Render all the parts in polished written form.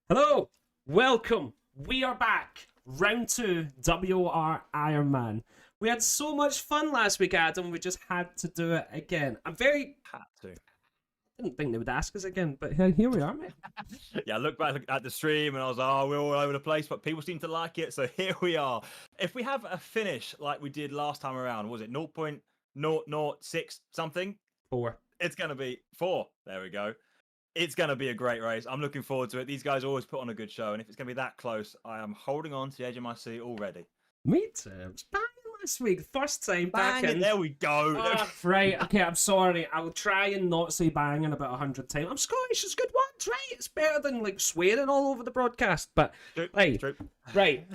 Hello, welcome. We are back. Round 2, WOR Ironman. We had so much fun last week, Adam. We just had to do it again. Had to. Didn't think they would ask us again, but here we are, mate. Yeah, I looked back at the stream and I was like, oh, we're all over the place, but people seem to like it, so here we are. If we have a finish like we did last time around, was it 0.006 something? 4. It's going to be 4. There we go. It's going to be a great race. I'm looking forward to it. These guys always put on a good show, and if it's going to be that close, I am holding on to the edge of my seat already. Me too. It was banging last week. First time back in. There we go. Right, okay, I'm sorry. I'll try and not say banging about 100 times. I'm Scottish, it's good words, right? It's better than like swearing all over the broadcast. But right,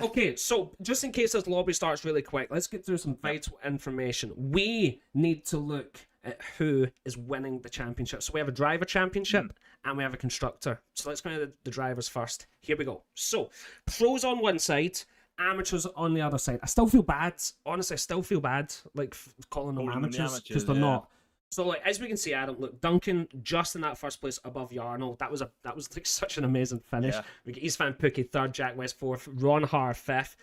okay, so just in case this lobby starts really quick, let's get through some vital information. We need to look at who is winning the championship. So we have a driver championship and we have a constructor. So let's go into the drivers first. Here we go. So pros on one side, amateurs on the other side. I still feel bad. Honestly, I still feel bad like calling them amateurs because they're not. So like as we can see, Adam, look, Duncan just in that first place above Yarno. That was like such an amazing finish. Yeah. We get East Van Pookie third, Jack West fourth, Ron Har fifth.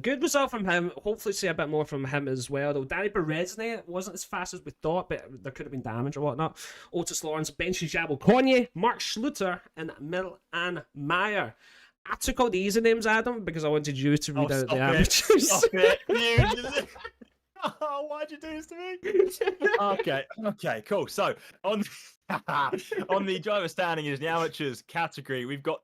Good result from him. Hopefully see a bit more from him as well. Though Danny Berezny wasn't as fast as we thought, but there could have been damage or whatnot. Otis Lawrence, Benji Jabal Konye, Mark Schluter, and Milan Meyer. I took all the easy names, Adam, because I wanted you to read out the amateurs. Stop it. Oh, why'd you do this to me? Okay, cool. So on the driver standing is the amateurs category. We've got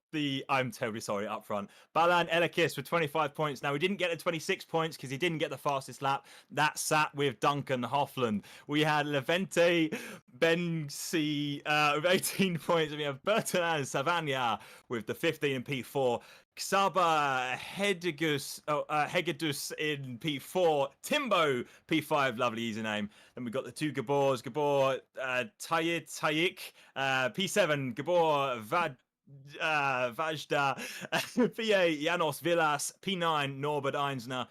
I'm terribly sorry up front. Balan Elekis with 25 points. Now we didn't get the 26 points because he didn't get the fastest lap. That sat with Duncan Hoffland. We had Levente Bensi with 18 points, and we have Bertrand Savagna with the 15 and P4. Xaba Hegedus in P4, Timbo P5, lovely easy name. Then we've got the two Gabors, Gabor Tayik, P7, Gabor Vajda, P8, Janos Villas, P9, Norbert Eisner,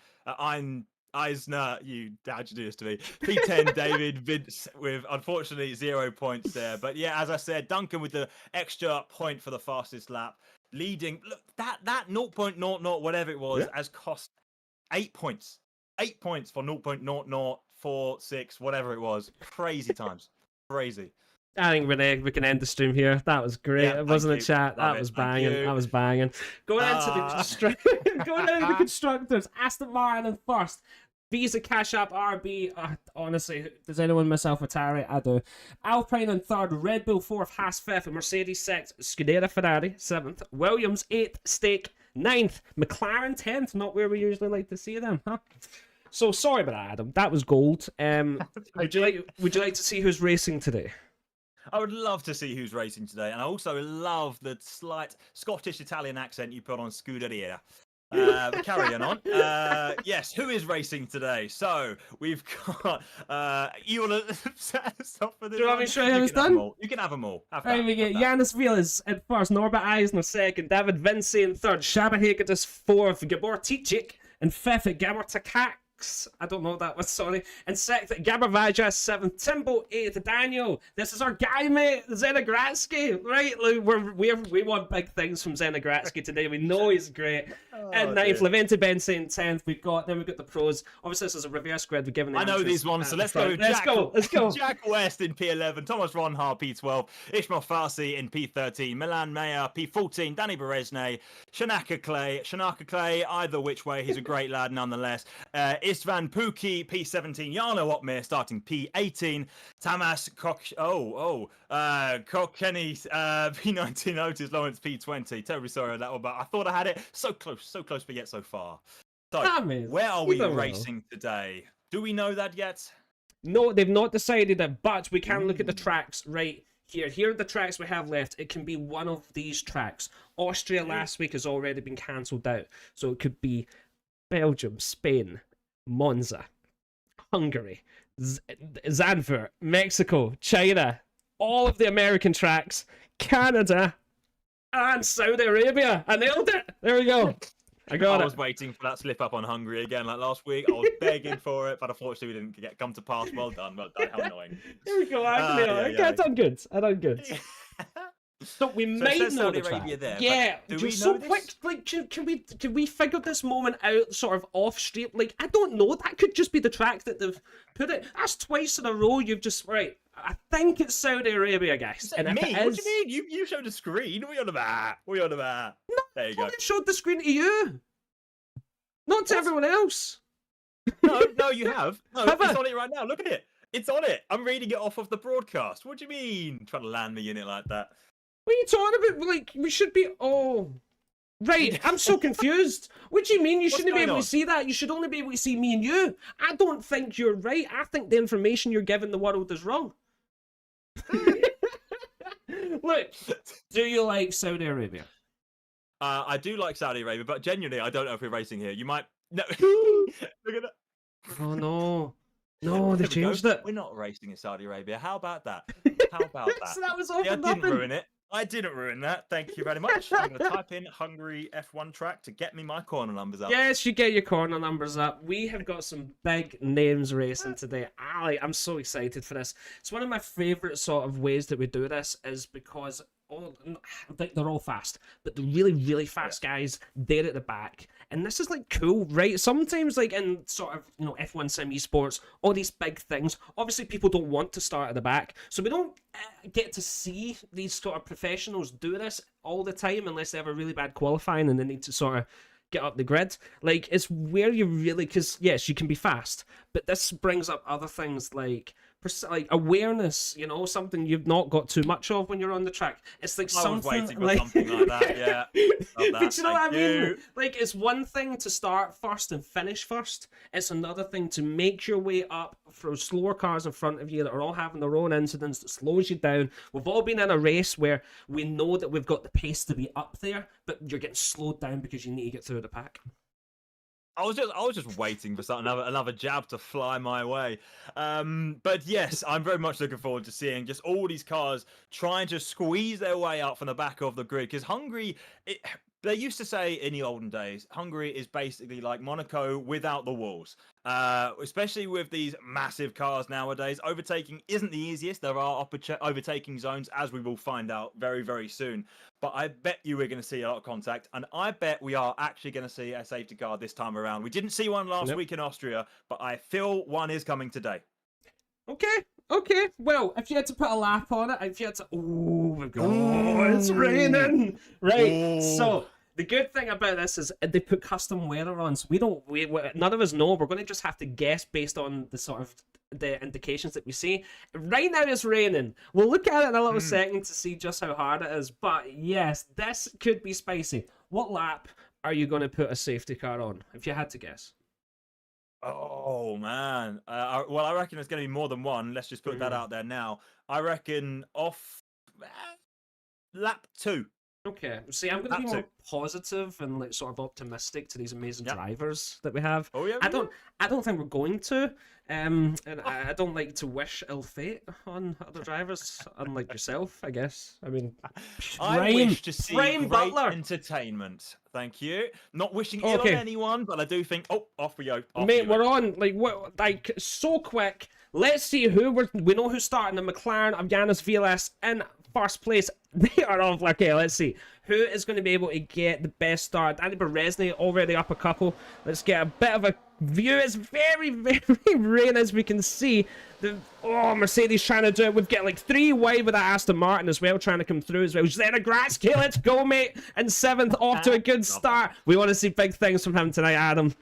how'd you do this to me? P10, David Vince with unfortunately 0 points there. But yeah, as I said, Duncan with the extra point for the fastest lap. Leading, look, that 0.00 whatever it was has cost 8 points. 8 points for 0.0046 whatever it was. Crazy times. Crazy. I think Renee, we can end the stream here. That was great. Yeah, it wasn't a chat. That was banging. That was banging. Going into the constructors. Aston Martin in first. Visa, Cash App, RB. Honestly, does anyone miss AlphaTauri? I do. Alpine in third, Red Bull fourth, Haas fifth, Mercedes sixth, Scuderia Ferrari seventh, Williams eighth, Stake ninth, McLaren 10th. Not where we usually like to see them, huh? So sorry about that, Adam. That was gold. Would you like to see who's racing today? I would love to see who's racing today, and I also love the slight Scottish-Italian accent you put on Scuderia. Carrying on. Yes, who is racing today? So we've got. You want to stop for this? Do you want me to show you how it's done? You can have them all. Right, we get Janis Vilas in first, Norbert Eisner second, David Vince in third, Shaba Hagedis fourth, Gabor Tichik in fifth, Gabor Takax. I don't know that one, sorry. And sixth, Gabor Vaja seventh, Timbo eighth, Daniel. This is our guy, mate, Zenegratsky. Right, we want big things from Zenegratsky today. We know he's great. And ninth, Levente Benson in 10th. We've got the pros. Obviously, this is a reverse grid. We've given the I know these ones, so let's go. Let's go. Jack West in P11, Thomas Ronhar P12, Ishmael Farsi in P13, Milan Meyer P14, Danny Berezny, Shanaka Clay, either which way, he's a great lad nonetheless. Istvan Pookie P17, Jarno Ottmere starting P18, Tamas Kokkenny P19, Otis Lawrence P20. Terribly sorry on that one, but I thought I had it. So close, but yet so far. So, where are we racing today? Do we know that yet? No, they've not decided it, but we can look at the tracks right here. Here are the tracks we have left. It can be one of these tracks. Austria last week has already been cancelled out, so it could be Belgium, Spain, Monza, Hungary, Zandvoort, Mexico, China, all of the American tracks, Canada, and Saudi Arabia. I nailed it. There we go. I was waiting for that slip up on Hungary again like last week. I was begging for it, but unfortunately we didn't come to pass. Well done. How annoying. Here we go. I done good. So we it might says know Saudi the track. Arabia there. Yeah, but do we just know so this? quick. Like, can we figure this moment out sort of off stream? Like, I don't know. That could just be the track that they've put it. That's twice in a row. You've just right. I think it's Saudi Arabia, guys. And if Me? it What is, do you mean? You showed a screen. What are you on about? What are you on about? No, there you go. I showed the screen to you, not to everyone else. No, you have. No, Have it's I? on it right now. Look at it. It's on it. I'm reading it off of the broadcast. What do you mean? Trying to land me in it like that? What are you talking about? Like, we should be. Oh, right. I'm so confused. What do you mean you shouldn't be able to see that? You should only be able to see me and you. I don't think you're right. I think the information you're giving the world is wrong. Look, do you like Saudi Arabia? I do like Saudi Arabia, but genuinely, I don't know if we're racing here. You might. No. Look at that. Oh no. No, they changed it. We're not racing in Saudi Arabia. How about that? How about that? So that was all I for nothing. didn't ruin it. I didn't ruin that. Thank you very much. I'm going to type in Hungary F1 track to get me my corner numbers up. Yes, you get your corner numbers up. We have got some big names racing today. I'm so excited for this. It's one of my favourite sort of ways that we do this is because they're all fast, but the really, really fast guys, they're at the back. And this is like cool, right? Sometimes like in sort of, F1 sim esports, all these big things, obviously people don't want to start at the back. So we don't get to see these sort of professionals do this all the time unless they have a really bad qualifying and they need to sort of get up the grid. Like, it's where you really, because yes, you can be fast, but this brings up other things like awareness, something you've not got too much of when you're on the track. It's like I was something waiting for something like that, yeah. Love that. Do you know what I mean? Like, it's one thing to start first and finish first. It's another thing to make your way up through slower cars in front of you that are all having their own incidents that slows you down. We've all been in a race where we know that we've got the pace to be up there, but you're getting slowed down because you need to get through the pack. I was just waiting for another jab to fly my way. But yes, I'm very much looking forward to seeing just all these cars trying to squeeze their way out from the back of the grid. Because Hungary, they used to say in the olden days, Hungary is basically like Monaco without the walls. Especially with these massive cars nowadays. Overtaking isn't the easiest. There are overtaking zones, as we will find out very, very soon. But I bet you we're going to see a lot of contact. And I bet we are actually going to see a safety car this time around. We didn't see one last week in Austria, but I feel one is coming today. Okay. Well, if you had to put a lap on it, if you had to... Oh, my God. It's raining. Right. So... the good thing about this is they put custom weather on, so none of us know. We're going to just have to guess based on the sort of the indications that we see. Right now it's raining. We'll look at it in a little second to see just how hard it is. But yes, this could be spicy. What lap are you going to put a safety car on, if you had to guess? Oh, man. Well, I reckon it's going to be more than one. Let's just put that out there now. I reckon off lap 2. Okay, see, I'm going to be more positive and like sort of optimistic to these amazing drivers that we have. Oh yeah, I don't think we're going to, and I don't like to wish ill fate on other drivers, unlike yourself, I guess. I mean, I wish to see great entertainment. Thank you. Not wishing ill on anyone, but I do think. Oh, off we go. Mate, we're on like so quick. Let's see we know who's starting. The McLaren of Janis VLS in first place. They are off. Okay, let's see who is going to be able to get the best start. Danny Berezny already up a couple. Let's get a bit of a view. It's very, very rain, as we can see. Mercedes trying to do it. We've got like 3 wide with that Aston Martin as well, trying to come through as well. Zena Gratzky, let's go, mate. And 7th, off to a good start. We want to see big things from him tonight, Adam.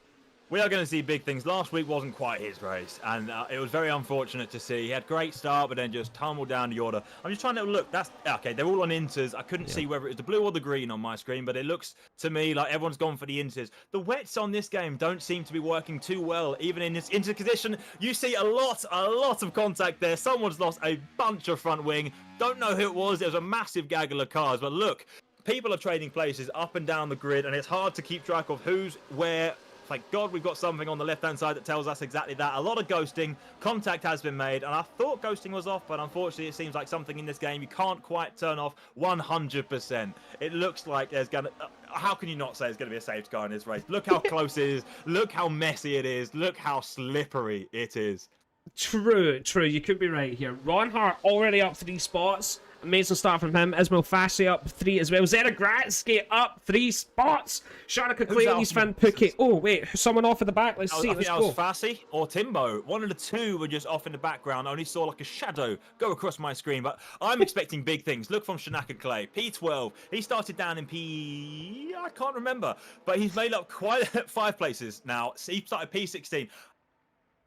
We are going to see big things. Last week wasn't quite his race, and it was very unfortunate to see. He had a great start, but then just tumbled down the order. I'm just trying to look. That's okay. They're all on inters. I couldn't see whether it was the blue or the green on my screen, but it looks to me like everyone's gone for the inters. The wets on this game don't seem to be working too well, even in this inter condition. You see a lot of contact there. Someone's lost a bunch of front wing. Don't know who it was. There was a massive gaggle of cars, but look, people are trading places up and down the grid, and it's hard to keep track of who's where. Thank God we've got something on the left-hand side that tells us exactly that. A lot of ghosting. Contact has been made, and I thought ghosting was off, but unfortunately it seems like something in this game you can't quite turn off 100%. It looks like there's going to... how can you not say it's going to be a safety car in this race? Look how close it is. Look how messy it is. Look how slippery it is. True. You could be right here. Ron Hart already up 3 spots. Amazing start from him. Ismail Fassi up 3 as well. Zenegratsky up 3 spots. Shanika Clayton, Sven Pukki. Oh, wait. Someone off at the back. Let's see. I think Let's that go. was Fassi or Timbo. One of the two were just off in the background. I only saw like a shadow go across my screen. But I'm expecting big things. Look from Shanaka Clay. P12. He started down in I can't remember. But he's made up quite 5 places now. He started P16.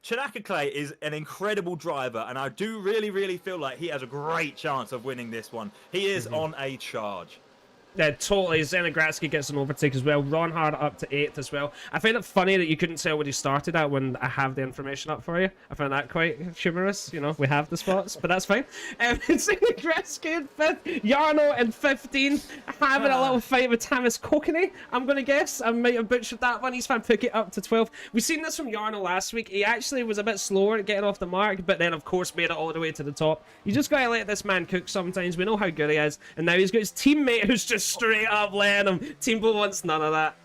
Shanaka Clay is an incredible driver, and I do really feel like he has a great chance of winning this one. He is on a charge. Yeah, totally. Zenegratsky gets an overtake as well. Ron Hart up to 8th as well. I find it funny that you couldn't tell what he started at when I have the information up for you. I find that quite humorous. You know, we have the spots, but that's fine. Zenegratsky in 5th. Jarno in 15th. Having a little fight with Tamas Kokene, I'm going to guess. I might have butchered that one. He's found Pukki up to 12th. We've seen this from Jarno last week. He actually was a bit slower at getting off the mark, but then, of course, made it all the way to the top. You just got to let this man cook sometimes. We know how good he is. And now he's got his teammate who's just straight up letting him. Timbo wants none of that.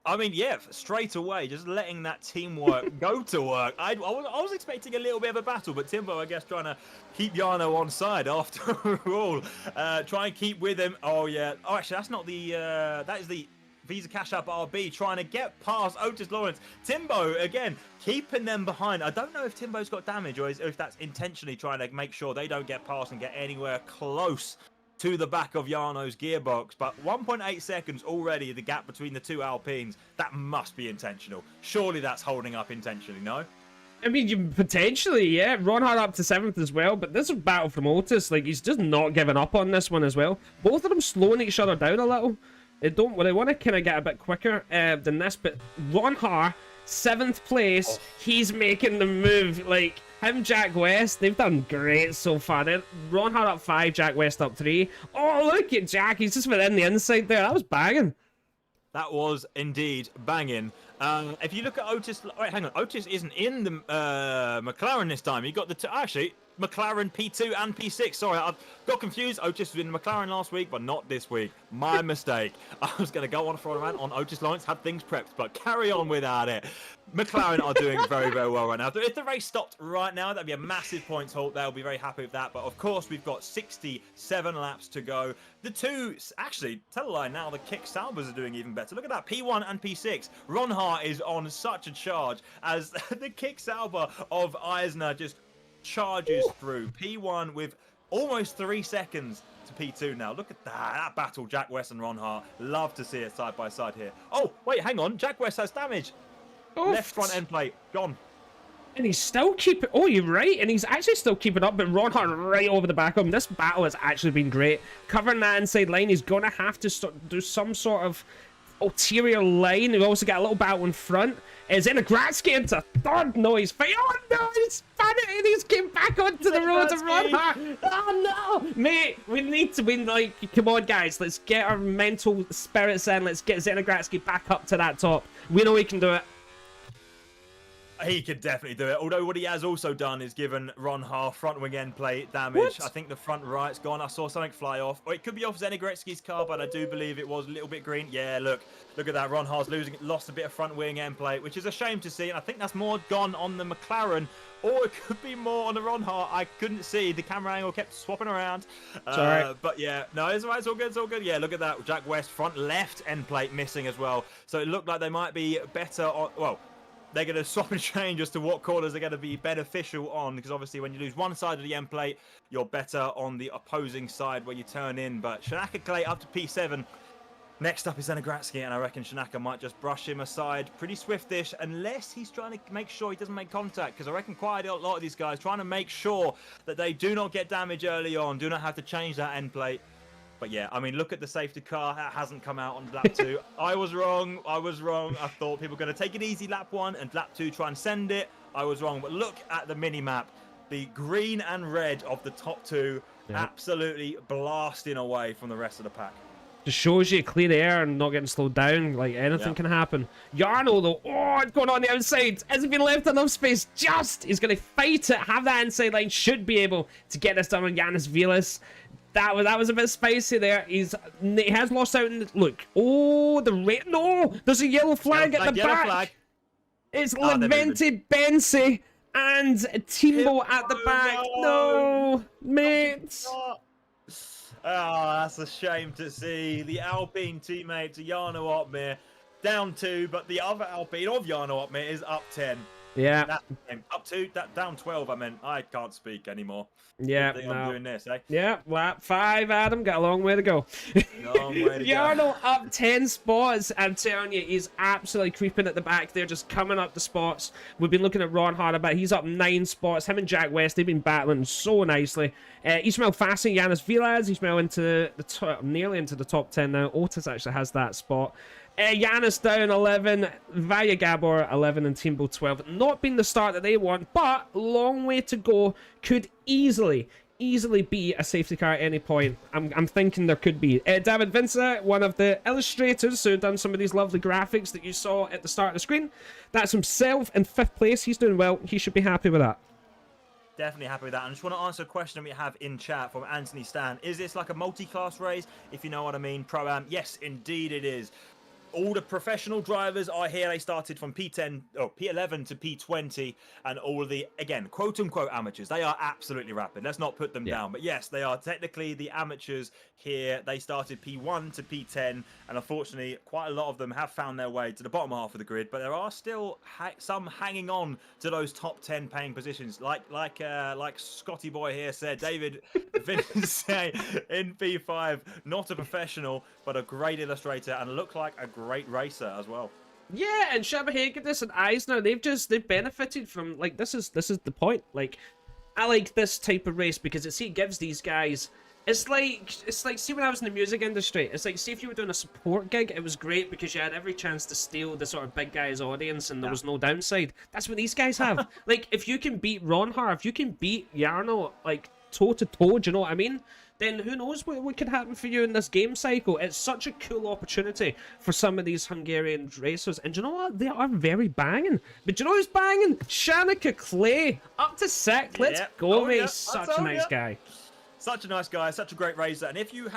I mean, yeah, straight away, just letting that teamwork go to work. I was expecting a little bit of a battle, but Timbo, I guess, trying to keep Jarno on side after all. Try and keep with him. Oh, yeah. Oh, actually, that's not the... that is the Visa Cash App RB trying to get past Otis Lawrence. Timbo, again, keeping them behind. I don't know if Timbo's got damage or if that's intentionally trying to make sure they don't get past and get anywhere close to the back of Jarno's gearbox, but 1.8 seconds already, the gap between the two Alpines. That must be intentional. Surely that's holding up intentionally, no? I mean, potentially, yeah. Ron Hart up to 7th as well, but this is a battle from Otis. Like, he's just not giving up on this one as well. Both of them slowing each other down a little. They want to kind of get a bit quicker than this, but Ron Hart, 7th place, he's making the move. Like, him, Jack West, they've done great so far. Ron Hart up 5, Jack West up 3. Oh, look at Jack. He's just within the inside there. That was banging. That was indeed banging. If you look at Otis... Wait, hang on. Otis isn't in the McLaren this time. You got the... Actually, McLaren P2 and P6. Sorry, I got confused. Otis was in the McLaren last week, but not this week. My mistake. I was going to go on for a rant on Otis Lawrence, had things prepped, but carry on without it. McLaren are doing very well right now. If the race stopped right now, that'd be a massive points halt. They'll be very happy with that. But of course, we've got 67 laps to go. The two, actually, tell a lie now, the Kick Saubers are doing even better. Look at that, P1 and P6. Ron Hart is on such a charge as the Kick Sauber of Eisner just charges through. P1 with almost 3 seconds to P2 now. Look at that battle, Jack West and Ron Hart. Love to see it side by side here. Oh, wait, hang on. Jack West has damage. Left front end plate, gone. And he's still keeping... Oh, you're right. And he's actually still keeping up, but Ron Hart right over the back of him. This battle has actually been great. Covering that inside line, he's going to have to do some sort of ulterior line. We've also got a little battle in front. Zenegratsky into 3rd. No, he's... Oh, no, he's spun it and he's came back onto the road to Ron Hart. Oh, no. Mate, we need to win. Like, come on, guys. Let's get our mental spirits in. Let's get Zenegratsky back up to that top. We know he can do it. He could definitely do it. Although what he has also done is given Ron Hart front wing end plate damage. What? I think the front right's gone. I saw something fly off. Or it could be off Zenegratsky's car, but I do believe it was a little bit green. Yeah, look at that. Ron Hart's lost a bit of front wing end plate, which is a shame to see. And I think that's more gone on the McLaren, or it could be more on the Ron Hart. I couldn't see. The camera angle kept swapping around. But yeah, no, it's all right. It's all good. It's all good. Yeah, look at that. Jack West front left end plate missing as well. So it looked like they might be better on... Well, they're going to swap and change as to what corners are going to be beneficial on, because obviously when you lose one side of the end plate, you're better on the opposing side where you turn in. But Shanaka Clay up to P7. Next up is Zenegratsky, and I reckon Shanaka might just brush him aside pretty swiftish, unless he's trying to make sure he doesn't make contact, because I reckon quite a lot of these guys trying to make sure that they do not get damage early on, do not have to change that end plate. But yeah, I mean, look at the safety car. That hasn't come out on lap 2. I was wrong. I thought people were going to take it easy lap 1 and lap 2 try and send it. I was wrong. But look at the mini-map. The green and red of the top 2 absolutely blasting away from the rest of the pack. Just shows you clear air and not getting slowed down. Like, anything can happen. Jarno, though, oh, it's going on the outside. Hasn't been left enough space. He's going to fight it. Have that inside line. Should be able to get this done on Yanis Vilas. That was a bit spicy there. He has lost out in the... Look. Oh, the red... No! There's a yellow flag at the back. Flag. It's Levente Bensi and Timbo at the back. No, mate. Oh, that's a shame to see. The Alpine teammate to Jarno Opmeer down 2, but the other Alpine of Jarno Opmeer is up 10. Yeah. Up 2, down 12, I meant. I can't speak anymore. Yeah, Good thing I'm doing this, eh? Yeah, lap 5, Adam. Got a long way to go. Long way to go. Jarno up 10 spots. I'm telling you, he's absolutely creeping at the back there, just coming up the spots. We've been looking at Ron Hard about. He's up 9 spots. Him and Jack West, they've been battling so nicely. Ismail Fassi, Yanis Vilaz, Ismail into the top, nearly into the top 10 now. Otis actually has that spot. Yanis down 11, Vaya Gabor 11, and Timbo 12. Not been the start that they want, but long way to go. Could easily be a safety car at any point. I'm thinking there could be. David Vincent, one of the illustrators who done some of these lovely graphics that you saw at the start of the screen. That's himself in 5th place. He's doing well. He should be happy with that. Definitely happy with that. I just want to answer a question we have in chat from Anthony Stan. Is this like a multi-class race, if you know what I mean? Pro-Am? Yes, indeed it is. All the professional drivers are here. They started from P10 or P11 to P20, and all of the, again, quote-unquote amateurs. They are absolutely rapid. Let's not put them down. But yes, they are technically the amateurs here. They started P1 to P10, and unfortunately, quite a lot of them have found their way to the bottom half of the grid. But there are still some hanging on to those top 10 paying positions, like Scotty Boy here said. David Vincent in P5, not a professional, but a great illustrator, and looked like a great racer as well. Yeah, and Shabahagidis and Eisner, they've benefited from, like, this is the point. Like, I like this type of race because it gives these guys. It's like see when I was in the music industry, it's like, see if you were doing a support gig, it was great because you had every chance to steal the sort of big guy's audience and there was no downside. That's what these guys have. Like, if you can beat Ron Har, if you can beat Jarno, like, toe to toe, do you know what I mean? Then who knows what could happen for you in this game cycle. It's such a cool opportunity for some of these Hungarian racers. And do you know what? They are very banging. But do you know who's banging? Shanika Clay. Up to 6th. Let's go, mate. Such a nice guy. Such a nice guy, such a great racer. And if you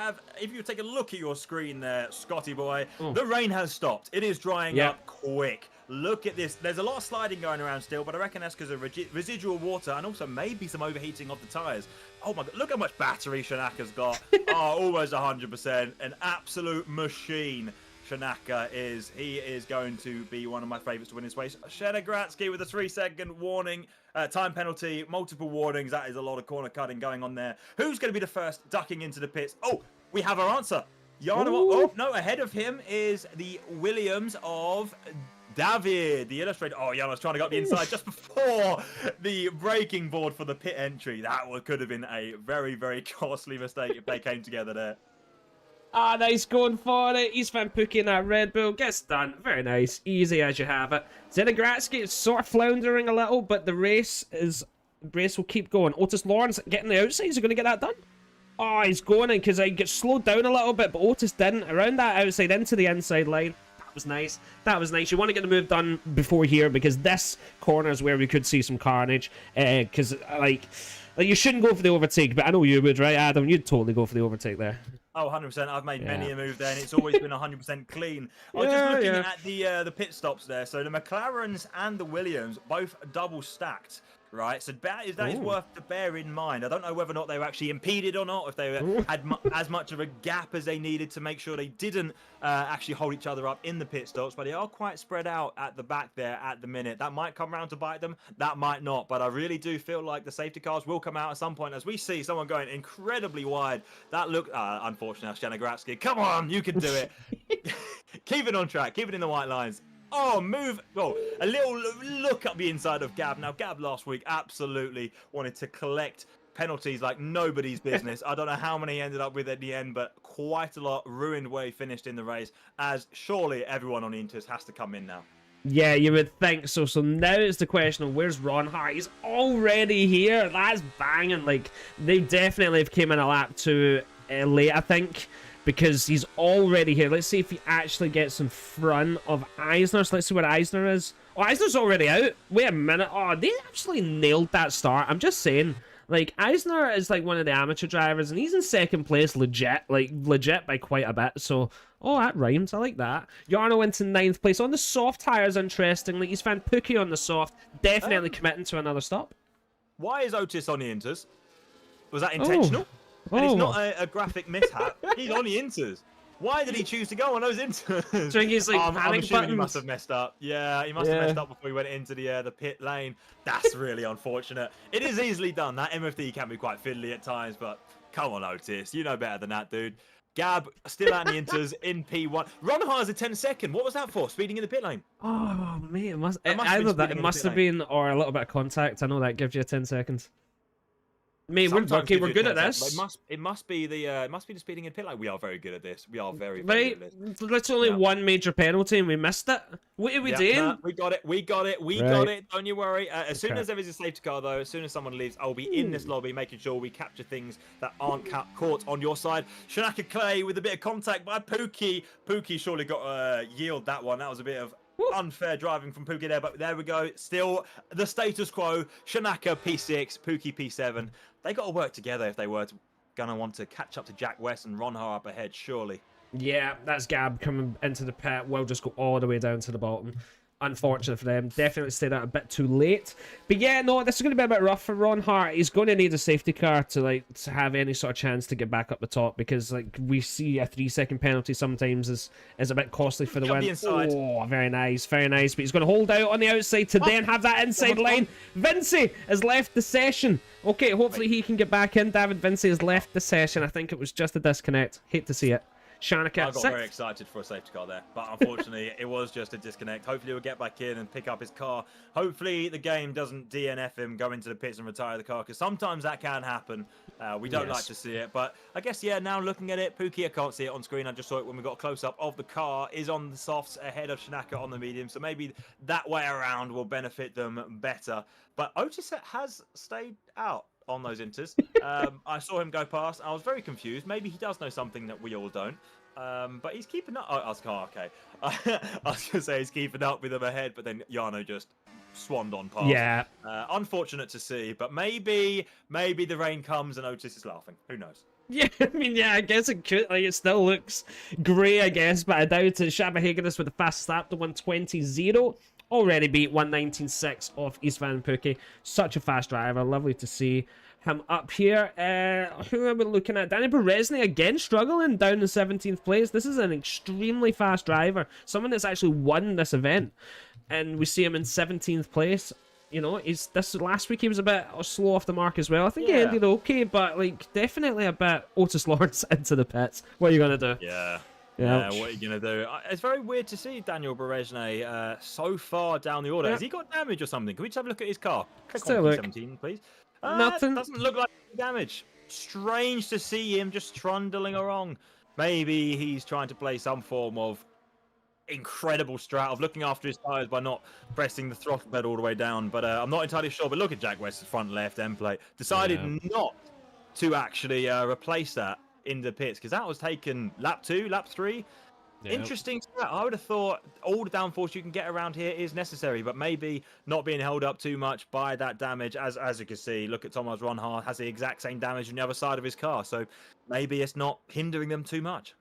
take a look at your screen there, Scotty boy, the rain has stopped. It is drying up quick. Look at this. There's a lot of sliding going around still, but I reckon that's because of residual water and also maybe some overheating of the tyres. Oh my God, look how much battery Shanaka's got. Oh, almost 100%. An absolute machine. Shanaka is. He is going to be one of my favourites to win this race. Shenegratsky with a 3-second warning, time penalty, multiple warnings. That is a lot of corner cutting going on there. Who's going to be the first ducking into the pits? Oh, we have our answer. Jarno. Oh, no, ahead of him is the Williams of David, the illustrator. Oh, Jarno's trying to go up the inside just before the braking board for the pit entry. That could have been a very, very costly mistake if they came together there. Ah, nice going for it. He's Van Pookie in that Red Bull. Gets done. Very nice. Easy as you have it. Zenegratsky is sort of floundering a little, but the race will keep going. Otis Lawrence getting the outside. Is he going to get that done? Oh, he's going in because he gets slowed down a little bit, but Otis didn't. Around that outside into the inside line. That was nice. That was nice. You want to get the move done before here because this corner is where we could see some carnage. Because, like, you shouldn't go for the overtake, but I know you would, right, Adam? You'd totally go for the overtake there. Oh, 100%. I've made many a move there, and it's always been 100% clean. I was just looking at the pit stops there. So the McLarens and the Williams both double stacked, right? So that is worth to bear in mind. I don't know whether or not they were actually impeded or not, if they had as much of a gap as they needed to make sure they didn't actually hold each other up in the pit stops, but they are quite spread out at the back there at the minute. That might come around to bite them. That might not, but I really do feel like the safety cars will come out at some point as we see someone going incredibly wide. That look, unfortunately, Shenegratsky. Come on, you can do it. Keep it on track. Keep it in the white lines. Oh, move. Oh, a little look up the inside of Gab. Now, Gab last week absolutely wanted to collect penalties like nobody's business. I don't know how many he ended up with at the end, but quite a lot ruined where he finished in the race, as surely everyone on the Inters has to come in now. Yeah, you would think so. So now it's the question of where's Ron Hart? He's already here. That's banging. Like, they definitely have came in a lap too late, I think, because he's already here. Let's see if he actually gets in front of Eisner. So let's see where Eisner is. Oh, Eisner's already out. Wait a minute. Oh, they actually nailed that start. I'm just saying. Like, Eisner is like one of the amateur drivers, and he's in 2nd place legit by quite a bit. So, oh, that rhymes. I like that. Jarno into 9th place. On the soft tires, interestingly, he's Van Pookie on the soft. Definitely committing to another stop. Why is Otis on the Inters? Was that intentional? And it's not a graphic mishap. He's on the inters. Why did he choose to go on those inters? So he's like I'm panic assuming buttons. he must have messed up. Yeah, he must have messed up before he went into the pit lane. That's really unfortunate. It is easily done. That MFD can be quite fiddly at times, but come on, Otis. You know better than that, dude. Gab still out in the inters in P1. Ronhar is a 10-second. What was that for? Speeding in the pit lane. Oh, mate, it must It must have either been that speeding it in the must pit have lane. been or a little bit of contact. I know that gives you 10 seconds. Mate, we're Sometimes okay. gives We're you good 10 at seconds. this. It must be the speeding in the pit lane. We are very good at this. We are very Right, good at this. that's only one major penalty and we missed it. What are we doing? Nah, we got it. We got it. We got it. Don't you worry. As soon as there is a safety car, though, as soon as someone leaves, I'll be in this lobby making sure we capture things that aren't caught on your side. Shanaka Clay with a bit of contact by Pookie. Pookie surely got yield that one. That was a bit of unfair driving from Pookie there, but there we go. Still the status quo. Shanaka P6, Pookie P7. They got to work together if they were gonna want to catch up to Jack West and Ronhar up ahead, surely. Yeah, that's Gab coming into the pit. We'll just go all the way down to the bottom. Unfortunate for them. Definitely stayed out a bit too late. But yeah, no, this is going to be a bit rough for Ron Hart. He's going to need a safety car to have any sort of chance to get back up the top, because we see a 3-second penalty sometimes is a bit costly for the win. Oh, very nice, very nice. But he's going to hold out on the outside to then have that inside line. Vinci has left the session. Okay, hopefully he can get back in. David Vinci has left the session. I think it was just a disconnect. Hate to see it. Shanaka, I got very excited for a safety car there, but unfortunately it was just a disconnect. Hopefully he'll get back in and pick up his car. Hopefully the game doesn't DNF him, go into the pits and retire the car, because sometimes that can happen. We don't like to see it, but I guess, yeah, now looking at it, Pookie, I can't see it on screen. I just saw it when we got a close-up of the car, is on the softs ahead of Shanaka on the medium, so maybe that way around will benefit them better. But Otis has stayed out on those inters. I saw him go past. I was very confused. Maybe he does know something that we all don't. But he's keeping up. Oh, I was okay. I was gonna say he's keeping up with them ahead, but then Yano just swanned on past. Yeah. Unfortunate to see, but maybe the rain comes and Otis is laughing. Who knows? Yeah, I mean, yeah, I guess it could. It still looks grey, I guess, but I doubt it. Shabba Higgins with a fast start to 120.0. Already beat 119.6 off Istvan Pookie. Such a fast driver. Lovely to see him up here. Who are we looking at? Danny Berezny again struggling down in 17th place. This is an extremely fast driver. Someone that's actually won this event. And we see him in 17th place. You know, this last week he was a bit slow off the mark as well. I think he ended okay, but definitely a bit Otis Lawrence into the pits. What are you gonna do? Yeah. Yeah, what are you going to do? It's very weird to see Daniel Berezny so far down the order. Has he got damage or something? Can we just have a look at his car? Click on P17, please. Nothing. Doesn't look like damage. Strange to see him just trundling along. Maybe he's trying to play some form of incredible strat of looking after his tyres by not pressing the throttle pedal all the way down. But I'm not entirely sure. But look at Jack West's front left end plate. Decided not to actually replace that in the pits, because that was taken lap 2, lap 3. Interesting stat. I would have thought all the downforce you can get around here is necessary, but maybe not being held up too much by that damage. As you can see, look at Thomas Ronhar, has the exact same damage on the other side of his car, so maybe it's not hindering them too much.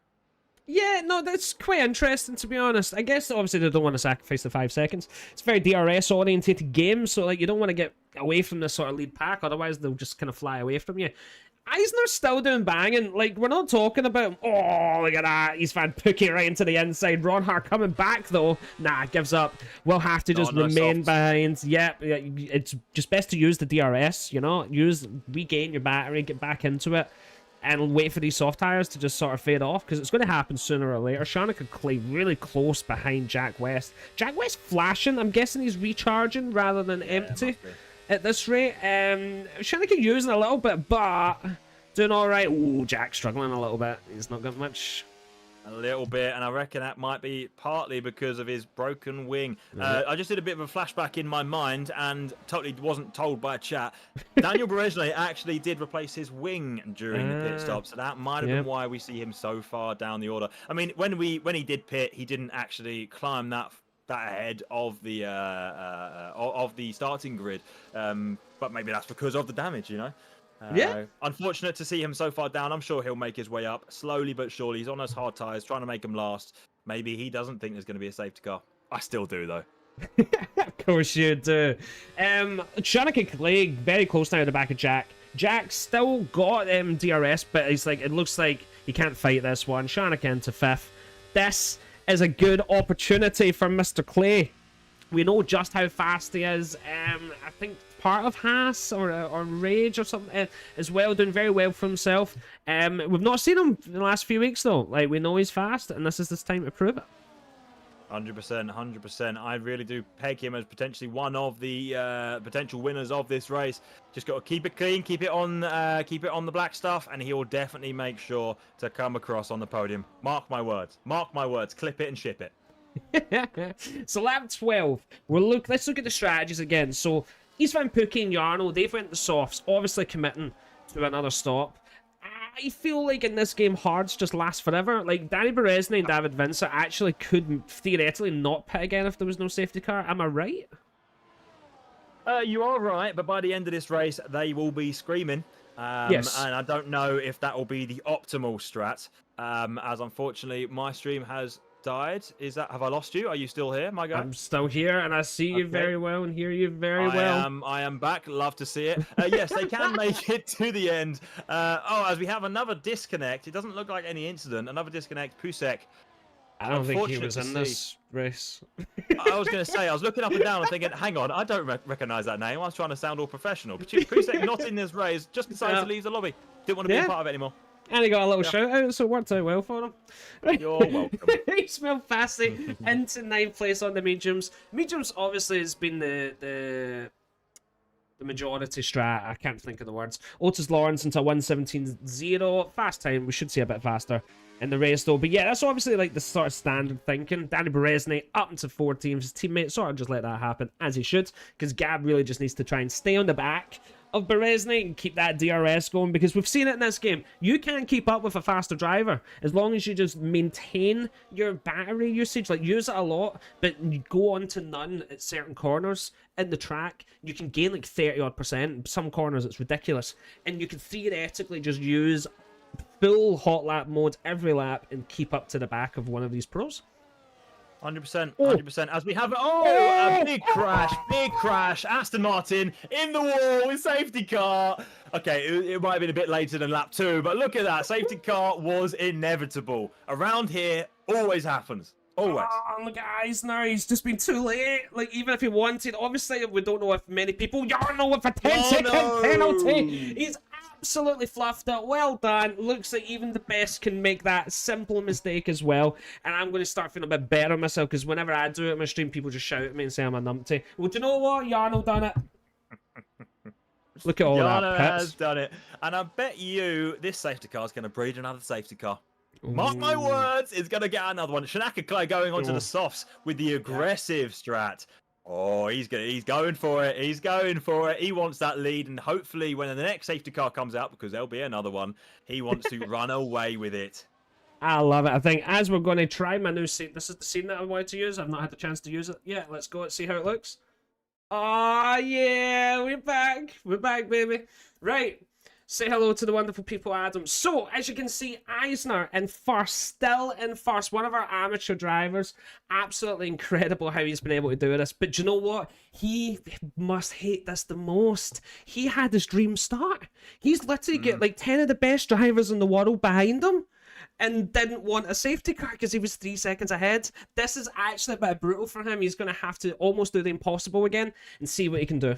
Yeah, no, that's quite interesting, to be honest. I guess, obviously, they don't want to sacrifice the 5 seconds. It's a very DRS-orientated game, so you don't want to get away from this sort of lead pack, otherwise they'll just kind of fly away from you. Eisner's still doing banging. We're not talking about, oh, look at that. He's found Pookie right into the inside. Ronhar coming back, though. Nah, gives up. We'll have to just remain behind. Yep, it's just best to use the DRS, you know? Regain your battery, get back into it, and wait for these soft tires to just sort of fade off, because it's going to happen sooner or later. Shanaka Clay really close behind Jack West. Jack West flashing. I'm guessing he's recharging rather than empty. At this rate, Shanaka using a little bit, but doing all right. Ooh, Jack struggling a little bit. He's not got much. A little bit, and I reckon that might be partly because of his broken wing. I just did a bit of a flashback in my mind and totally wasn't told by chat. Daniel Berezny actually did replace his wing during the pit stop, so that might have been why we see him so far down the order. I mean, when he did pit, he didn't actually climb that ahead of the starting grid, but maybe that's because of the damage, you know. Unfortunate to see him so far down. I'm sure he'll make his way up slowly but surely. He's on those hard tires, trying to make them last. Maybe he doesn't think there's going to be a safety car. I still do, though. Of course you do. Shanaka Clay very close now at the back of Jack. Jack still got DRS, but he's like, it looks like he can't fight this one. Shanakin to 5th. This is a good opportunity for Mr. Clay. We know just how fast he is. I think part of Haas or Rage or something as well, doing very well for himself. We've not seen him in the last few weeks though. Like, we know he's fast, and this is this time to prove it. 100%, 100%. I really do peg him as potentially one of the potential winners of this race. Just got to keep it clean, keep it on the black stuff, and he will definitely make sure to come across on the podium. Mark my words. Mark my words. Clip it and ship it. So lap 12. Let's look at the strategies again. So Istvan Pukki and Jarno, they've went the softs, obviously committing to another stop. I feel like in this game, hards just last forever. Like, Danny Berezny and David Vincent actually could theoretically not pit again if there was no safety car. Am I right? You are right, but by the end of this race, they will be screaming. Yes. And I don't know if that will be the optimal strat, as unfortunately my stream has died. Have I lost you? Are you still here, my guy? I'm still here, and I see you very well and hear you very well. I am back. Love to see it. Yes, they can make it to the end. As we have another disconnect. It doesn't look like any incident. Another disconnect. Pusek. I don't think he was in this race. I was going to say, I was looking up and down and thinking, hang on, I don't recognize that name. I was trying to sound all professional. But Pusek not in this race, just decided to leave the lobby. Didn't want to be a part of it anymore. And he got a little shout out, so it worked out well for him. You're welcome. He smelled fastly into 9th place on the mediums. Mediums obviously has been the majority strat. I can't think of the words. Otis Lawrence into 1:17.0. Fast time. We should see a bit faster in the race though. But yeah, that's obviously like the sort of standard thinking. Danny Berezny up into 14th. His teammate sort of just let that happen as he should, because Gab really just needs to try and stay on the back of Berezny and keep that DRS going, because we've seen it in this game. You can't keep up with a faster driver as long as you just maintain your battery usage, like use it a lot, but you go on to none at certain corners in the track. You can gain like 30-odd%. Some corners it's ridiculous, and you can theoretically just use full hot lap mode every lap and keep up to the back of one of these pros. 100%, 100%. As we have a big crash. Aston Martin in the wall with safety car. Okay, it might have been a bit later than lap 2, but look at that. Safety car was inevitable. Around here, always happens. Always. Oh, look at Eisner. He's just been too late. Like, even if he wanted, obviously, we don't know if many people know with a 10-second penalty. He's absolutely fluffed it. Well done. Looks like even the best can make that simple mistake as well. And I'm going to start feeling a bit better myself, because whenever I do it in my stream, people just shout at me and say I'm a numpty. Well, do you know what? Jarno done it. Look at all Jarno that. has done it. And I bet you this safety car is going to breed another safety car. Mark my words, it's going to get another one. Shanaka Clay going onto the softs with the aggressive strat. Oh, he's going for it. He's going for it. He wants that lead, and hopefully when the next safety car comes out, because there'll be another one, he wants to run away with it. I love it. I think as we're going to try my new scene, this is the scene that I wanted to use. I've not had the chance to use it yet. Let's go. Let's see how it looks. Oh, yeah. We're back. We're back, baby. Right. Say hello to the wonderful people, Adam. So, as you can see, Eisner in first, still in first. One of our amateur drivers. Absolutely incredible how he's been able to do this. But do you know what? He must hate this the most. He had his dream start. He's literally got like 10 of the best drivers in the world behind him, and didn't want a safety car because he was 3 seconds ahead. This is actually a bit brutal for him. He's going to have to almost do the impossible again and see what he can do.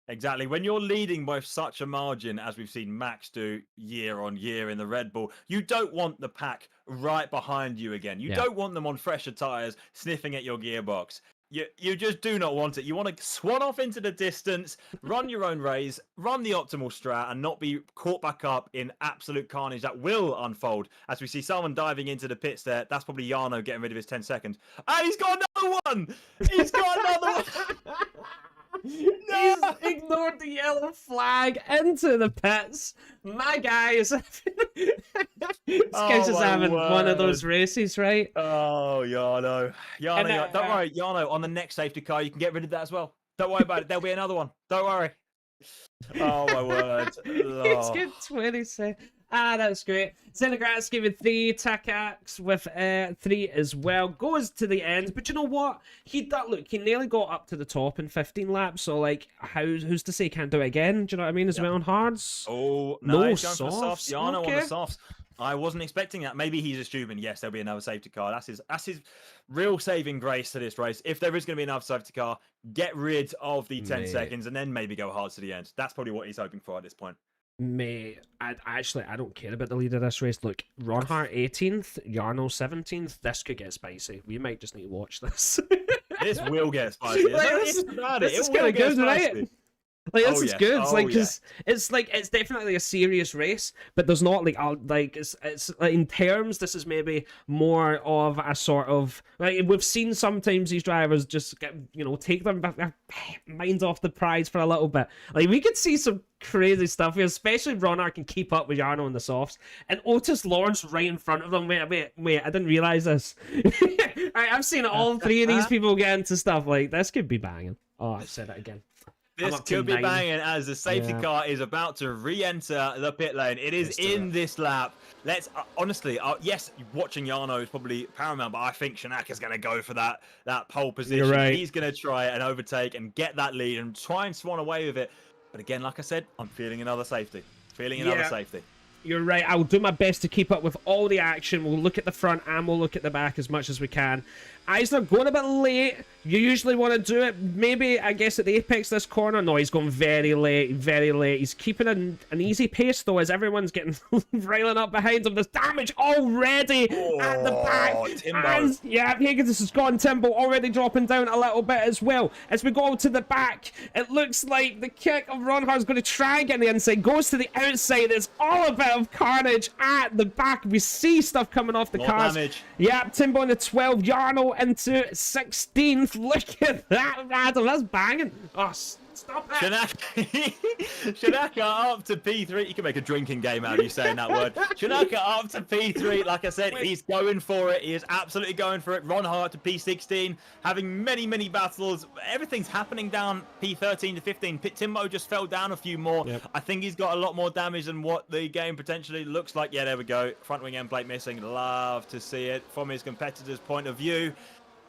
Exactly. When you're leading by such a margin, as we've seen Max do year on year in the Red Bull, you don't want the pack right behind you again. You don't want them on fresher tyres, sniffing at your gearbox. You just do not want it. You want to swan off into the distance, run your own race, run the optimal strat, and not be caught back up in absolute carnage that will unfold. As we see someone diving into the pits there, that's probably Jarno getting rid of his 10 seconds. And he's got another one! He's got another one! No! He's ignored the yellow flag into the pits. My guys. This guy's just having one of those races, right? Oh, Jarno. Jarno, don't worry, Jarno, on the next safety car, you can get rid of that as well. Don't worry about it. There'll be another one. Don't worry. Oh, my word. He's got 20 seconds. That's great. Zenegratsky with 3, Takax with 3 as well. Goes to the end, but you know what? He nearly got up to the top in 15 laps. So like, who's to say he can't do it again? Do you know what I mean? As well on hards. Oh no, no he's going for the softs. Jarno okay. on the softs. I wasn't expecting that. Maybe he's assuming, yes, there'll be another safety car. That's his real saving grace to this race. If there is going to be another safety car, get rid of the 10 seconds and then maybe go hard to the end. That's probably what he's hoping for at this point. Mate, I don't care about the lead of this race. Look, Ronhart 18th, Jarno 17th. This could get spicy. We might just need to watch this. This will get spicy. This is kind of good, right? Like this is good. It's like because it's definitely a serious race, but there's not like it's like, in terms. This is maybe more of a sort of like we've seen sometimes these drivers just get take their minds off the prize for a little bit. Like we could see some crazy stuff here, especially if Ronhart can keep up with Jarno in the softs and Otis Lawrence right in front of them. Wait, I didn't realize this. I've seen all 3 of these people get into stuff like this. Could be banging. Oh, I've said it again. This could be banging as the safety car is about to re-enter the pit lane. It is in this lap. Let's honestly, yes, watching Jarno is probably paramount, but I think Shanaka's going to go for that pole position. Right. He's going to try and overtake and get that lead and try and swan away with it. But again, like I said, I'm feeling another safety. Safety. You're right. I'll do my best to keep up with all the action. We'll look at the front and we'll look at the back as much as we can. Eisner going a bit late. You usually want to do it maybe, I guess, at the apex this corner. No, he's going very late, very late. He's keeping an easy pace, though, as everyone's getting riling up behind him. There's damage already at the back. And, yeah, Higgins has gone. Timbo already dropping down a little bit as well. As we go to the back, it looks like the kick of Ronhart's going to try and get the inside. Goes to the outside. It's all a bit of carnage at the back. We see stuff coming off the cars. Damage. Yeah, Timbo in the 12. Jarno into 16th. Look at that, Adam. That's banging. Oh, stop it. Shanaka up to P3. You can make a drinking game out of you saying that word. Shanaka up to P3. Like I said, he's going for it. He is absolutely going for it. Ronhart to P16. Having many, many battles. Everything's happening down P13 to 15. Timbo just fell down a few more. Yep. I think he's got a lot more damage than what the game potentially looks like. Yeah, there we go. Front wing end plate missing. Love to see it from his competitor's point of view.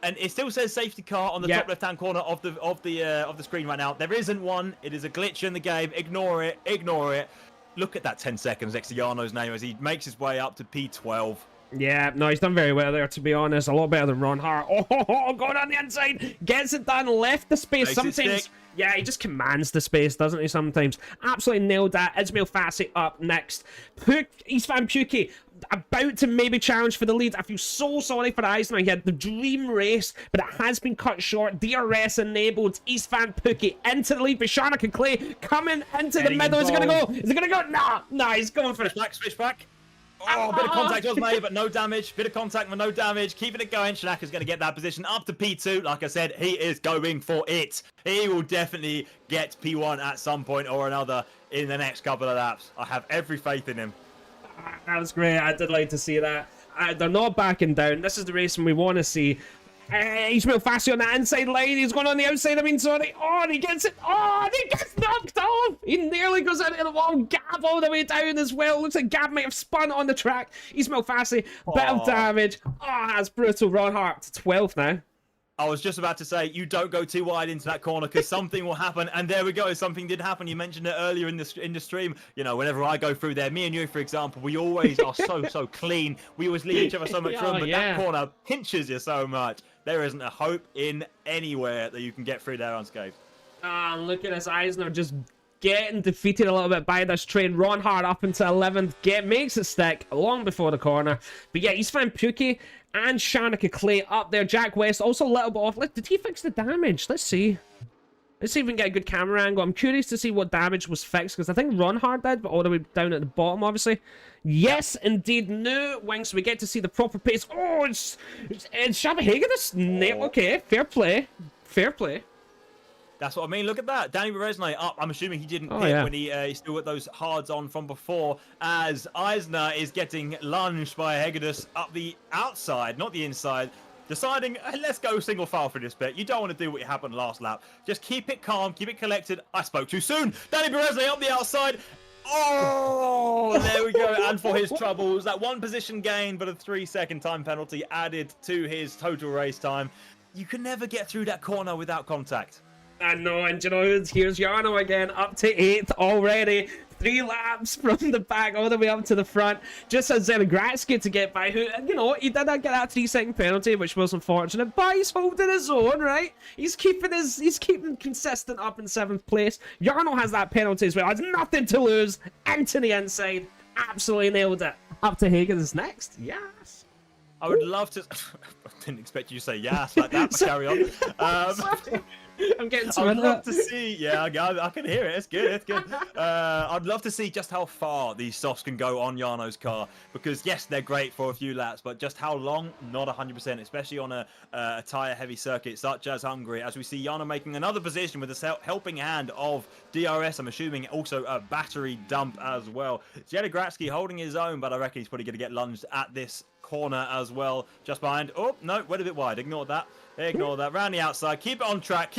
And it still says safety car on the top left-hand corner of the screen right now. There isn't one. It is a glitch in the game. Ignore it. Ignore it. Look at that 10 seconds next to Jarno's name as he makes his way up to P12. Yeah, no, he's done very well there, to be honest. A lot better than Ronhart. Oh, going on the inside. Gets it done. Left the space. Sometimes, yeah, he just commands the space, doesn't he, sometimes? Absolutely nailed that. Ismail Fassi up next. Istvan Pukki about to maybe challenge for the lead. I feel so sorry for Eisner. He had the dream race, but it has been cut short. DRS enabled. Istvan Pukki into the lead. Bishana and Clay coming into the middle. Is it going to go? Is it going to go? No, he's going for it. Switch back. Oh, bit of contact was made, but no damage. Bit of contact, but no damage. Keeping it going. Shanaka's going to get that position up to P2. Like I said, he is going for it. He will definitely get P1 at some point or another in the next couple of laps. I have every faith in him. That was great. I did like to see that. They're not backing down. This is the racing we want to see. Ismail Fassi on the inside line. He's going on the outside. Sorry. Oh, and he gets it. Oh, and he gets knocked off. He nearly goes into the wall. Gab all the way down as well. Looks like Gab might have spun on the track. Ismail Fassi, bit of damage. Oh, that's brutal. Ronhart to 12th now. I was just about to say, you don't go too wide into that corner because something will happen. And there we go. Something did happen. You mentioned it earlier in the stream. You know, whenever I go through there, me and you, for example, we always are so clean. We always leave each other so much room. But that corner pinches you so much. There isn't a hope in anywhere that you can get through there unscathed. Look at this. Eisner just getting defeated a little bit by this train. Ronhart up into 11th. Makes it stick long before the corner. But yeah, Istvan Pukki and Shanaka Clay up there. Jack West also a little bit off. Did he fix the damage? Let's see. Let's see if we can get a good camera angle. I'm curious to see what damage was fixed because I think Ronhart did, but all the way down at the bottom, obviously. Yes, indeed. No wings. So we get to see the proper pace. Oh, it's Shabba Hagen. Okay, fair play. Fair play. That's what I mean. Look at that. Danny Berezny up. I'm assuming he didn't hit when he still got those hards on from before. As Eisner is getting lunged by Hegedus up the outside, not the inside. Deciding, let's go single file for this bit. You don't want to do what happened last lap. Just keep it calm, keep it collected. I spoke too soon. Danny Berezny up the outside. Oh, there we go. And for his troubles, that 1 position gain, but a 3-second time penalty added to his total race time. You can never get through that corner without contact. I know, and you know, here's Jarno again, up to 8th already. 3 laps from the back all the way up to the front. Just as Gratsky to get by, who, you know, he did not get that 3-second penalty, which was unfortunate, but he's holding his own, right? He's keeping consistent up in 7th place. Jarno has that penalty as well. Has nothing to lose. Into the inside. Absolutely nailed it. Up to Hagen is next. Yes. I would love to. I didn't expect you to say yes like that, but carry on. I'm getting to I'd love to see. Yeah, I can hear it. It's good. It's good. I'd love to see just how far these softs can go on Jarno's car, because yes, they're great for a few laps, but just how long? Not 100%, especially on a tyre-heavy circuit such as Hungary. As we see Jarno making another position with the helping hand of DRS. I'm assuming also a battery dump as well. Gratsky holding his own, but I reckon he's probably going to get lunged at this corner as well, just behind. Oh no, went a bit wide. Ignore that. Round the outside. Keep it on track.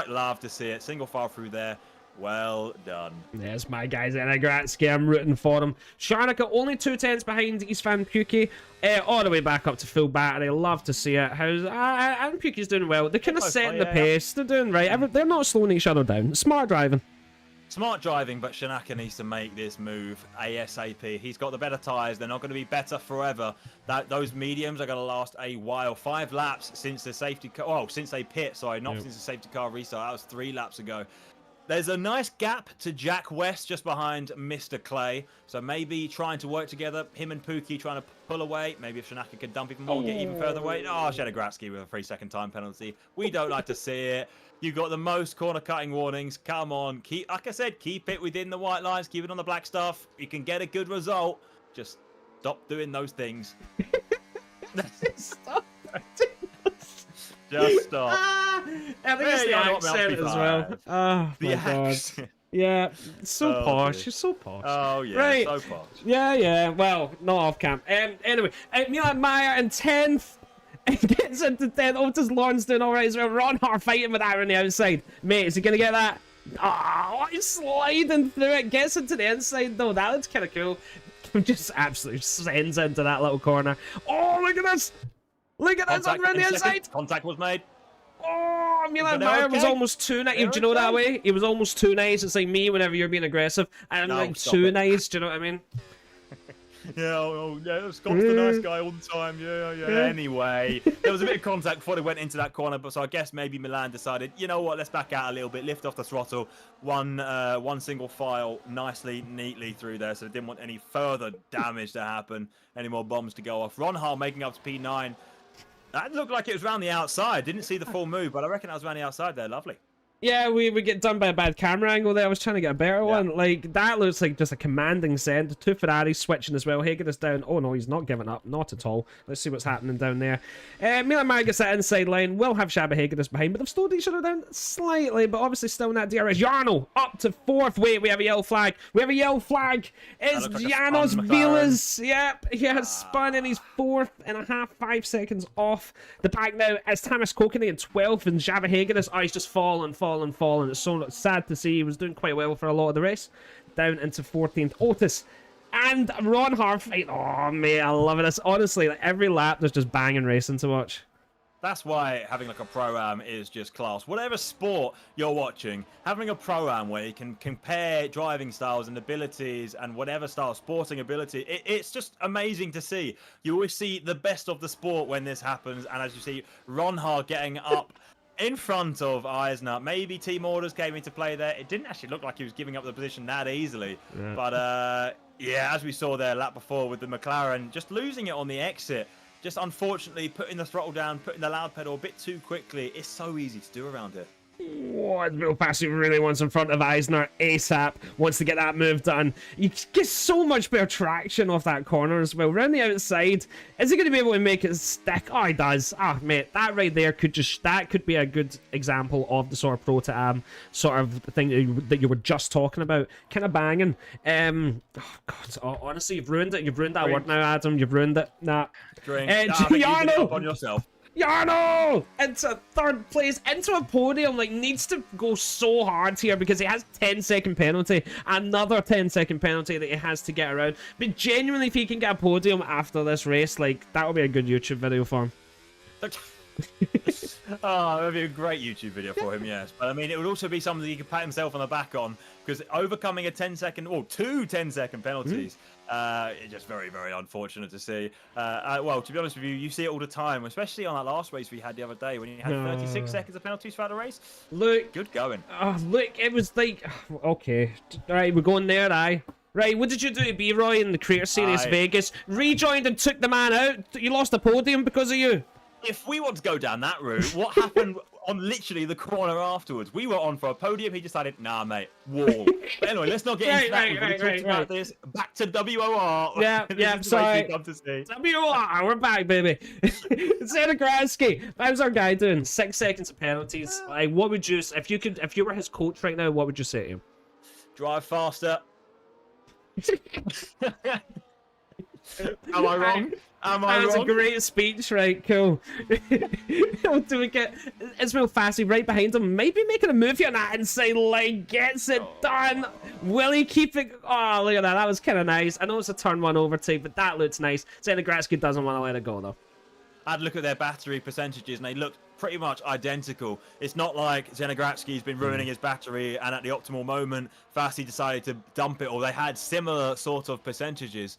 Love to see it. Single file through there. Well done. There's my guys in Gratsky. I'm rooting for him. Sharnica only 2 tenths behind Istvan Puki, all the way back up to full battery. Love to see it. And Puki's doing well. They're kind of setting the pace. They're doing right. They're not slowing each other down. Smart driving. Smart driving, but Shanaka needs to make this move ASAP. He's got the better tyres. They're not going to be better forever. Those mediums are going to last a while. 5 laps since the safety car. Oh, since they pit. Sorry, not since the safety car restart. That was 3 laps ago. There's a nice gap to Jack West just behind Mr. Clay. So maybe trying to work together. Him and Pookie trying to pull away. Maybe if Shanaka could dump even more, get even further away. Oh, Gratsky with a 3-second time penalty. We don't like to see it. You've got the most corner cutting warnings. Come on. Like I said, keep it within the white lines. Keep it on the black stuff. You can get a good result. Just stop doing those things. Stop. Just stop. I think it's the accent as well. Oh, my God. Yeah, it's so posh. You're so posh. Oh, yeah, right. So posh. Yeah. Well, not off cam. Anyway, Milan Meyer in 10th. Gets into 10th. Otis Lawrence doing all right as well. Ron Hart fighting with that on the outside. Mate, is he going to get that? Oh, he's sliding through it. Gets into the inside, though. That looks kind of cool. Just absolutely sends into that little corner. Oh, look at this. Look at this around the inside. Contact was made. Oh, Milan Meyer was almost too nice. Do you know that way? He was almost too nice. It's like me whenever you're being aggressive. I'm like too nice. Do you know what I mean? Yeah, Scott's the nice guy all the time. Yeah. Anyway, there was a bit of contact before they went into that corner, but so I guess maybe Milan decided, you know what, let's back out a little bit, lift off the throttle, one single file nicely, neatly through there, so they didn't want any further damage to happen, any more bombs to go off. Ron Hall making up to P9. That looked like it was around the outside. Didn't see the full move, but I reckon that was around the outside there. Lovely. Yeah, we get done by a bad camera angle there. I was trying to get a better one. Like, that looks like just a commanding send. 2 Ferraris switching as well. Hagen is down. Oh, no, he's not giving up. Not at all. Let's see what's happening down there. Milan Meyer gets that inside line. Will have Shabba Hagen is behind, but they've slowed each other down slightly, but obviously still in that DRS. Jarno up to 4th. Wait, we have a yellow flag. It's like Janos Vilas. Yep, he has spun and he's 4.5, 5 seconds off the back now. It's Thomas Kokeny in 12th, and Shabba Hagen is, he's just fallen. It's so sad to see. He was doing quite well for a lot of the race. Down into 14th. Otis and Ron Hart fight. Oh, mate, I love this. Honestly, like, every lap there's just banging racing to watch. That's why having like a pro-am is just class. Whatever sport you're watching, having a pro-am where you can compare driving styles and abilities and whatever style, sporting ability, it's just amazing to see. You always see the best of the sport when this happens. And as you see, Ron Hart getting up in front of Eisner. Maybe team orders came into play there. It didn't actually look like he was giving up the position that easily. Yeah. But yeah, as we saw there lap before with the McLaren, just losing it on the exit. Just unfortunately putting the throttle down, putting the loud pedal a bit too quickly. It's so easy to do around it. Oh, Bill Passy really wants in front of Eisner ASAP, wants to get that move done. You get so much better traction off that corner as well. Round the outside, is he going to be able to make it stick? Oh, he does. Ah, mate, that right there could be a good example of the sort of pro to am sort of thing that you were just talking about. Kind of banging. Oh, God, honestly, you've ruined it. You've ruined that word now, Adam. You've ruined it. Nah. Jarno! Up on yourself. Jarno into third place, into a podium. Like, needs to go so hard here because he has 10-second penalty, another 10-second penalty that he has to get around. But genuinely, if he can get a podium after this race, like, that will be a good YouTube video for him. Oh, it would be a great YouTube video for him, yes. But I mean, it would also be something he could pat himself on the back on, because overcoming a 10-second, or two 10-second penalties, it's just very, very unfortunate to see. Well, to be honest with you, you see it all the time, especially on that last race we had the other day when you had 36 seconds of penalties throughout the race. Look, good going. Look, it was like, okay, all right, we're going there, aye. Right, what did you do to B-Roy in the Creator Series Vegas? Rejoined and took the man out. You lost the podium because of you. If we want to go down that route, what happened on literally the corner afterwards? We were on for a podium. He decided, nah, mate, wall. But anyway, let's not get into that. We've already talked about this. Back to WOR. Yeah, sorry. Come to see. WOR, we're back, baby. Zenegradsky, how's our guy doing? 6 seconds of penalties. Like, what would you, if you were his coach right now, what would you say to him? Drive faster. Am I wrong? That's a great speech, right? Cool. Do we get Ismail Fassi right behind him? Maybe making a move here on that inside line. Gets it done. Will he keep it? Oh, look at that. That was kind of nice. I know it's a turn one overtake, but that looks nice. Zenegradsky doesn't want to let it go, though. I'd look at their battery percentages, and they look pretty much identical. It's not like Zenegradsky's been ruining his battery, and at the optimal moment, Fassi decided to dump it, or they had similar sort of percentages.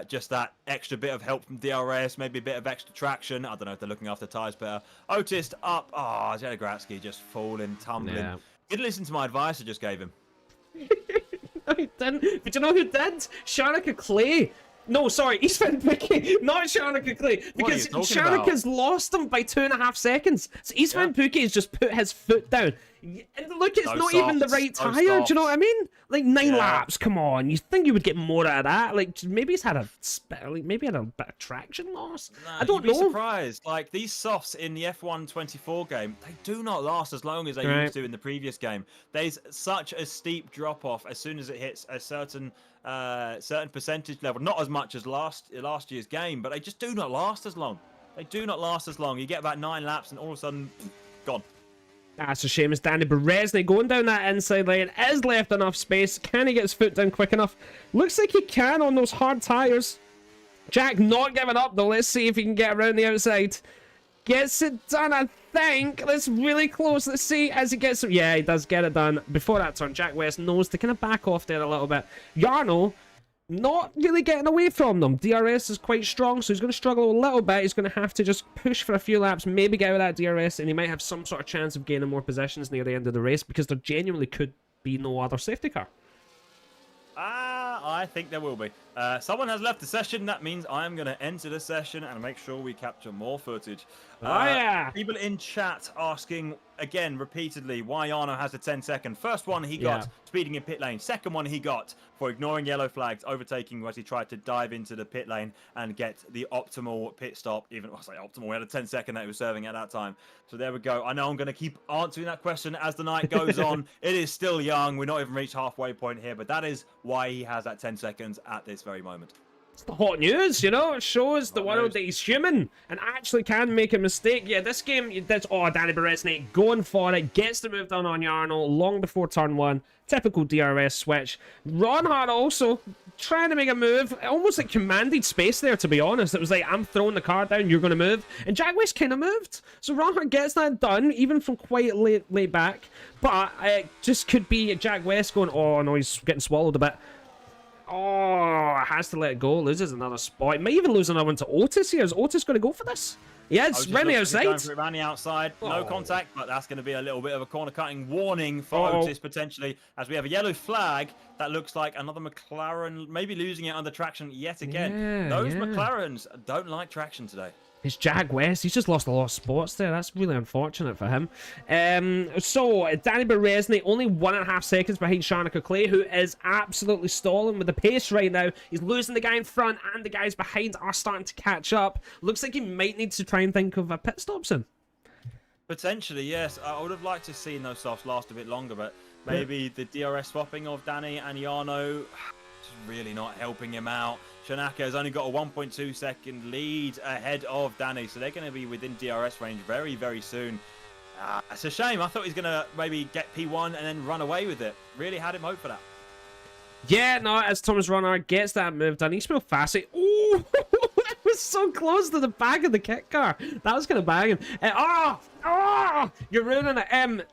Just that extra bit of help from DRS, maybe a bit of extra traction. I don't know if they're looking after tyres better. Otis up. Oh, Zenegradsky just falling, tumbling. Yeah. Didn't listen to my advice I just gave him. No, he didn't. But you know who did? Shanika Clay. No, sorry, Eastman Pookie, not Shanika Clay. Because Shanika's lost him by 2.5 seconds. So Eastman Pookie has just put his foot down. And look, it's not even the right tyre. Do you know what I mean? Like 9 laps. Come on, you think you would get more out of that? Like maybe he's had a maybe had a bit of traction loss. I don't know. You'd be surprised. Like these softs in the F1 24 game, they do not last as long as they used to in the previous game. There's such a steep drop off as soon as it hits a certain percentage level. Not as much as last year's game, but they just do not last as long. They do not last as long. You get about 9 laps, and all of a sudden, gone. That's a shame. It's Danny Beresney going down that inside lane. Is left enough space. Can he get his foot down quick enough? Looks like he can on those hard tyres. Jack not giving up, though. Let's see if he can get around the outside. Gets it done, I think. That's really close. Let's see as he gets it. Yeah, he does get it done. Before that turn, Jack West knows to kind of back off there a little bit. Jarno not really getting away from them. DRS is quite strong, so he's going to struggle a little bit. He's going to have to just push for a few laps, maybe get out of that DRS, and he might have some sort of chance of gaining more positions near the end of the race, because there genuinely could be no other safety car. I think there will be. Someone has left the session. That means I'm going to enter the session and make sure we capture more footage. People in chat asking, again, repeatedly, why Jarno has a 10-second. First one he got speeding in pit lane. Second one he got for ignoring yellow flags, overtaking as he tried to dive into the pit lane and get the optimal pit stop. Even, I say optimal, we had a 10-second that he was serving at that time. So there we go. I know I'm going to keep answering that question as the night goes on. It is still young. We're not even reached halfway point here, but that is why he has that 10 seconds at this very moment. It's the hot news, you know. It shows the world that he's human and actually can make a mistake. Yeah, this game, Danny Beresney going for it, gets the move done on Jarno long before turn 1. Typical DRS switch. Ronhard also trying to make a move, almost like commanded space there, to be honest. It was like, I'm throwing the car down, you're going to move. And Jack West kind of moved. So Ronhard gets that done, even from quite late back. But it just could be Jack West going, oh no, he's getting swallowed a bit. Oh, has to let it go. Loses another spot. He might even lose another one to Otis here. Is Otis going to go for this? Yeah, it's around the outside. Around the outside. No contact, but that's going to be a little bit of a corner cutting warning for Otis potentially, as we have a yellow flag. That looks like another McLaren maybe losing it under traction yet again. Those McLarens don't like traction today. It's Jack West. He's just lost a lot of spots there. That's really unfortunate for him. So, Danny Beresney only 1.5 seconds behind Shanika Clay, who is absolutely stalling with the pace right now. He's losing the guy in front, and the guys behind are starting to catch up. Looks like he might need to try and think of a pit stop soon. Potentially, yes. I would have liked to have seen those softs last a bit longer, but maybe the DRS swapping of Danny and Jarno really not helping him out. Shanaka has only got a 1.2 second lead ahead of Danny, so they're going to be within DRS range very, very soon. It's a shame. I thought he was going to maybe get P1 and then run away with it. Really had him hope for that. Yeah, no, as Thomas Ronhart gets that move done, he's real fast. Oh, that was so close to the back of the kit car. That was going to bang him. You're ruining it.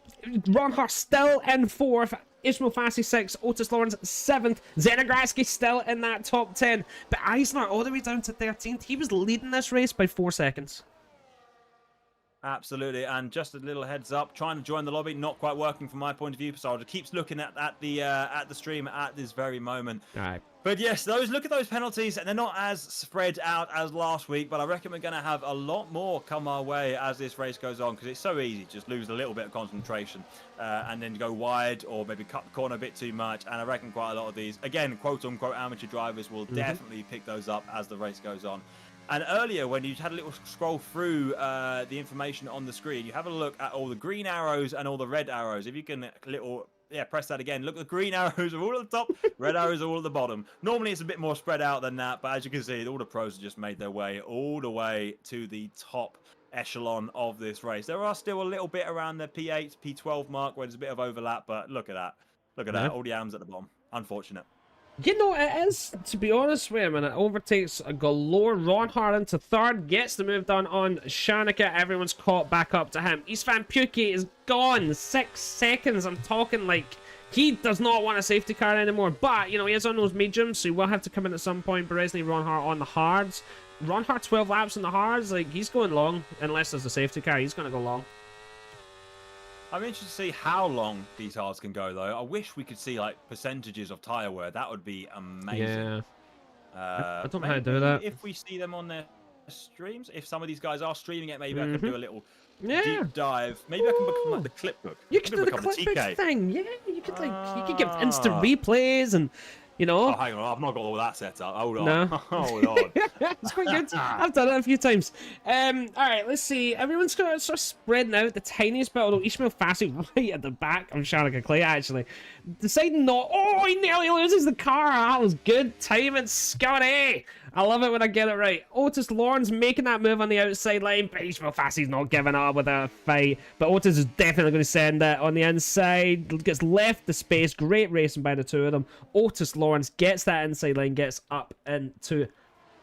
Ronhart still in 4th. Ishmael Fassi 6th. Otis Lawrence 7th. Zenegraski still in that top 10. But Eisner all the way down to 13th. He was leading this race by 4 seconds. Absolutely, and just a little heads up, trying to join the lobby, not quite working from my point of view, so I keeps looking at the stream at this very moment. All right. But yes, look at those penalties, and they're not as spread out as last week, but I reckon we're going to have a lot more come our way as this race goes on, because it's so easy to just lose a little bit of concentration and then go wide or maybe cut the corner a bit too much, and I reckon quite a lot of these, again, quote-unquote amateur drivers will definitely pick those up as the race goes on. And earlier, when you had a little scroll through the information on the screen, you have a look at all the green arrows and all the red arrows. If you can press that again. Look, the green arrows are all at the top, red arrows are all at the bottom. Normally, it's a bit more spread out than that, but as you can see, all the pros have just made their way all the way to the top echelon of this race. There are still a little bit around the P8, P12 mark where there's a bit of overlap, but look at that. Look at that. All the AMs at the bottom. Unfortunate. You know, it is, to be honest with him, and it overtakes a galore. Ronhart into 3rd, gets the move done on Shanaka. Everyone's caught back up to him. Istvan Pukki is gone. 6 seconds. I'm talking like he does not want a safety car anymore. But, you know, he is on those mediums, so he will have to come in at some point. Berezny, Ronhart on the hards. Ronhart 12 laps on the hards. Like, he's going long. Unless there's a safety car, he's going to go long. I'm interested to see how long these hards can go, though. I wish we could see, like, percentages of tyre wear. That would be amazing. Yeah. I don't know how to do that. If we see them on their streams, if some of these guys are streaming it, maybe I can do a little deep dive. Maybe I can become, like, the clip book. You can do the clip book thing. Yeah, you could, like, you could give instant replays and... You know? Oh, hang on. I've not got all that set up. Hold on. No. Hold on. It's quite good. I've done it a few times. All right, let's see. Everyone's sort of spreading out the tiniest bit, although Ishmael Fassi right at the back of Shanaka Clay, actually. Deciding not... Oh, he nearly loses the car. That was good timing, Scotty. I love it when I get it right. Otis Lawrence making that move on the outside line, but Ishmael Fassi's not giving up with a fight. But Otis is definitely going to send it on the inside. Gets left the space. Great racing by the two of them. Otis Lawrence gets that inside line, gets up into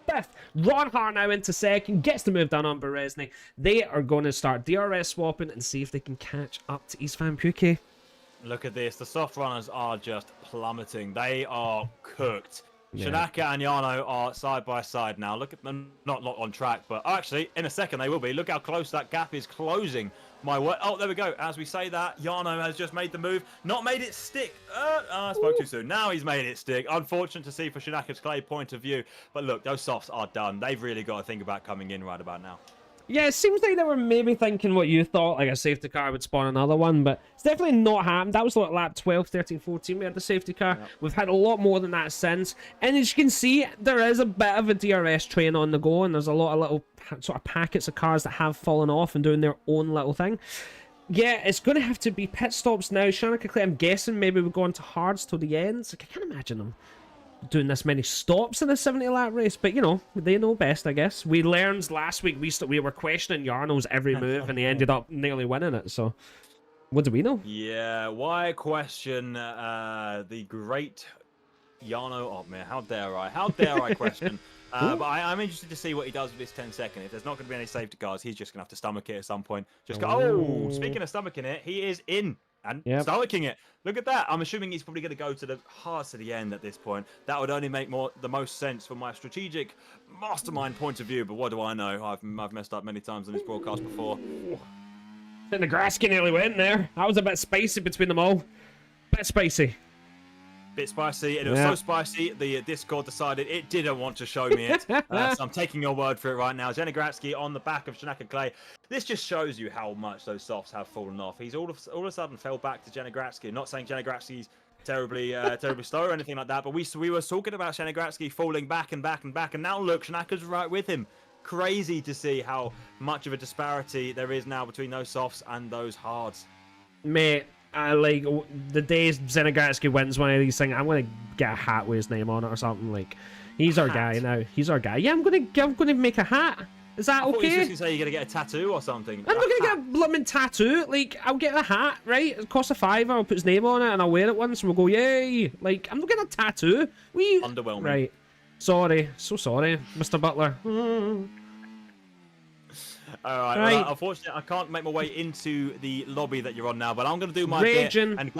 5th. Ronhart now into 2nd, gets the move done on Berezny. They are going to start DRS swapping and see if they can catch up to Istvan Pukki. Look at this. The soft runners are just plummeting. They are cooked. Yeah. Shanaka and Yano are side by side now. Look at them, not on track, but actually, in a second they will be. Look how close that gap is closing. My word. Oh, there we go. As we say that, Yano has just made the move. Not made it stick. I spoke too soon. Now he's made it stick. Unfortunate to see for Shanaka's Clay point of view. But look, those softs are done. They've really got to think about coming in right about now. Yeah, it seems like they were maybe thinking what you thought, like a safety car would spawn another one, but it's definitely not happened. That was like lap 12, 13, 14, we had the safety car. Yep. We've had a lot more than that since. And as you can see, there is a bit of a DRS train on the go, and there's a lot of little sort of packets of cars that have fallen off and doing their own little thing. Yeah, it's going to have to be pit stops now. Shanaka Clay, I'm guessing maybe we're going to hards till the end. Like, I can't imagine them doing this many stops in a 70-lap race, but you know, they know best, I guess. We learned last week we were questioning Jarno's every move, and he ended up nearly winning it. So, what do we know? Yeah, why question the great Jarno? Oh man, how dare I? How dare I question? But I'm interested to see what he does with this 10-second. If there's not going to be any safety cars, he's just going to have to stomach it at some point. Just go. Oh, speaking of stomaching it, he is in. And stomaching it. Look at that. I'm assuming he's probably going to go to the hearts to the end at this point. That would only make the most sense from my strategic mastermind point of view. But what do I know? I've messed up many times on this broadcast before. Negraski nearly went there. That was a bit spicy between them all. Bit spicy. Bit spicy, and it was so spicy, the Discord decided it didn't want to show me it. So I'm taking your word for it right now. Zenegratsky on the back of Shanaka Clay. This just shows you how much those softs have fallen off. He's all of a sudden fell back to Zenegratsky. Not saying Zenegratsky's terribly slow or anything like that, but we were talking about Zenegratsky falling back and back and back, and now look, Shanaka's right with him. Crazy to see how much of a disparity there is now between those softs and those hards. Mate. Like, the days Zenegratsky wins one of these things, I'm going to get a hat with his name on it or something. Like, he's our guy now. He's our guy. Yeah, I'm gonna make a hat. Is that I thought you okay? were just gonna say you're gonna get a tattoo or something. I'm not gonna get a blooming tattoo. Like, I'll get a hat, right? It costs a $5. I'll put his name on it and I'll wear it once and we'll go, yay! Like, I'm not getting a tattoo. Underwhelming. Right. Sorry. So sorry, Mr. Butler. Alright, well, unfortunately I can't make my way into the lobby that you're on now, but I'm going to do my bit and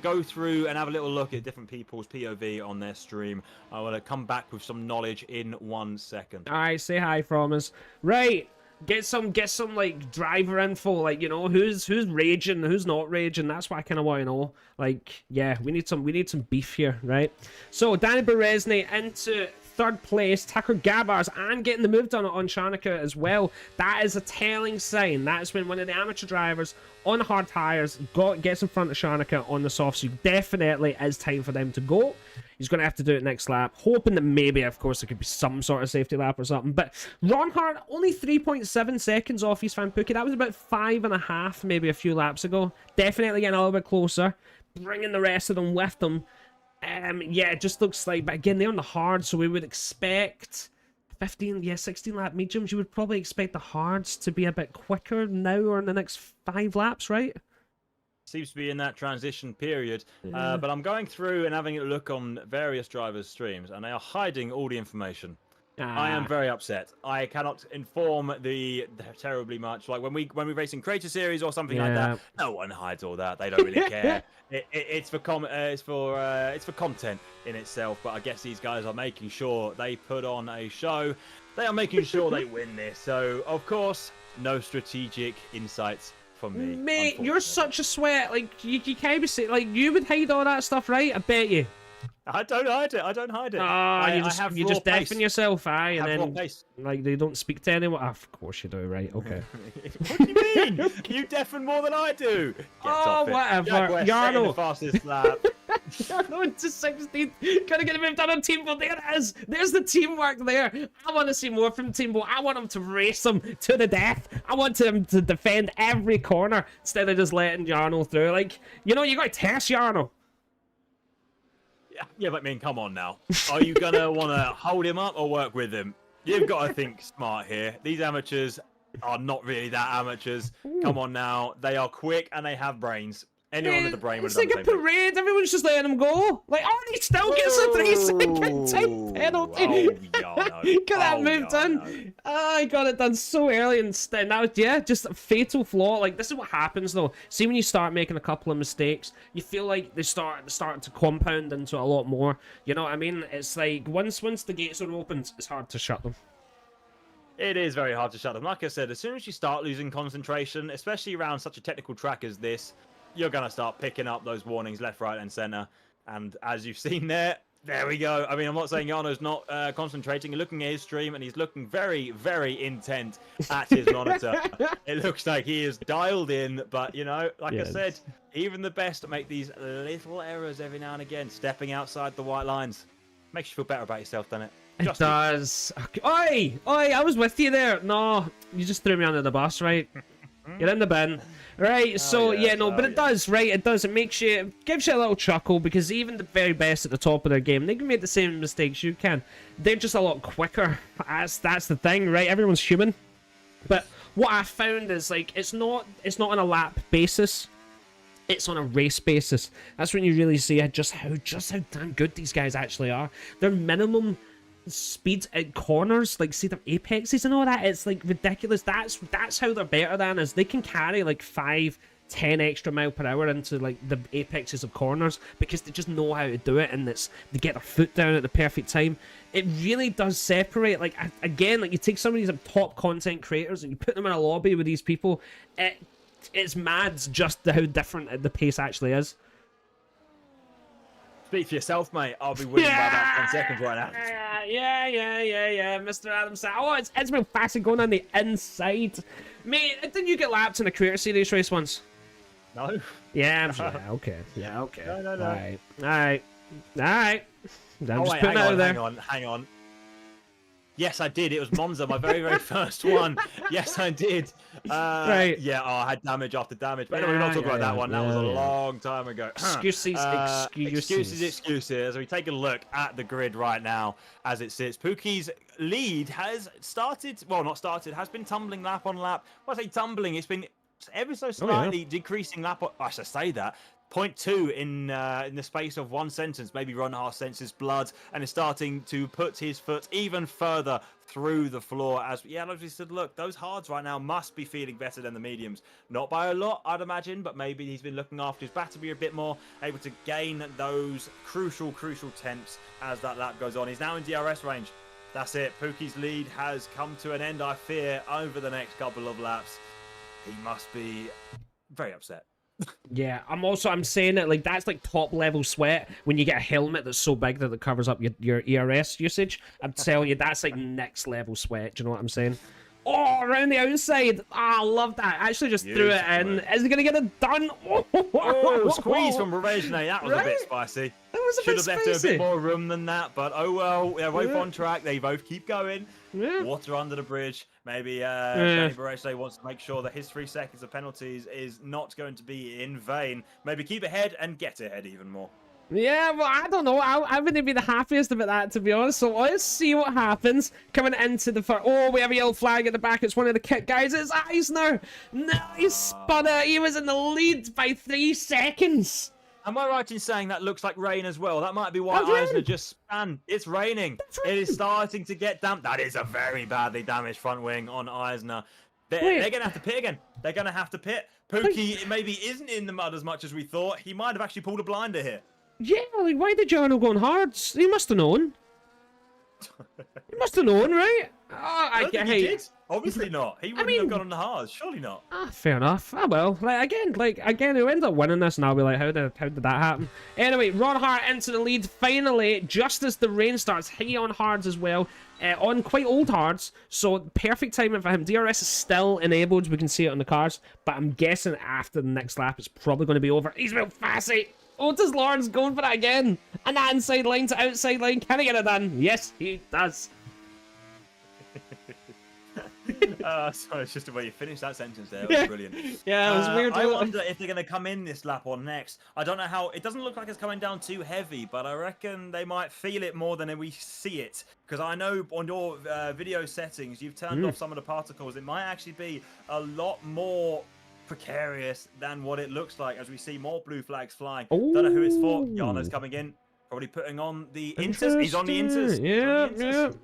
go through and have a little look at different people's POV on their stream. I want to come back with some knowledge in 1 second. Alright, say hi from us. Right. Get some like driver info, like, you know, who's raging, who's not raging. That's what I kind of want to know. Like, yeah, we need some beef here, right? So Danny Beresney into 3rd place, Tucker Gabbars, and getting the move done on Shanika as well. That is a telling sign. That's when one of the amateur drivers on hard tires gets in front of Shanika on the soft. So definitely is time for them to go. He's going to have to do it next lap, hoping that maybe, of course, there could be some sort of safety lap or something. But Ron Hart, only 3.7 seconds off East Van Pookie. That was about 5.5 maybe a few laps ago. Definitely getting a little bit closer, bringing the rest of them with them. Yeah, it just looks like, but again, they're on the hard, so we would expect 16 lap mediums. You would probably expect the hards to be a bit quicker now or in the next 5 laps, right? Seems to be in that transition period, but I'm going through and having a look on various drivers' streams, and they are hiding all the information. I am very upset. I cannot inform the terribly much. Like when we race in Creator Series or something like that, no one hides all that. They don't really care. It's for content in itself. But I guess these guys are making sure they put on a show. They are making sure they win this. So of course, no strategic insights from me. Mate, you're such a sweat. Like you can't be saying, like, you would hide all that stuff, right? I bet you. I don't hide it. I don't hide it. You just deafen yourself, and then like they don't speak to anyone. Of course you do, right? Okay. What do you mean? You deafen more than I do. Whatever. Yarno, the fastest lap. Yarno into 16th. Gotta get him done on Teambo. There it is. There's the teamwork there. I want to see more from Teambo. I want him to race them to the death. I want him to defend every corner instead of just letting Yarno through. Like, you know, you got to test Yarno. Yeah, but I mean, come on now. Are you going to want to hold him up or work with him? You've got to think smart here. These amateurs are not really that amateurs. Come on now. They are quick and they have brains. Anyone with a brain would have done the same thing. It's like a parade. Everyone's just letting him go. Like, he still gets a 3-second time penalty. Got that move done. I got it done so early, and that was, just a fatal flaw. Like, this is what happens, though. See, when you start making a couple of mistakes, you feel like they start to compound into a lot more. You know what I mean? It's like, once the gates are opened, it's hard to shut them. It is very hard to shut them. Like I said, as soon as you start losing concentration, especially around such a technical track as this, you're going to start picking up those warnings left, right, and center. And as you've seen there we go. I mean, I'm not saying Jarno's not concentrating. Looking at his stream, and he's looking very, very intent at his monitor. It looks like he is dialed in. But, you know, like I said, even the best make these little errors every now and again. Stepping outside the white lines. Makes you feel better about yourself, doesn't it? It does. Oi, I was with you there. No, you just threw me under the bus, right? You're in the bin. Right, so, but it does, right? It does. It gives you a little chuckle, because even the very best at the top of their game, they can make the same mistakes you can. They're just a lot quicker. That's the thing, right? Everyone's human. But what I found is, like, it's not on a lap basis. It's on a race basis. That's when you really see just how damn good these guys actually are. Their minimum speed at corners, like, see their apexes and all that, it's like ridiculous. That's how they're better than us. They can carry like 5-10 extra mile per hour into like the apexes of corners, because they just know how to do it, and they get their foot down at the perfect time. It really does separate. Like, again, like, you take some of these top content creators and you put them in a lobby with these people, it's mad just how different the pace actually is. Speak for yourself, mate. I'll be winning by about 10 seconds right now. Yeah. Mr. Adams. Oh, it's been fast going on the inside. Mate, didn't you get lapped in a Creator Series race once? No. Yeah, I'm sure. Okay. No. All right. I'm just putting hang it out there. Hang on. Yes, I did. It was Monza, my very, very first one. Yes, I did. Right. Yeah, I had damage after damage. But anyway, we're not talking about that one. That was a long time ago. Excuses. Excuses. As we take a look at the grid right now as it sits, Pookie's lead has started, well, not started, has been tumbling lap on lap. When I say tumbling, it's been ever so slightly decreasing lap on, I should say that. 0.2 in the space of one sentence. Maybe Ronhar senses blood and is starting to put his foot even further through the floor. As as we said, look, those hards right now must be feeling better than the mediums. Not by a lot, I'd imagine, but maybe he's been looking after his battery a bit more, able to gain those crucial temps as that lap goes on. He's now in DRS range. That's it. Pookie's lead has come to an end, I fear, over the next couple of laps. He must be very upset. Yeah, I'm saying it like that's like top level sweat when you get a helmet that's so big that it covers up your ERS usage. I'm telling you, that's like next level sweat. Do you know what I'm saying? Oh, around the outside. I love that. I actually just threw it in. Is he going to get it done? Oh, squeeze from Revenge. That was a bit spicy. That was a Should bit have left spicy. her a bit more room than that, but oh well. They're both on track. They both keep going. Yeah. Water under the bridge. Maybe Danny Barrage wants to make sure that his 3 seconds of penalties is not going to be in vain. Maybe keep ahead and get ahead even more. Yeah, well, I don't know. I wouldn't be the happiest about that, to be honest. So let's see what happens. Coming into the first... Oh, we have a yellow flag at the back. It's one of the kit guys. It's Eisner. No, he spun it. He was in the lead by 3 seconds. Am I right in saying that looks like rain as well? That might be why Eisner just span. It's raining. It is starting to get damp. That is a very badly damaged front wing on Eisner. They're going to have to pit again. They're going to have to pit. Pookie maybe isn't in the mud as much as we thought. He might have actually pulled a blinder here. Yeah, like, why did Jarno go on hards? He must have known. He must have known, right? Oh, I don't think he did. Obviously not. He wouldn't have gone on the hards. Surely not. Fair enough. Ah, well, again, he'll end up winning this, and I'll be like, how did that happen? Anyway, Ronhar into the lead finally, just as the rain starts. He on hards as well, on quite old hards, so perfect timing for him. DRS is still enabled. We can see it on the cars, but I'm guessing after the next lap, it's probably going to be over. He's real Fassy. Otis Lawrence going for that again. And that inside line to outside line. Can he get it done? Yes, he does. Sorry, it's just the way you finished that sentence there. It was brilliant. Yeah, it was weird. I wonder if they're going to come in this lap or next. I don't know how. It doesn't look like it's coming down too heavy, but I reckon they might feel it more than we see it. Because I know on your video settings, you've turned off some of the particles. It might actually be a lot more precarious than what it looks like as we see more blue flags flying. Don't know who it's for. Jarno's coming in, probably putting on the Inters. He's on the Inters.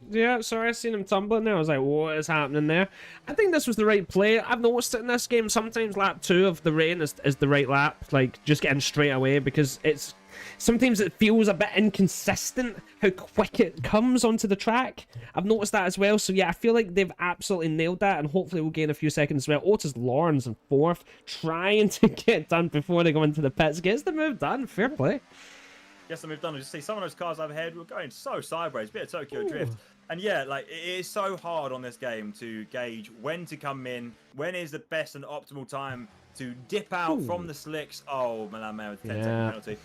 Yeah, sorry, I seen him tumbling there. I was like, what is happening there? I think this was the right play. I've noticed it in this game. Sometimes lap 2 of the rain is the right lap, like just getting straight away, because it's sometimes it feels a bit inconsistent how quick it comes onto the track. I've noticed that as well. So yeah, I feel like they've absolutely nailed that, and hopefully we'll gain a few seconds as well. Otis Lawrence in 4th, trying to get done before they go into the pits. Gets the move done. Fair play. Yes, and we've done. Just see some of those cars overhead were going so sideways, bit of Tokyo drift. And yeah, like it is so hard on this game to gauge when to come in, when is the best and optimal time to dip out from the slicks. Oh, Milan Mayer with 10-second penalty.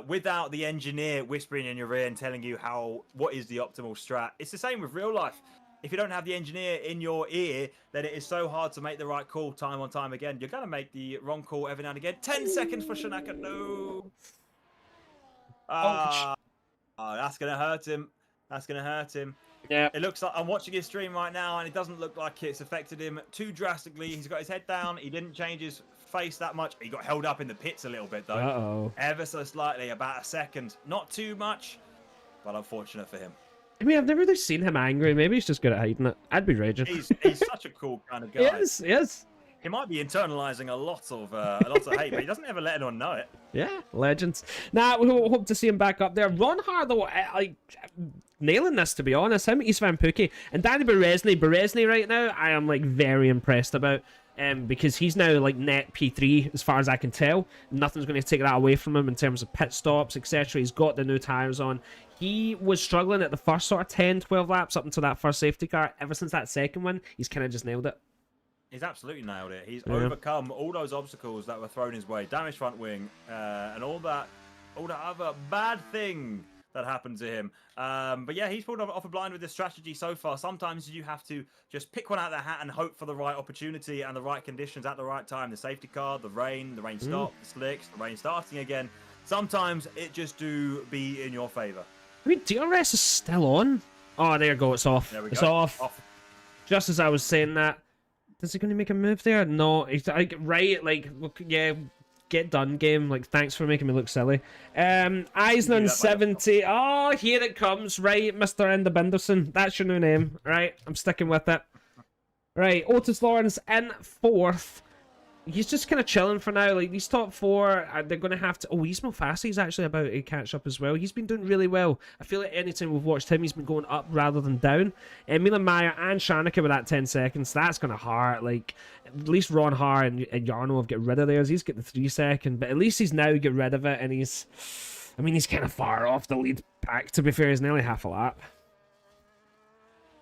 Without the engineer whispering in your ear and telling you what is the optimal strat. It's the same with real life. If you don't have the engineer in your ear, then it is so hard to make the right call time on time again. You're going to make the wrong call every now and again. 10 seconds for Shanaka. No. That's going to hurt him. That's going to hurt him. Yeah. It looks like I'm watching his stream right now, and it doesn't look like it's affected him too drastically. He's got his head down. He didn't change his face that much. He got held up in the pits a little bit, though. Uh-oh. Ever so slightly, about a second. Not too much, but unfortunate for him. I mean, I've never really seen him angry. Maybe he's just good at hiding it. I'd be raging. He's such a cool kind of guy. Yes. He might be internalizing a lot of hate, but he doesn't ever let anyone know it. Yeah, legends. Now, we hope to see him back up there. Ronhar, though, like, nailing this, to be honest. Him, Istvan Pukki, and Danny Berezny right now, I am, like, very impressed about. Because he's now, like, net P3, as far as I can tell. Nothing's going to take that away from him in terms of pit stops, etc. He's got the new tyres on. He was struggling at the first sort of 10, 12 laps up until that first safety car. Ever since that second one, he's kind of just nailed it. He's absolutely nailed it. He's overcome all those obstacles that were thrown his way. Damaged front wing, and all that other bad thing that happened to him. But yeah, he's pulled off a blind with this strategy so far. Sometimes you have to just pick one out of the hat and hope for the right opportunity and the right conditions at the right time. The safety car, the rain stop, the slicks, the rain starting again. Sometimes it just do be in your favor. I mean, DRS is still on. Oh, there you go. It's off. There we it's go. off. Just as I was saying that. Is he going to make a move there? No. He's like, right, like, yeah, get done, game. Like, thanks for making me look silly. Eisner 70. Oh, here it comes. Right, Mr. Enda Benderson. That's your new name. Right, I'm sticking with it. Right, Otis Lawrence in 4th. He's just kind of chilling for now. Like, these top 4, they're going to have to... Oh, Ismail Fassi's actually about to catch up as well. He's been doing really well. I feel like anytime we've watched him, he's been going up rather than down. Milan Maya and Shanika with that 10 seconds. That's going to hurt. Like, at least Ron Har and Jarno have got rid of theirs. He's got the 3 second, but at least he's now got rid of it, and he's... I mean, he's kind of far off the lead pack, to be fair. He's nearly half a lap.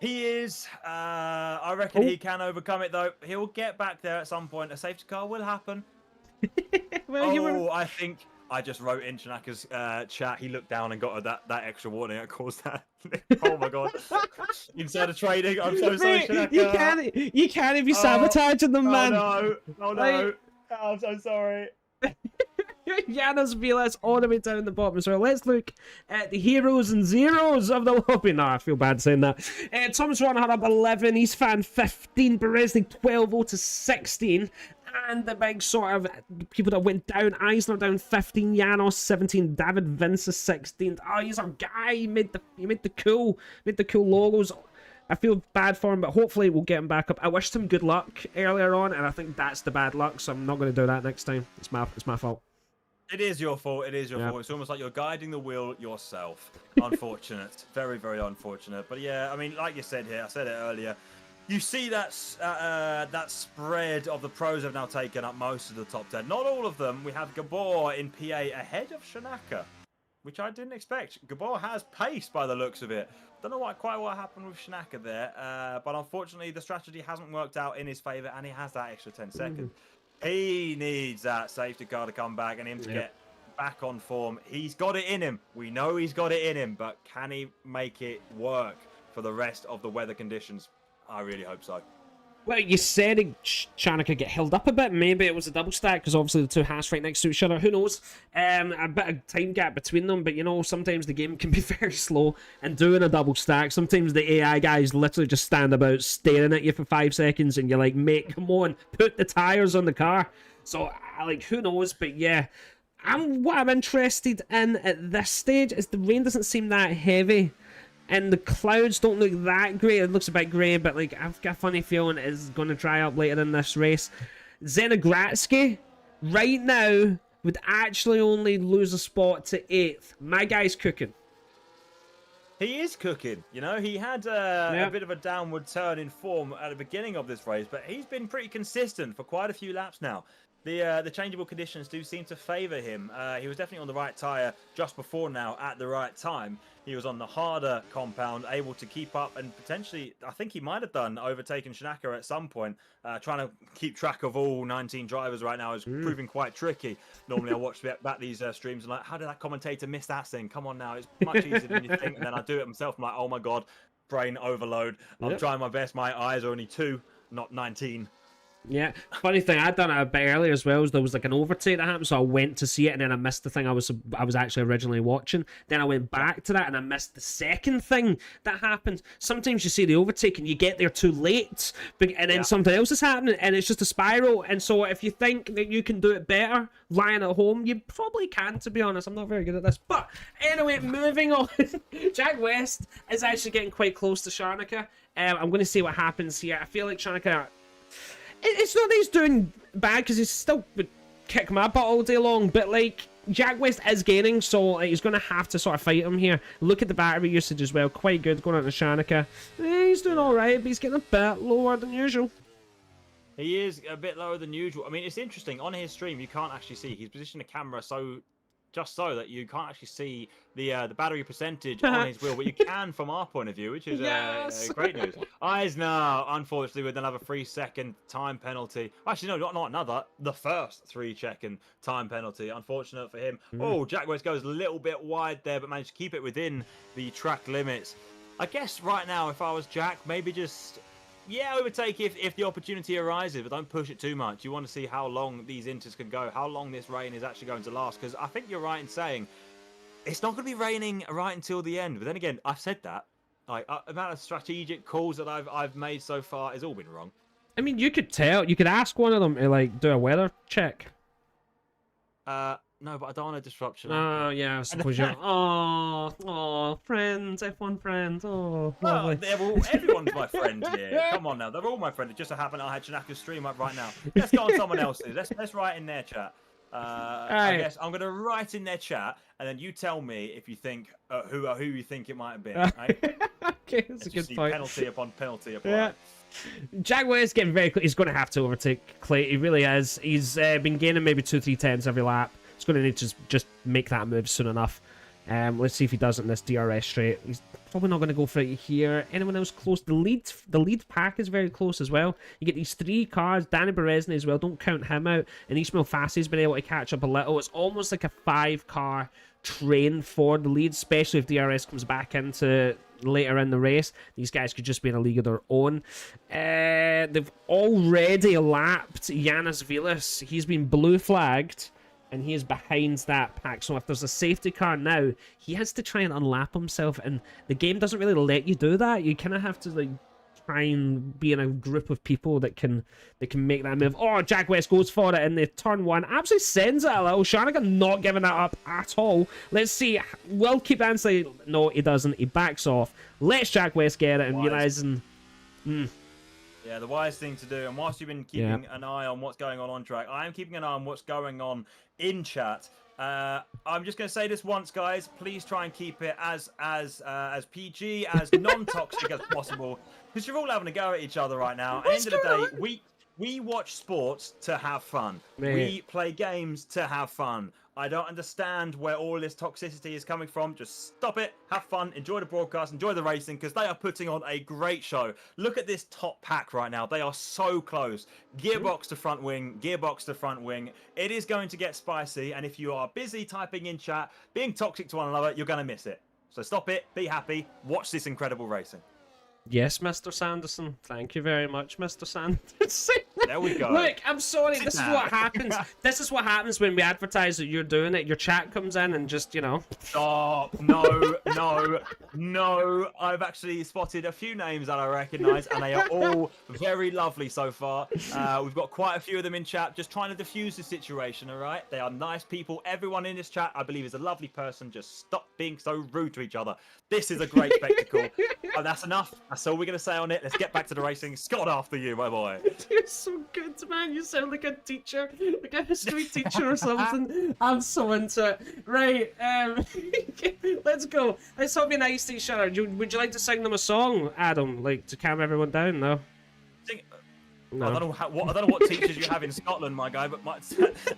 He is. I reckon he can overcome it, though. He'll get back there at some point. A safety car will happen. Well, I think I just wrote in Shanaka's chat. He looked down and got that extra warning that caused that. Oh my god! Insider trading. I'm so sorry, Shanaka. You can't be sabotaging them, man. Oh no! I'm so sorry. Janos Vilas all the way down the bottom. So let's look at the heroes and zeros of the lobby. No, I feel bad saying that. Thomas Ronhard up 11, East Fan 15, Bereznik 12, Otis 16. And the big sort of people that went down, Eisner down 15, Janos 17, David Vince 16th. Oh, he's our guy. He made the cool logos. I feel bad for him, but hopefully we'll get him back up. I wished him good luck earlier on, and I think that's the bad luck, so I'm not going to do that next time. It's my fault. It is your fault. It is your fault. It's almost like you're guiding the wheel yourself. Unfortunate. Very, very unfortunate. But yeah, I mean, like you said here, I said it earlier. You see that spread of the pros have now taken up most of the top 10. Not all of them. We have Gabor in PA ahead of Shanaka, which I didn't expect. Gabor has pace by the looks of it. Don't know quite what happened with Shanaka there, but unfortunately the strategy hasn't worked out in his favour, and he has that extra 10 seconds. He needs that safety car to come back and him to get back on form. He's got it in him. We know he's got it in him, but can he make it work for the rest of the weather conditions? I really hope so. Well, you said Shanna could get held up a bit. Maybe it was a double stack because obviously the two has right next to each other. Who knows? A bit of time gap between them, but you know, sometimes the game can be very slow. And doing a double stack, sometimes the AI guys literally just stand about staring at you for 5 seconds, and you're like, mate, come on, put the tires on the car. So, like, who knows? But yeah, what I'm interested in at this stage is the rain doesn't seem that heavy. And the clouds don't look that great. It looks a bit grey, but like I've got a funny feeling it's going to dry up later in this race. Zenogratsky, right now, would actually only lose a spot to 8th. My guy's cooking. He is cooking. You know, he had a bit of a downward turn in form at the beginning of this race, but he's been pretty consistent for quite a few laps now. The changeable conditions do seem to favour him. He was definitely on the right tyre just before now at the right time. He was on the harder compound, able to keep up, and potentially, I think he might have done, overtaken Shanaka at some point. Trying to keep track of all 19 drivers right now is proving quite tricky. Normally I watch back these streams and like, how did that commentator miss that thing? Come on now, it's much easier than you think. And then I do it myself. I'm like, oh my God, brain overload. I'm trying my best. My eyes are only 2, not 19. Yeah, funny thing, I'd done it a bit earlier as well. There was like an overtake that happened, so I went to see it, and then I missed the thing I was actually originally watching. Then I went back to that, and I missed the second thing that happened. Sometimes you see the overtake, and you get there too late, and then something else is happening, and it's just a spiral. And so if you think that you can do it better lying at home, you probably can, to be honest. I'm not very good at this. But anyway, moving on. Jack West is actually getting quite close to Sharnica. I'm going to see what happens here. I feel like Sharnica... It's not that he's doing bad, because he's still kick my butt all day long, but like Jack West is gaining, so he's going to have to sort of fight him here. Look at the battery usage as well, quite good going on to Shanaka. He's doing alright, but he's getting a bit lower than usual. He is a bit lower than usual. I mean, it's interesting, on his stream you can't actually see. He's positioned the camera so just so that you can't actually see the battery percentage on his wheel, but you can from our point of view, which is Yes. great news. Eisner, unfortunately, with another 3-second time penalty. Actually, no, not another. The first 3-second time penalty. Unfortunate for him. Oh, Jack West goes a little bit wide there, but managed to keep it within the track limits. I guess right now, if I was Jack, maybe just... Yeah, overtake if the opportunity arises, but don't push it too much. You want to see how long these inters can go, how long this rain is actually going to last, because I think you're right in saying it's not going to be raining right until the end. But then again, I've said that. Like, the amount of strategic calls that I've made so far has all been wrong. I mean, you could ask one of them to, like, do a weather check. No, but I don't want a disruption. Oh, yeah, I suppose you're... Oh, friends, F1 friends, oh, well, lovely. Everyone's my friend here. Come on now, they're all my friends. It just so happened I had Shanaka's stream up right now. Let's go on someone else's. Let's write in their chat. I guess I'm going to write in their chat, and then you tell me if you think who you think it might have been. Right? Okay, that's a good point. Penalty upon penalty upon. Yeah. Jaguar is getting very close. He's going to have to overtake Clay. He really is. He's been gaining maybe 2-3 tenths every lap. He's going to need to just make that move soon enough. Let's see if he does it in this DRS straight. He's probably not going to go for it here. Anyone else close? The lead pack is very close as well. You get these 3 cars. Danny Berezny as well. Don't count him out. And Ismail Fassi's been able to catch up a little. It's almost like a 5-car train for the lead, especially if DRS comes back into later in the race. These guys could just be in a league of their own. They've already lapped Yanis Vilas. He's been blue flagged, and he is behind that pack. So if there's a safety car now, he has to try and unlap himself, and the game doesn't really let you do that. You kind of have to, like, try and be in a group of people that can make that move. Oh, Jack West goes for it in the turn 1. Absolutely sends it a little. Shanagan not giving that up at all. Let's see. Will keep that inside. No, he doesn't. He backs off. Lets Jack West get it and realizing... Yeah, the wise thing to do. And whilst you've been keeping an eye on what's going on track, I am keeping an eye on what's going on in chat. I'm just going to say this once, guys. Please try and keep it as PG, as non-toxic as possible, because you're all having a go at each other right now. At the end of the day, we watch sports to have fun. We play games to have fun. I don't understand where all this toxicity is coming from. Just stop it, have fun, enjoy the broadcast, enjoy the racing, because they are putting on a great show. Look at this top pack right now. They are so close. Gearbox to front wing, gearbox to front wing. It is going to get spicy, and if you are busy typing in chat, being toxic to one another, you're going to miss it. So stop it, be happy, watch this incredible racing. Yes, Mr. Sanderson. Thank you very much, Mr. Sanderson. There we go. Look, I'm sorry. This is what happens. This is what happens when we advertise that you're doing it. Your chat comes in and just, you know. Stop. No. I've actually spotted a few names that I recognise, and they are all very lovely so far. We've got quite a few of them in chat, just trying to diffuse the situation, all right? They are nice people. Everyone in this chat, I believe, is a lovely person. Just stop being so rude to each other. This is a great spectacle. Oh, that's enough. That's all we're going to say on it. Let's get back to the racing. Scott, after you, my boy. You're so good, man. You sound like a teacher, like a history teacher or something. I'm so into it. Right, let's go. Let's hope you nice to each other. Would you like to sing them a song, Adam, like to calm everyone down, though? No. I don't know what teachers you have in Scotland, my guy, but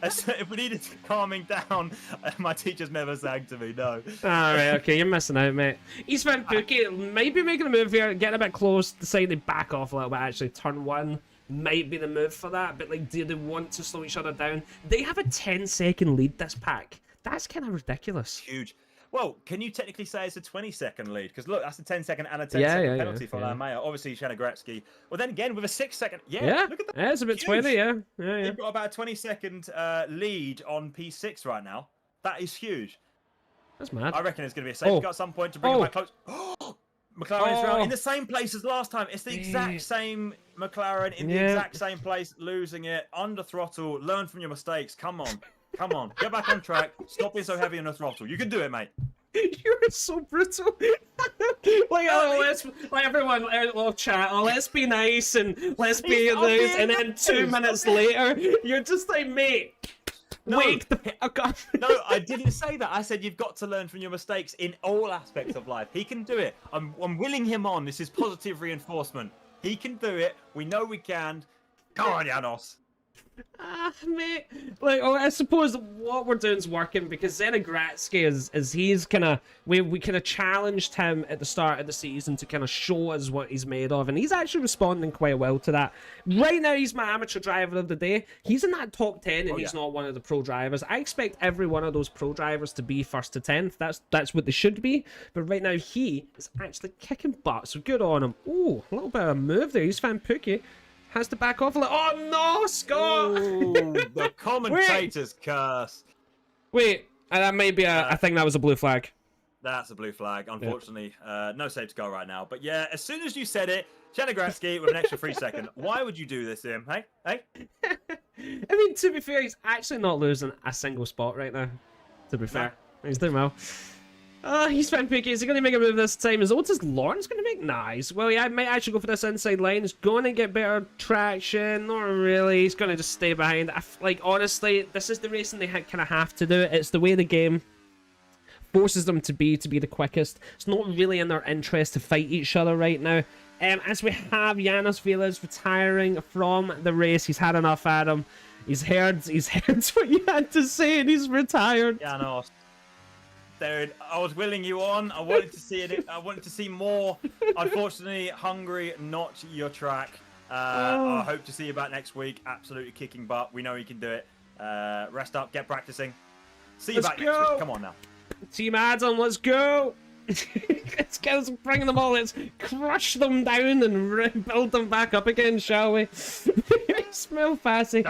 if we needed calming down, my teachers never sang to me, no. Alright, okay, you're missing out, mate. East Van Pookie might be making a move here, getting a bit close, deciding to back off a little bit, actually. Turn 1 might be the move for that, but, like, do they want to slow each other down? They have a 10-second lead, this pack. That's kind of ridiculous. Huge. Well, can you technically say it's a 20-second lead? Because look, that's a 10-second and a 10-second penalty for Lamaya. Obviously, Shana Gretzky. Well, then again, with a 6-second... Yeah, look at that. Yeah, it's about 20, yeah. They've got about a 20-second lead on P6 right now. That is huge. That's mad. I reckon it's going to be a safety car at some point to bring it back close. McLaren is around in the same place as last time. It's the exact same McLaren in the exact same place, losing it, under throttle. Learn from your mistakes. Come on. Come on, get back on track. Stop being so heavy on the throttle. You can do it, mate. You're so brutal. Like everyone, little chat. Oh, let's be nice and let's be nice. And then 2 minutes later, you're just like, mate. Wake the fuck up. No, I didn't say that. I said you've got to learn from your mistakes in all aspects of life. He can do it. I'm willing him on. This is positive reinforcement. He can do it. We know we can. Come on, Janos. Mate, like, oh, I suppose what we're doing is working because Zenegratsky is he's kind of we kind of challenged him at the start of the season to kind of show us what he's made of, and he's actually responding quite well to that. Right now, he's my amateur driver of the day. He's in that top 10, and he's not one of the pro drivers. I expect every one of those pro drivers to be 1st to 10th. That's what they should be. But right now, he is actually kicking butt, so good on him. Oh, a little bit of a move there. He's Van Pookie. Has to back off a little. Oh no, Scott! Ooh, the commentator's curse. Wait, that may be I think that was a blue flag. That's a blue flag. Unfortunately, no safety car right now. But yeah, as soon as you said it, Zenegratsky with an extra 3 second. Why would you do this to him? Hey? I mean, to be fair, he's actually not losing a single spot right now. To be fair, he's doing well. He's Van Pookie. Is he going to make a move this time? Is Otis Lawrence going to make? Nice. Well, yeah, I might actually go for this inside line. He's going to get better traction. Not really. He's going to just stay behind. Like, honestly, this is the racing they kind of have to do. It's the way the game forces them to be the quickest. It's not really in their interest to fight each other right now. As we have Janos Vilas retiring from the race. He's had enough at him. He's heard what you had to say, and he's retired. Janos. Dude, I was willing you on. I wanted to see it. I wanted to see more. Unfortunately, Hungary, not your track. I hope to see you back next week. Absolutely kicking butt. We know you can do it. Rest up, get practicing. See you back next week. Come on now. Team Adam, let's go. Let's bring them all. Let's crush them down and build them back up again, shall we? Smell fancy.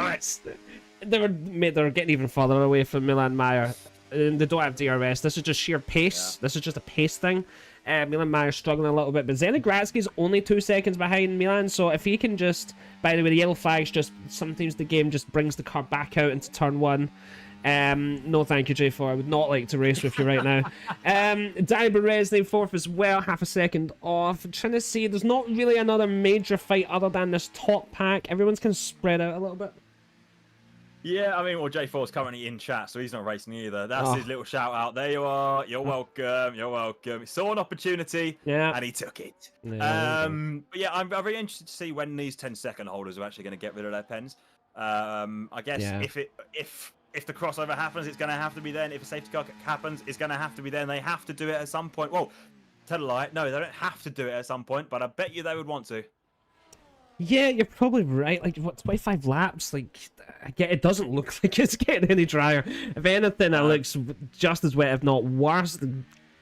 They're getting even further away from Milan Meyer. They don't have DRS. This is just sheer pace. This is just a pace thing. Milan Meyer's struggling a little bit, but Zenegratsky's only 2 seconds behind Milan, so if he can just... By the way, the yellow flags just... Sometimes the game just brings the car back out into turn 1. No thank you, J4. I would not like to race with you right now. Danny Berezny 4th as well, half a second off. I'm trying to see, there's not really another major fight other than this top pack. Everyone's kind of spread out a little bit. Yeah, I mean, well, J4 is currently in chat, so he's not racing either. That's his little shout out. There you are. You're welcome. You're welcome. He saw an opportunity, and he took it. Yeah, but yeah, I'm very interested to see when these 10-second holders are actually going to get rid of their pens. I guess if the crossover happens, it's going to have to be then. If a safety car happens, it's going to have to be then. They have to do it at some point. Well, tell a lie. No, they don't have to do it at some point, but I bet you they would want to. Yeah, you're probably right. Like, what, 25 laps? Like, it doesn't look like it's getting any drier. If anything, it looks just as wet, if not worse.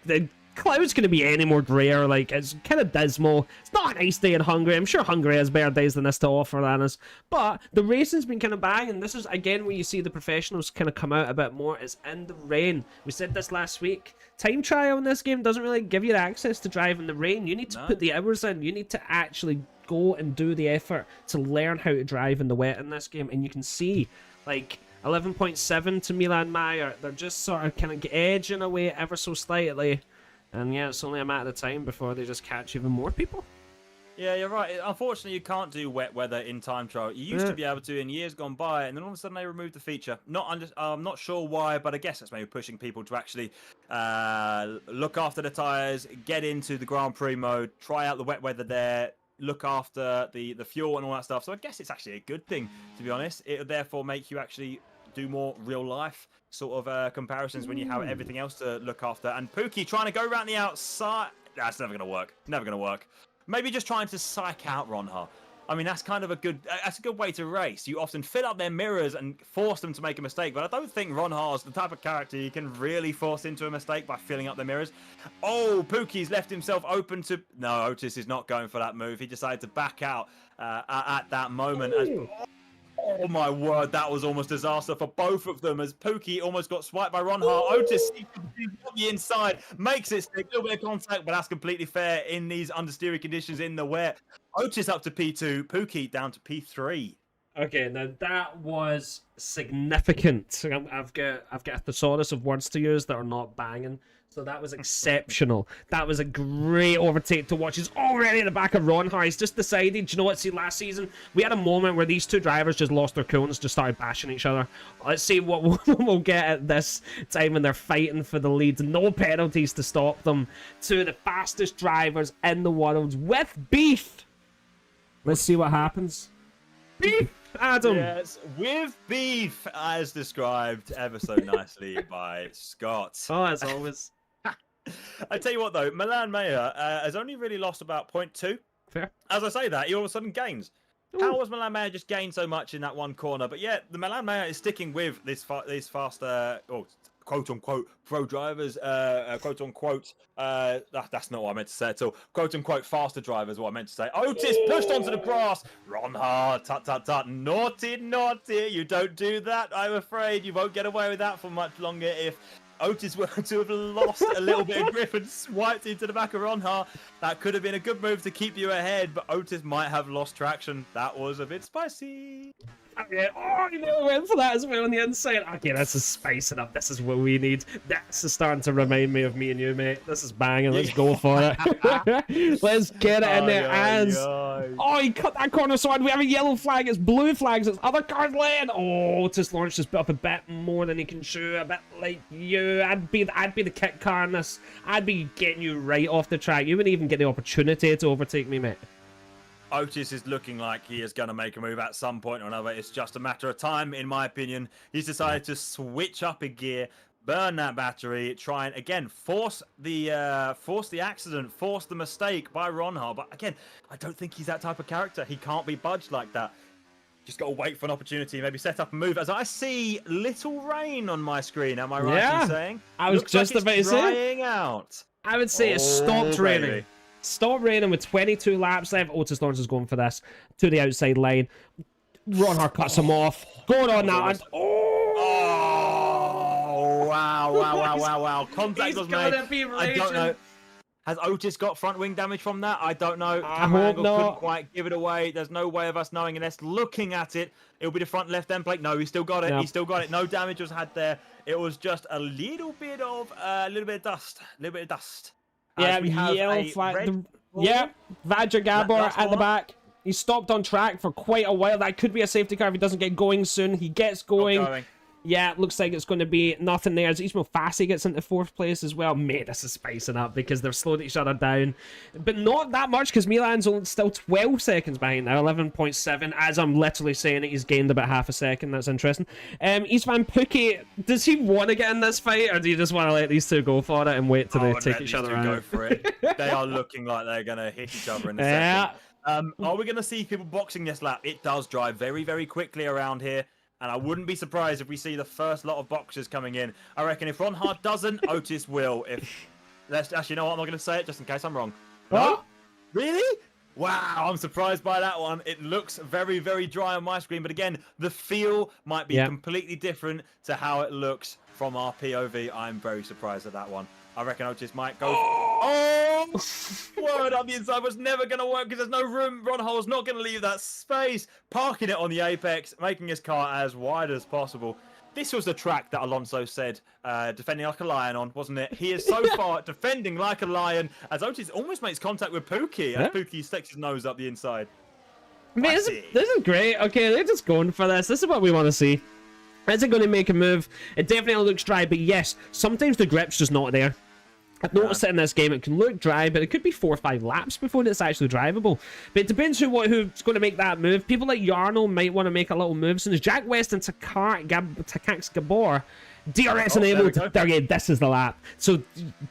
The cloud's going to be any more grayer. Like, it's kind of dismal. It's not a nice day in Hungary. I'm sure Hungary has better days than this to offer than us. But the racing's been kind of banging. This is, again, where you see the professionals kind of come out a bit more. It's in the rain. We said this last week. Time trial in this game doesn't really give you access to drive in the rain. You need to put the hours in. You need to actually go and do the effort to learn how to drive in the wet in this game, and you can see like 11.7 to Milan Meyer. They're just sort of kind of edging away ever so slightly, and yeah, it's only a matter of time before they just catch even more people. Yeah, you're right. Unfortunately, you can't do wet weather in time trial. You used to be able to in years gone by, and then all of a sudden they removed the feature. I'm not sure why, but I guess that's maybe pushing people to actually look after the tyres, get into the Grand Prix mode, try out the wet weather there, look after the fuel and all that stuff. So I guess it's actually a good thing, to be honest. It would therefore make you actually do more real life sort of comparisons when you have everything else to look after. And Pookie trying to go around the outside. That's never going to work. Never going to work. Maybe just trying to psych out Ronha. I mean, that's kind of a good way to race. You often fill up their mirrors and force them to make a mistake, but I don't think Ronha is the type of character you can really force into a mistake by filling up their mirrors. Oh, Pookie's left himself open to... No, Otis is not going for that move. He decided to back out at that moment. Oh my word, that was almost disaster for both of them as Pookie almost got swiped by Ronha. Otis on the inside, makes it stick, a little bit of contact, but that's completely fair in these understeery conditions in the wet. Otis up to P2, Pookie down to P3. Okay, now that was significant. I've got a thesaurus of words to use that are not banging. So that was exceptional. That was a great overtake to watch. He's already in the back of Ronha. He's just decided, you know what, see, last season, we had a moment where these two drivers just lost their cool and just started bashing each other. Let's see what we'll get at this time when they're fighting for the lead. No penalties to stop them. Two of the fastest drivers in the world with beef. Let's see what happens. Beef! Adam. Yes, with beef, as described ever so nicely by Scott. Oh, as always. I tell you what, though, Milan Mayer has only really lost about 0.2. Fair. As I say that, he all of a sudden gains. Ooh. How was Milan Mayer just gained so much in that one corner? But yeah, the Milan Mayer is sticking with these faster, quote-unquote, pro drivers, quote-unquote, that's not what I meant to say at all. Quote-unquote, faster drivers, what I meant to say. Otis pushed onto the grass. Ron Hart, tut. Naughty. You don't do that, I'm afraid. You won't get away with that for much longer if Otis were to have lost a little bit of grip and swiped into the back of Ron Hart. That could have been a good move to keep you ahead, but Otis might have lost traction. That was a bit spicy. Yeah. Oh, you nearly went for that as well on the inside. Okay, this is spicing up. This is what we need. This is starting to remind me of me and you, mate. This is banging. Let's go for it. Let's get it in there. Oh, he cut that corner so hard. We have a yellow flag. It's blue flags. It's other cars lane. Oh, Otis Lawrence just bit up a bit more than he can chew. A bit like you. I'd be the kick car in this. I'd be getting you right off the track. You wouldn't even get the opportunity to overtake me, mate. Otis is looking like he is going to make a move at some point or another. It's just a matter of time, in my opinion. He's decided to switch up a gear, burn that battery, try and, again, force the accident, force the mistake by Ron Hart. But, again, I don't think he's that type of character. He can't be budged like that. Just got to wait for an opportunity, maybe set up a move. As I see little rain on my screen, am I right in saying? I was just about to say. Out. I would say it stopped raining. Stop raining with 22 laps left. Otis Lawrence is going for this to the outside line. Ron Hart cuts him off. Going on now. And, wow. Contact was made. I don't know. Has Otis got front wing damage from that? I don't know. I hope not. Couldn't quite give it away. There's no way of us knowing unless looking at it. It'll be the front left end plate. No, he still got it. No. He still got it. No damage was had there. It was just a little bit of dust. Yeah, yellow flag. Yeah, Vadra Gabor at the back. He stopped on track for quite a while. That could be a safety car if he doesn't get going soon. He gets going. Yeah, looks like it's going to be nothing there. As Ismail Fassi gets into 4th place as well. Mate, this is spicing up because they've slowed each other down. But not that much because Milan's still 12 seconds behind now. 11.7. As I'm literally saying it, he's gained about half a second. That's interesting. Istvan Pukki, does he want to get in this fight or do you just want to let these two go for it and wait till they take each other out? Go for it. They are looking like they're going to hit each other in a second. Are we going to see people boxing this lap? It does drive very, very quickly around here. And I wouldn't be surprised if we see the first lot of boxers coming in. I reckon if Ron Hart doesn't, Otis will. Actually, you know what? I'm not going to say it just in case I'm wrong. No? Really? Wow, I'm surprised by that one. It looks very, very dry on my screen. But again, the feel might be completely different to how it looks from our POV. I'm very surprised at that one. I reckon Otis might go. Word on the inside was never going to work because there's no room. Ron Hart's not going to leave that space. Parking it on the apex, making his car as wide as possible. This was the track that Alonso said defending like a lion on, wasn't it? He is so far defending like a lion as Otis almost makes contact with Pukki as Pukki sticks his nose up the inside. I mean, this is great. Okay, they're just going for this. This is what we want to see. Is it going to make a move? It definitely looks dry, but yes, sometimes the grip's just not there. I've noticed it in this game. It can look dry, but it could be 4 or 5 laps before it's actually drivable. But it depends who's going to make that move. People like Yarno might want to make a little move. So there's Jack West and Takax Gabor. DRS enabled. Okay, this is the lap. So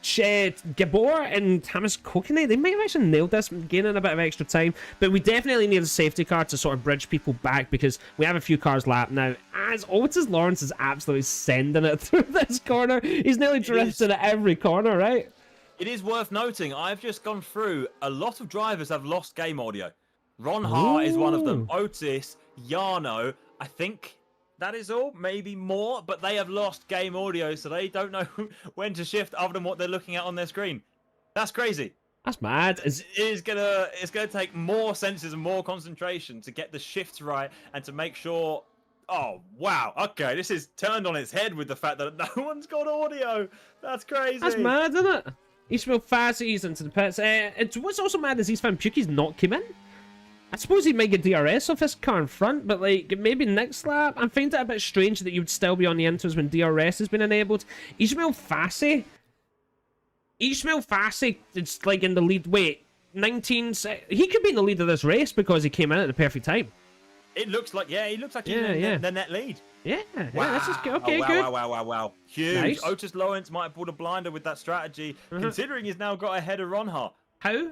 Gabor and Thomas Kokine, they might have actually nailed this, gaining a bit of extra time. But we definitely need a safety car to sort of bridge people back because we have a few cars lap now. As Otis Lawrence is absolutely sending it through this corner. He's nearly drifting at every corner, right? It is worth noting, I've just gone through, a lot of drivers have lost game audio. Ron Hart is one of them. Otis, Yarno, I think that is all, maybe more, but they have lost game audio, so they don't know when to shift other than what they're looking at on their screen. That's crazy. That's mad. It's gonna take more senses and more concentration to get the shifts right and to make sure. Oh wow! Okay, this is turned on its head with the fact that no one's got audio. That's crazy. That's mad, isn't it? Ismail Fassi into the pits. What's also mad is Istvan Pukki's not come in. I suppose he might get DRS off his car in front, but like maybe next lap. I find it a bit strange that you would still be on the inters when DRS has been enabled. Ismail Fassi, it's like in the lead. Wait, 19. He could be in the lead of this race because he came in at the perfect time. It looks like, he looks like he's Yeah, in yeah. the net lead. Yeah, Wow. this is good. Okay, wow, good. Wow. Huge. Nice. Otis Lawrence might have pulled a blinder with that strategy, considering he's now got ahead of Ronhart. How?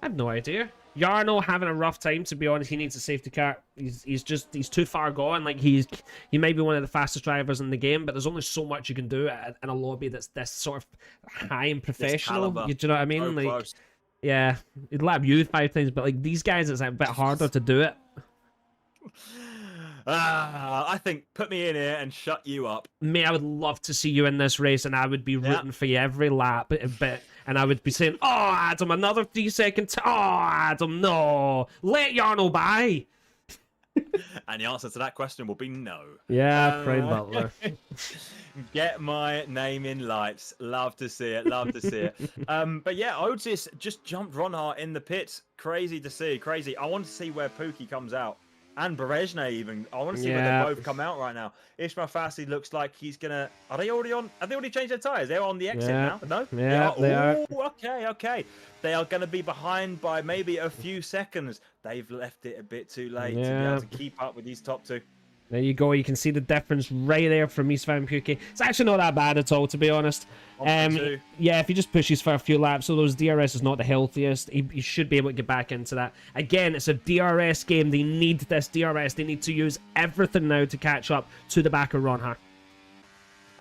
I have no idea. Jarno having a rough time, to be honest. He needs a safety car. He's too far gone. Like he may be one of the fastest drivers in the game, but there's only so much you can do in a lobby that's this sort of high and professional. Do you know what I mean? So like, close. yeah, he'd lap you 5 times, but like these guys, it's a bit harder to do it. I think put me in here and shut you up. Mate, I would love to see you in this race, and I would be rooting for you every lap. And I would be saying, "Oh, Adam, another 3 seconds. Oh, Adam, no, let Jarno by." And the answer to that question will be no. Yeah, Prime Butler. Get my name in lights. Love to see it. Love to see it. But yeah, Otis just jumped Ronhart in the pits. Crazy to see. Crazy. I want to see where Pookie comes out. And Berezhny even. I want to see where they both come out right now. Ishmael Fassi looks like he's gonna. Are they already on? Have they already changed their tires? They're on the exit now. No. Yeah, they are. Okay. They are going to be behind by maybe a few seconds. They've left it a bit too late to be able to keep up with these top two. There you go. You can see the difference right there from Isvan Pukki. It's actually not that bad at all, to be honest. Yeah, if he just pushes for a few laps, so those DRS is not the healthiest. He should be able to get back into that. Again, it's a DRS game. They need this DRS. They need to use everything now to catch up to the back of Ronhart.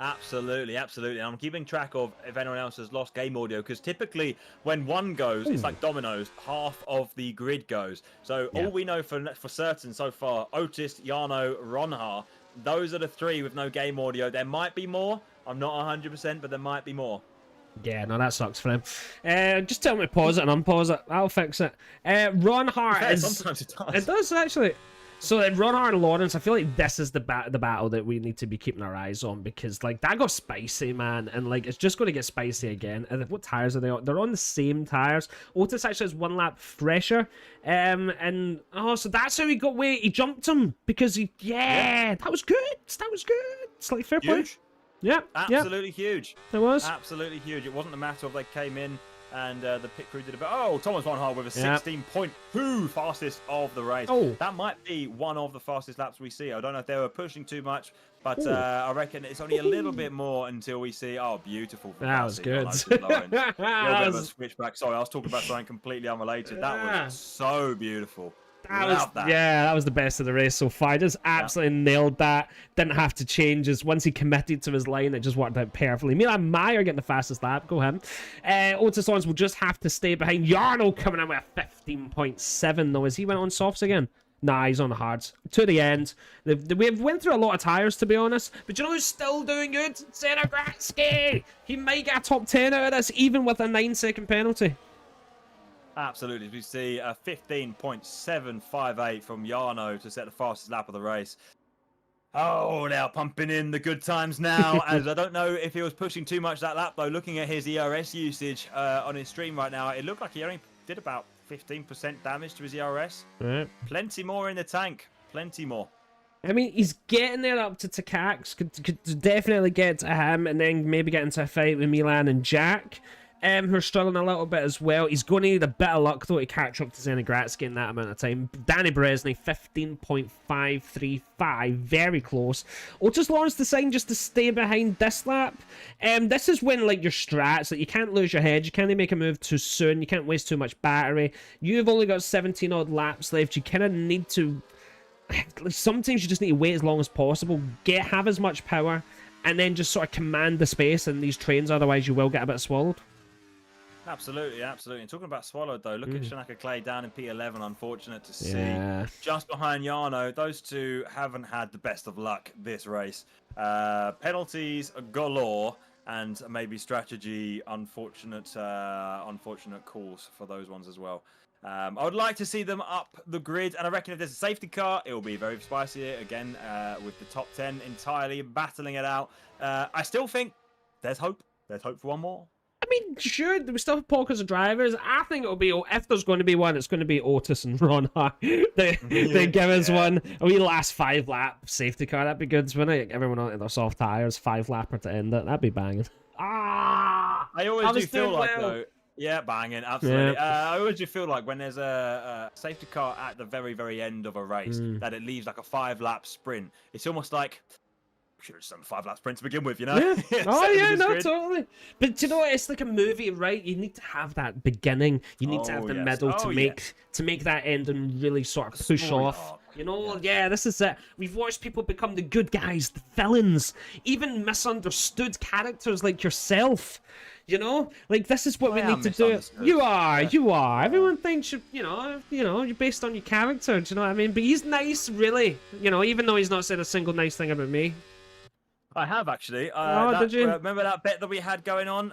Absolutely. And I'm keeping track of if anyone else has lost game audio, because typically when one goes, it's like dominoes, half of the grid goes. So all we know for certain so far, Otis, Jarno, Ronhart, those are the 3 with no game audio. There might be more. I'm not 100%, but there might be more. Yeah, no, that sucks for him. Just tell me to pause it and unpause it. I'll fix it. Ronhart is... Sometimes it does. It does, actually. So Ronhart and Lawrence, I feel like this is the battle that we need to be keeping our eyes on, because like that got spicy, man, and like it's just going to get spicy again. And what tires are they on? They're on the same tires. Otis actually has 1 lap fresher, and so that's how he got away. He jumped him because that was good. That was good. It's like fair play. Huge. Yeah, absolutely huge. It was absolutely huge. It wasn't a matter of they came in and the pit crew did a bit. Oh, Thomas Ronhart with a 16.2 fastest of the race. Oh, that might be one of the fastest laps we see. I don't know if they were pushing too much, but I reckon it's only a little bit more until we see. Oh, beautiful! That was good. A bit of a switchback. Sorry, I was talking about something completely unrelated. That was so beautiful. That was the best of the race so far. Just absolutely nailed that. Didn't have to change. Just once he committed to his line, it just worked out perfectly. Milan Meyer getting the fastest lap. Go him. Otis Lawrence will just have to stay behind. Jarno coming in with a 15.7 though. Has he went on softs again? Nah, he's on the hards. To the end. We've went through a lot of tyres, to be honest. But you know who's still doing good? Senna Gratsky. He might get a top 10 out of this, even with a 9-second penalty. Absolutely. We see a 15.758 from Jarno to set the fastest lap of the race. Oh, they're pumping in the good times now. As I don't know if he was pushing too much that lap, though. Looking at his ERS usage on his stream right now, it looked like he only did about 15% damage to his ERS. Right. Plenty more in the tank. Plenty more. I mean, he's getting there up to Takacs. Could definitely get to him, and then maybe get into a fight with Milan and Jack. Who are struggling a little bit as well. He's going to need a bit of luck, though, to catch up to Zenigratsky in that amount of time. Danny Berezny, 15.535. Very close. Otis Lawrence deciding just to stay behind this lap. This is when, like, your strats, like, you can't lose your head. You can't make a move too soon. You can't waste too much battery. You've only got 17-odd laps left. You kind of need to... Sometimes you just need to wait as long as possible. Have as much power, and then just sort of command the space in these trains. Otherwise, you will get a bit swallowed. Absolutely. And talking about swallowed, though, look at Shanaka Clay down in P11. Unfortunate to see. Just behind Jarno. Those two haven't had the best of luck this race. Penalties galore, and maybe strategy unfortunate calls for those ones as well. I would like to see them up the grid, and I reckon if there's a safety car, it will be very spicy again, with the top 10 entirely battling it out. I still think there's hope. There's hope for one more. I mean, sure, we still have pockets of drivers. I think it'll be, if there's going to be one, it's going to be Otis and Ronhart. They give us one. A wee last 5-lap safety car. That'd be good. When everyone on their soft tyres, 5-lapper to end it. That'd be banging. I always do feel like, though, Yeah, banging, absolutely. I always do feel like when there's a safety car at the very, very end of a race, that it leaves like a 5-lap sprint. It's almost like should have just done a 5-lap sprint to begin with, you know? Yeah. Oh yeah, no, totally. But do you know what? It's like a movie, right? You need to have that beginning. You need to have the middle to make that ending really sort of push off. You know, yeah, this is it. We've watched people become the good guys, the villains, even misunderstood characters like yourself. You know, like this is what we need to do. You are. Everyone thinks you're based on your character. Do you know what I mean? But he's nice, really. You know, even though he's not said a single nice thing about me. I have actually. Did you? Remember that bet that we had going on?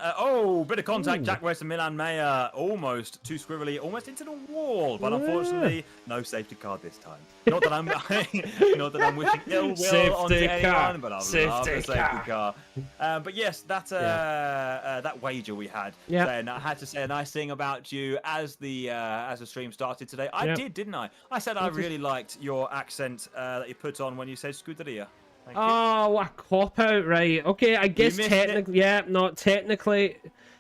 Bit of contact. Jack West and Milan Mayer almost too squirrely, almost into the wall, but unfortunately, no safety car this time. Not that I'm, not that I'm wishing ill will on anyone, but I love a safety car. But yes, that wager we had. Yeah. Saying I had to say a nice thing about you as the stream started today. I did, didn't I? I said I really liked your accent that you put on when you said Scuderia. Oh, what a cop out, right? Okay, I guess technically, not technically,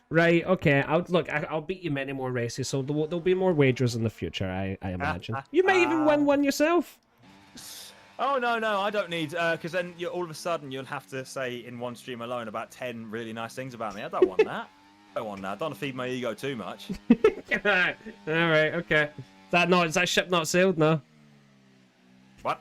right? Okay, I'll beat you many more races, so there'll be more wagers in the future. I imagine you may even win one yourself. Oh no, I don't need because then all of a sudden you'll have to say in one stream alone about 10 really nice things about me. I don't want that. I don't want that. Don't feed my ego too much. All right, okay. Is that ship not sailed now? What?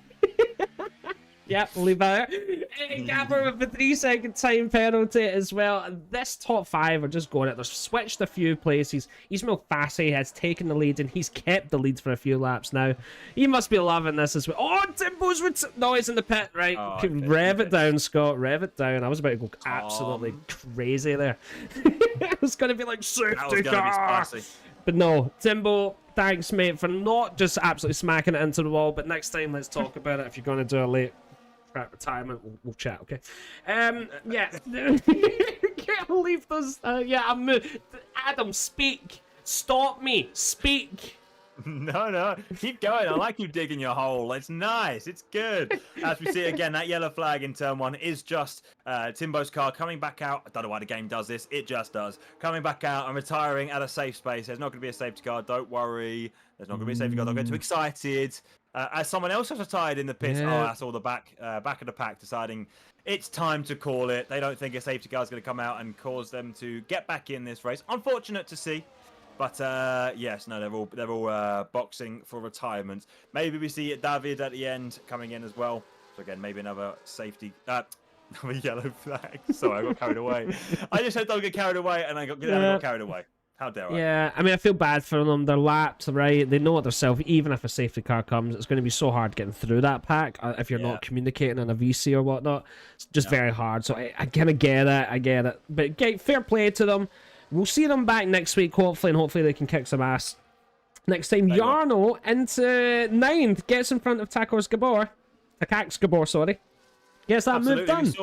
Yep, we'll leave that there. Gabber with the 3-second time penalty as well. This top 5 are just going it. They've switched a few places. Ismail Fassi has taken the lead, and he's kept the lead for a few laps now. He must be loving this as well. Oh, Timbo's no, he's in the pit, right? Rev it down, Scott. Rev it down. I was about to go absolutely crazy there. I was going to be like, safety car. But no, Timbo, thanks, mate, for not just absolutely smacking it into the wall, but next time let's talk about it. If you're going to do a late retirement, we'll chat, okay? Yeah. Can't leave those. I'm Adam, speak. Stop me. Speak. No, keep going. I like you digging your hole. It's nice. It's good. As we see again, that yellow flag in turn 1 is just Timbo's car coming back out. I don't know why the game does this. It just does. Coming back out and retiring at a safe space. There's not going to be a safety car. Don't worry. There's not going to be a safety car. Don't get too excited. As someone else has retired in the pits. Yeah. Oh, that's all the back of the pack deciding it's time to call it. They don't think a safety car is going to come out and cause them to get back in this race. Unfortunate to see. But yes, no, they're all boxing for retirement. Maybe we see David at the end coming in as well. So again, maybe another safety, another yellow flag. Sorry, I got carried away. I just said don't get carried away, and I got carried away. How dare I? Yeah, I mean, I feel bad for them. They're lapped, right? They know it themselves. Even if a safety car comes, it's going to be so hard getting through that pack if you're not communicating in a VC or whatnot. It's just very hard. So I kind of get it. I get it. But fair play to them. We'll see them back next week, hopefully, and hopefully they can kick some ass. Next time, Jarno into 9th, gets in front of Takax Gabor, sorry. Gets that move done.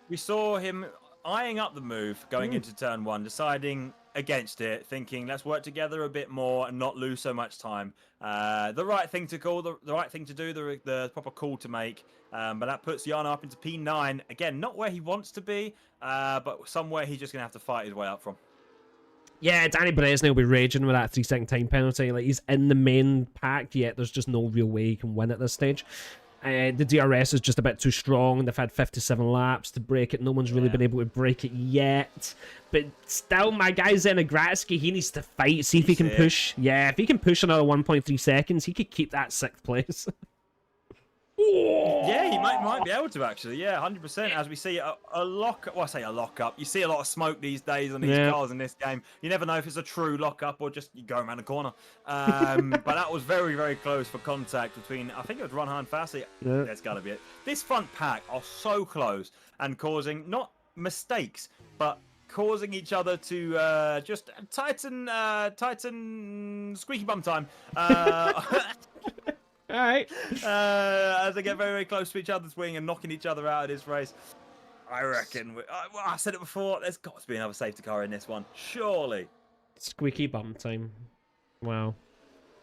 We saw him eyeing up the move going into turn 1, deciding against it, thinking, let's work together a bit more and not lose so much time. The right thing to call, the right thing to do, the proper call to make. But that puts Jarno up into P9. Again, not where he wants to be, but somewhere he's just going to have to fight his way up from. Yeah, Danny Bresney will be raging with that 3-second time penalty. Like, he's in the main pack, yet there's just no real way he can win at this stage. The DRS is just a bit too strong. They've had 57 laps to break it. No one's really been able to break it yet. But still, my guy Zenegratsky, he needs to fight, see if he can push. Yeah, if he can push another 1.3 seconds, he could keep that 6th place. Yeah, he might be able to actually. Yeah, 100%. As we see a lock, well, I say a lockup. You see a lot of smoke these days on these cars in this game. You never know if it's a true lockup or just you go around the corner. But that was very, very close for contact between. I think it was Ronhan and Fassi. Yeah. That's got to be it. This front pack are so close and causing not mistakes, but causing each other to just tighten squeaky bum time. All right. As they get very, very close to each other's wing and knocking each other out of this race. I reckon. I said it before. There's got to be another safety car in this one. Surely. Squeaky bum time. Wow.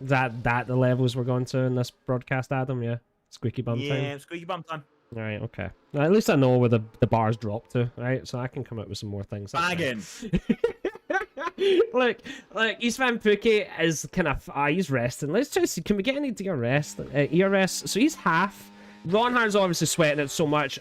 Is that the levels we're going to in this broadcast, Adam? Yeah. Squeaky bum time. Yeah, squeaky bum time. All right. Okay. Now, at least I know where the bars drop to. Right. So I can come up with some more things. Bagging. Look, Eastman Pookie is kind of he's resting. Let's just see, can we get any ear rest? Ear rest. So he's half. Ronhard's obviously sweating it so much.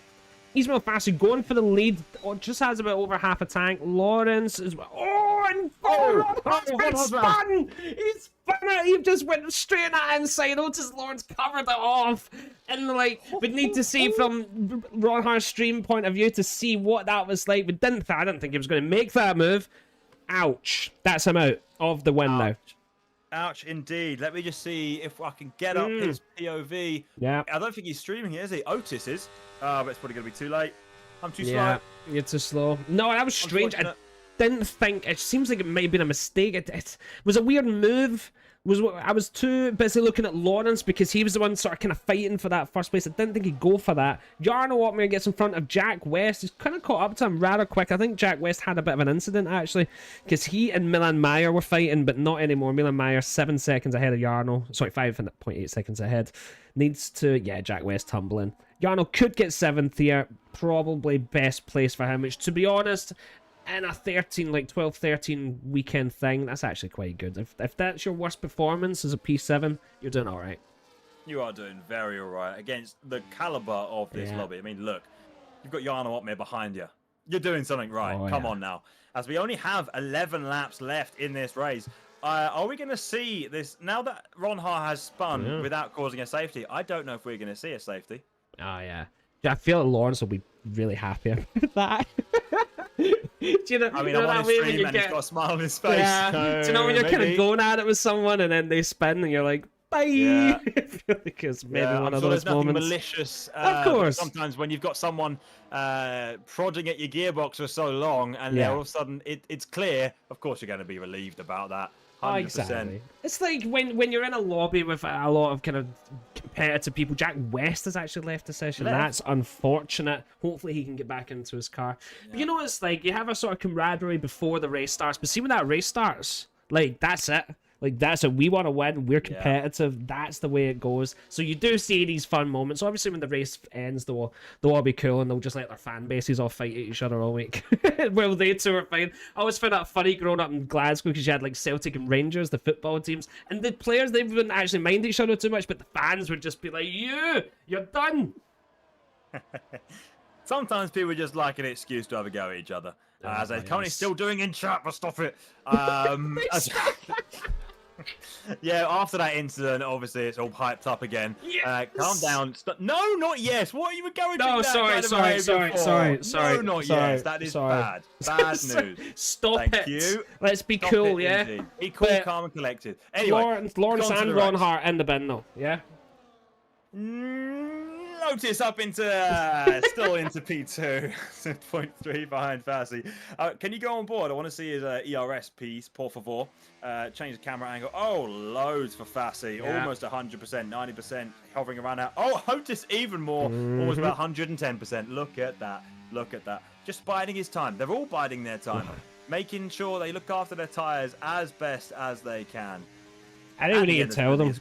Ismail Fassi going for the lead. Oh, just has about over half a tank. Lawrence is and Ronhard's been spun. He's spun it. He just went straight at inside. Notice Lawrence covered it off. And like, we'd need to see from Ronhard's stream point of view to see what that was like. I didn't think he was going to make that move. Ouch. That's him out of the win now. Ouch, indeed. Let me just see if I can get up his POV. Yeah. I don't think he's streaming it, is he? Otis is. But it's probably going to be too late. I'm too slow. Yeah, you're too slow. No, that was strange. I didn't think... It seems like it may have been a mistake. It was a weird move. I was too busy looking at Lawrence because he was the one sort of kind of fighting for that first place. I didn't think he'd go for that. Jarno Ottmere gets in front of Jack West. He's kind of caught up to him rather quick. I think Jack West had a bit of an incident, actually, because he and Milan Meyer were fighting, but not anymore. Milan Meyer 7 seconds ahead of Jarno. Sorry, 5.8 seconds ahead. Needs to... Yeah, Jack West tumbling. Jarno could get 7th here. Probably best place for him, which, to be honest... in a 12-13 weekend thing, that's actually quite good. If that's your worst performance as a P7, you're doing all right. You are doing very all right against the caliber of this lobby. I mean, look, you've got Jarno Ottmere behind you. You're doing something right. Come on now. As we only have 11 laps left in this race, are we going to see this, now that Ronhard has spun without causing a safety, I don't know if we're going to see a safety. Oh, yeah. I feel like Lawrence will be really happy with that. Do you know, I mean, you know I'm on that his way when stream and and he's got a smile on his face. Yeah. So do you know when you're kind of going at it with someone and then they spin and you're like, bye? Yeah. I feel like it's maybe one of those moments. Malicious. Of course. Sometimes when you've got someone prodding at your gearbox for so long and then all of a sudden it's clear, of course you're going to be relieved about that. 100%. Exactly. It's like when you're in a lobby with a lot of kind of competitive people. Jack West has actually left the session. That's unfortunate. Hopefully he can get back into his car. Yeah. But you know what it's like? You have a sort of camaraderie before the race starts. But see when that race starts, like that's it. Like, that's it. We want to win. We're competitive. Yeah. That's the way it goes. So you do see these fun moments. Obviously, when the race ends, they'll all be cool and they'll just let their fan bases all fight at each other all week. Well, they too are fine. I always found that funny growing up in Glasgow because you had, like, Celtic and Rangers, the football teams. And the players, they wouldn't actually mind each other too much, but the fans would just be like, you're done. Sometimes people just like an excuse to have a go at each other. As they're currently still doing in chat, but stop it. Yeah, after that incident, obviously it's all hyped up again. Yes! Calm down. No, not yes. What are you going to No, sorry. No, not yes. That is bad. Bad news. Stop Thank it. You. Let's be cool, yeah? Indeed. Be cool, calm, and collected. Anyway, Lawrence and Ronhard in the bin, though, yeah? Lotus up into still into P2, 0.3 behind Fassi. Can you go on board? I want to see his ERS piece, por favor. Change the camera angle. Oh, loads for Fassi. Almost 100%, 90% hovering around now. Oh, Otis even more, almost about 110%. Look at that. Look at that. Just biding his time. They're all biding their time, making sure they look after their tires as best as they can. I think we need to tell them.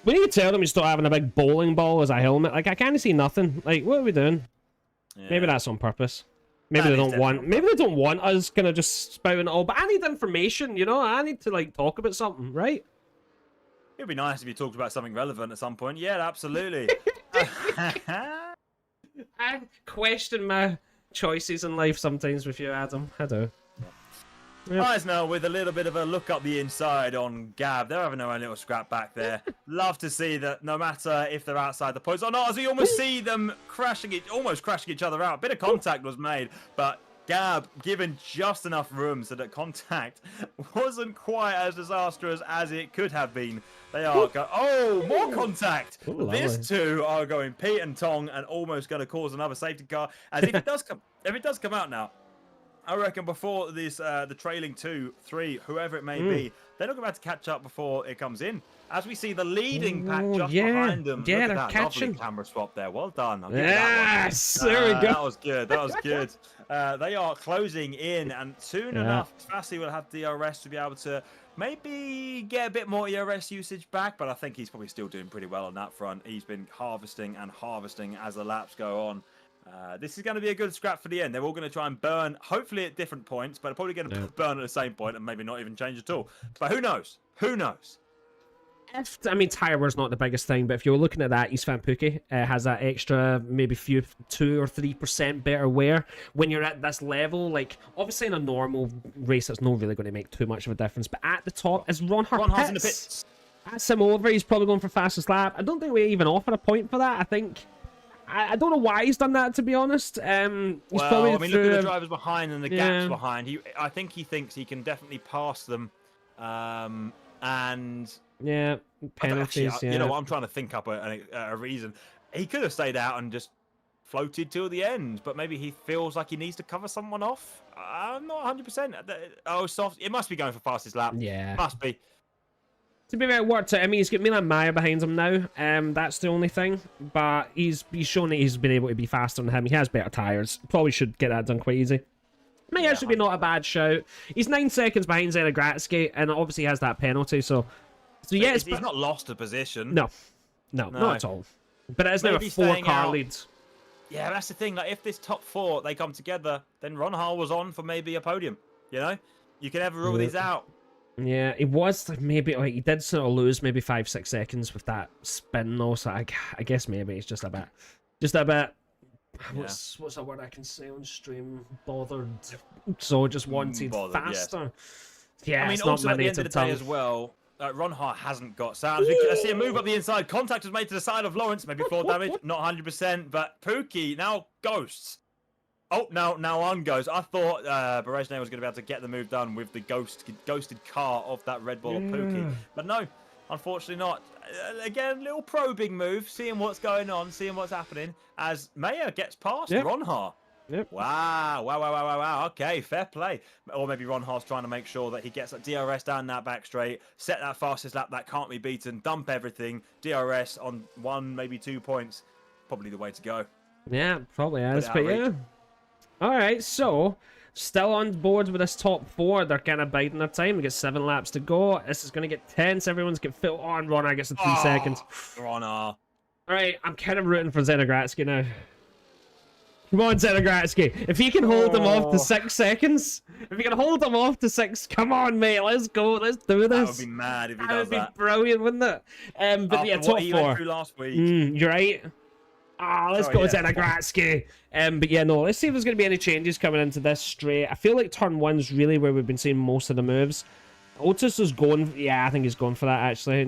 We need to tell them he's still having a big bowling ball as a helmet. Like, I can't see nothing. Like, what are we doing? Yeah. Maybe that's on purpose. Maybe they don't want. Maybe they don't want us kind of just spouting it all. But I need information. You know, I need to like talk about something, right? It'd be nice if you talked about something relevant at some point. Yeah, absolutely. I question my choices in life sometimes with you, Adam. I do. Yep. Guys, now with a little bit of a look up the inside on Gab, they're having their own little scrap back there. Love to see that no matter if they're outside the points or not, as we almost see them almost crashing each other out. A bit of contact was made, but Gab given just enough room so that contact wasn't quite as disastrous as it could have been. They are more contact. Ooh, These two are going Pete and Tong and almost going to cause another safety car. As if it does come out now. I reckon before this, the trailing 2, 3, whoever it may be, they're not about to catch up before it comes in. As we see the leading pack just behind them. Yeah, Look at they're that catching. lovely camera swap there. Well done. Yes, there we go. That was good. That was good. They are closing in, and soon enough, Fassi will have DRS to be able to maybe get a bit more ERS usage back, but I think he's probably still doing pretty well on that front. He's been harvesting and harvesting as the laps go on. This is going to be a good scrap for the end. They're all going to try and burn, hopefully at different points, but they're probably going to burn at the same point and maybe not even change at all. But who knows? Who knows? I mean, tire wear's not the biggest thing, but if you're looking at that, East Van Pookie has that extra maybe 2 or 3% better wear when you're at this level. Like, obviously in a normal race, it's not really going to make too much of a difference. But at the top is Ron Hart's in the pits. That's him over. He's probably going for fastest lap. I don't think we even offer a point for that. I think I don't know why he's done that, to be honest. He's well, I mean, look at the drivers behind and the gaps behind. I think he thinks he can definitely pass them, and. Yeah, penalties. Actually, you know what? I'm trying to think up a reason. He could have stayed out and just floated till the end, but maybe he feels like he needs to cover someone off. I'm not 100%. Oh, soft. It must be going for fastest lap. Yeah, must be. To be fair, it worked out. I mean, he's got Milan Maya behind him now. That's the only thing. But he's shown that he's been able to be faster than him. He has better tires. Probably should get that done quite easy. May actually be not a bad shout. He's 9 seconds behind Zenegratsky, and obviously has that penalty. So yeah, he's not lost a position. No, not at all. But it is now a 4-car lead. Yeah, that's the thing. Like, if this top 4 they come together, then Ron Hall was on for maybe a podium. You know, you can never rule these out. Yeah, it was maybe he did sort of lose maybe 5-6 seconds with that spin though. So I guess maybe it's just a bit. What's a word I can say on stream? Bothered. So just wanted faster. Yes. Yeah, I mean, it's also not at the end of the day as well. Ron Hart hasn't got sound. I see a move up the inside. Contact was made to the side of Lawrence. Maybe 4 damage. Not 100%. But Pookie now ghosts. Oh, now on goes. I thought Berezhnev was going to be able to get the move done with the ghosted car of that Red Bull of Pookie. But no, unfortunately not. Again, little probing move. Seeing what's going on. Seeing what's happening. As Mayer gets past Ron Hart. Yep. Wow. Okay, fair play. Or maybe Ron Haas trying to make sure that he gets that DRS down that back straight, set that fastest lap that can't be beaten, dump everything, DRS on 1, maybe 2 points. Probably the way to go. Yeah, probably is. But yeah. All right, so still on board with this top 4. They're kind of biding their time. We get 7 laps to go. This is going to get tense. Everyone's get fit on. Ron gets the 3 seconds. Ron All right, I'm kind of rooting for Zenegratsky now. Come on, Zenegratsky. If you can hold him off to 6 seconds, if you can hold him off to 6, come on, mate. Let's go. Let's do this. I would be mad if he does that. That would be brilliant, wouldn't it? But after yeah, top 4. He went through last week. You're right. Let's go, Zenegratsky. But yeah, no. Let's see if there's going to be any changes coming into this straight. I feel like turn 1's really where we've been seeing most of the moves. Otis is going. Yeah, I think he's going for that actually.